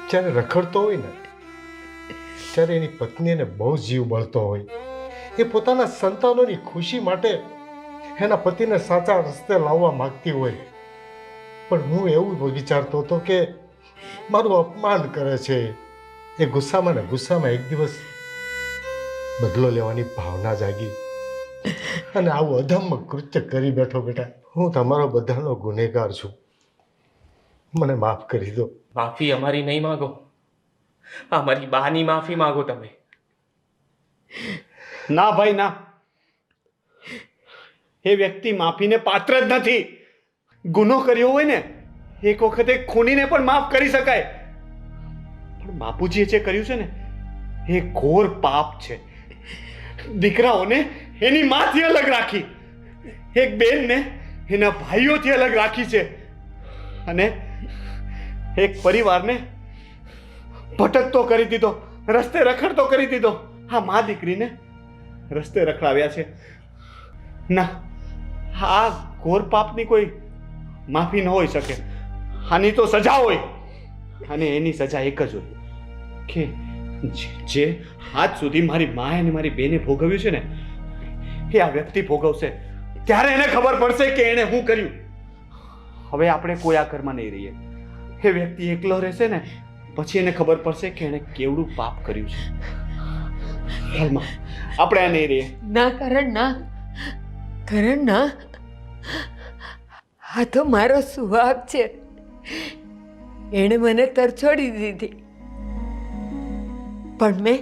જ્યારે રખડતો હોય ને ત્યારે એની પત્નીને બહુ જીવ બળતો હોય. એ પોતાના સંતાનોની ખુશી માટે એના પતિને સાચા રસ્તે લાવવા માંગતી હોય. પણ હું એવું વિચારતો હતો કે મારું અપમાન કરે છે. એ ગુસ્સામાં ને ગુસ્સામાં એક દિવસ બદલો લેવાની ભાવના જાગી અને આવું અધમ્ય કૃત્ય કરી બેઠો. બેટા, હું તમારો બધાનો ગુનેગાર છું, મને માફ કરી દો. માફી અમારી નહીં માંગો, અમારી બાની માફી માંગો તમે. ના ભાઈ ના, એ વ્યક્તિ માફીને પાત્ર જ નથી. ગુનો કર્યો હોય ને એક વખતે ખૂનીને પણ માફ કરી શકાય, પણ બાપુજીએ જે કર્યું છે ને એ ઘોર પાપ છે. દીકરાઓને એની માથી અલગ રાખી, એક બેનને એના ભાઈઓથી અલગ રાખી છે અને એક પરિવારને ભટકતો કરી દીધો, રસ્તે રખડતો કરી દીધો. હા, મા દીકરીને રસ્તે રખડાવ્યા છે. ના, આ ઘોર પાપની કોઈ માફી ન હોઈ શકે. આની તો સજા હોય અને એની સજા એક જ હોય કે જે આજ સુધી મારી મા અને મારી બેને ભોગવ્યું છે ને એ આ વ્યક્તિ ભોગવશે. ત્યારે એને ખબર પડશે કે એને શું કર્યું. હવે આપણે કોઈ આ ઘરમાં નહીં રહીએ. એ વ્યક્તિ એકલો રહેશે ને પછી એને ખબર પડશે કે એને કેવડું પાપ કર્યું છે. હાલમાં આપણે આ નહીં રહીએ. ના કરણ, ના કરણ, ના. આ તો મારો સુહાગ છે. એણે મને તરછોડી દીધી, પણ મેં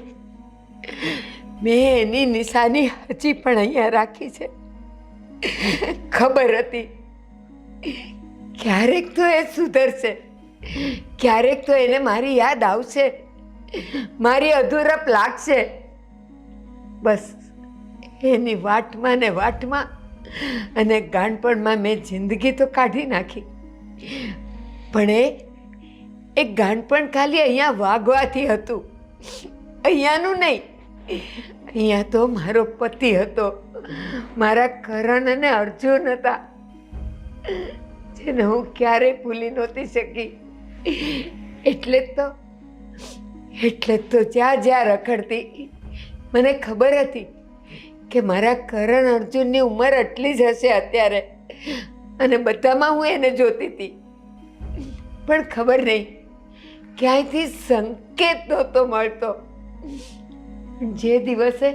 એની નિશાની હજી પણ અહીંયા રાખી છે. ખબર હતી ક્યારેક તો એ સુધરશે, ક્યારેક તો એને મારી યાદ આવશે, મારી અધૂરપ લાગશે. બસ એની વાટમાં ને વાટમાં અને ગાંડપણમાં મેં જિંદગી તો કાઢી નાખી. પણ એ ગાંડપણ ખાલી અહીંયા વાગવાથી હતું, અહીંયાનું નહીં. અહીંયા તો મારો પતિ હતો, મારા કરણ અને અર્જુન હતા, જેને હું ક્યારેય ભૂલી નહોતી શકી. એટલે જ તો જ્યાં જ્યાં રખડતી મને ખબર હતી કે મારા કરણ અર્જુનની ઉંમર આટલી જ હશે અત્યારે, અને બધામાં હું એને જોતી હતી. પણ ખબર નહીં ક્યાંયથી સંકેત નહોતો મળતો. જે દિવસે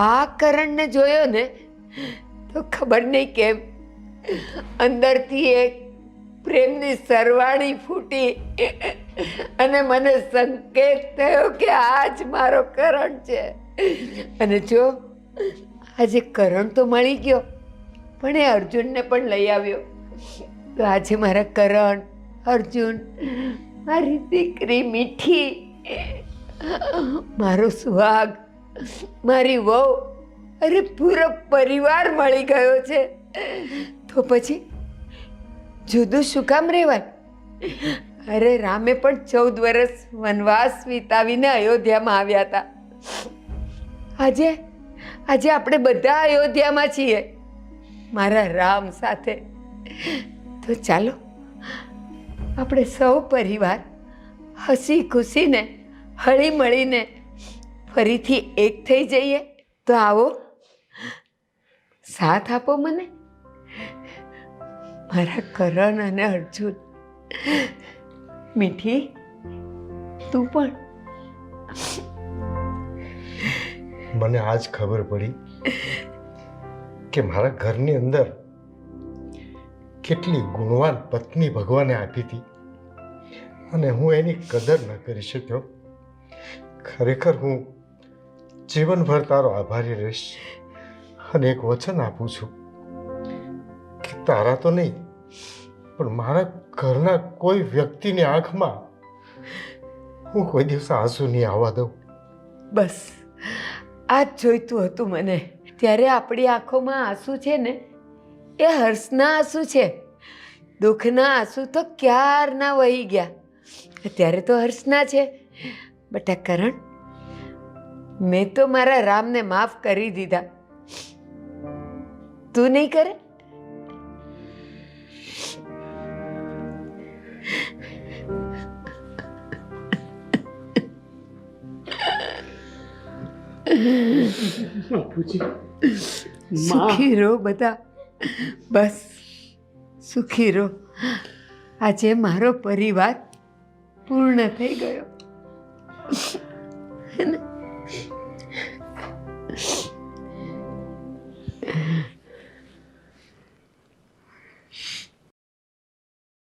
આ કરણને જોયો ને તો ખબર નહીં કેમ અંદરથી એક પ્રેમની સરવાણી ફૂટી અને મને સંકેત થયો કે આ જ મારો કરણ છે. અને જો આજે કરણ તો મળી ગયો, પણ એ અર્જુનને પણ લઈ આવ્યો. તો આજે મારા કરણ, અર્જુન, મારી દીકરી મીઠી, મારો સુહાગ, મારી વહુ, અરે પૂરો પરિવાર મળી ગયો છે. તો પછી જુદું શું કામ રહેવાય? અરે રામે પણ 14 વર્ષ વનવાસ વિતાવીને અયોધ્યામાં આવ્યા હતા. આજે આપણે બધા અયોધ્યામાં છીએ મારા રામ સાથે. તો ચાલો આપણે સૌ પરિવાર હસી ખુશીને હળી મળીને ફરીથી એક થઈ જઈએ. તો આવો, સાથ આપો મને, મારા કરણ અને અર્જુન. મીઠી, તું પણ. મને આજ ખબર પડી કે મારા ઘરની અંદર કેટલી ગુણવાન પત્ની ભગવાને આપી હતી અને હું એની કદર ન કરી શક્યો. ખરેખર હું જીવનભર તારો આભારી રહીશ અને એક વચન આપું છું કે તારા તો નહીં પણ મારા ઘરના કોઈ વ્યક્તિની આંખમાં હું કોઈ દિવસ આંસુ નહીં આવવા દઉં. બસ આ જ જોઈતું હતું મને. ત્યારે આપણી આંખોમાં આંસુ છે ને એ હર્ષના આંસુ છે. દુઃખના આંસુ તો ક્યારના વહી ગયા, અત્યારે તો હર્ષના છે. બેટા કરણ, મેં તો મારા રામને માફ કરી દીધા, તું નહીં કરે? સુખી રહો બધા, બસ સુખી રહો. આજે મારો પરિવાર પૂર્ણ થઈ ગયો.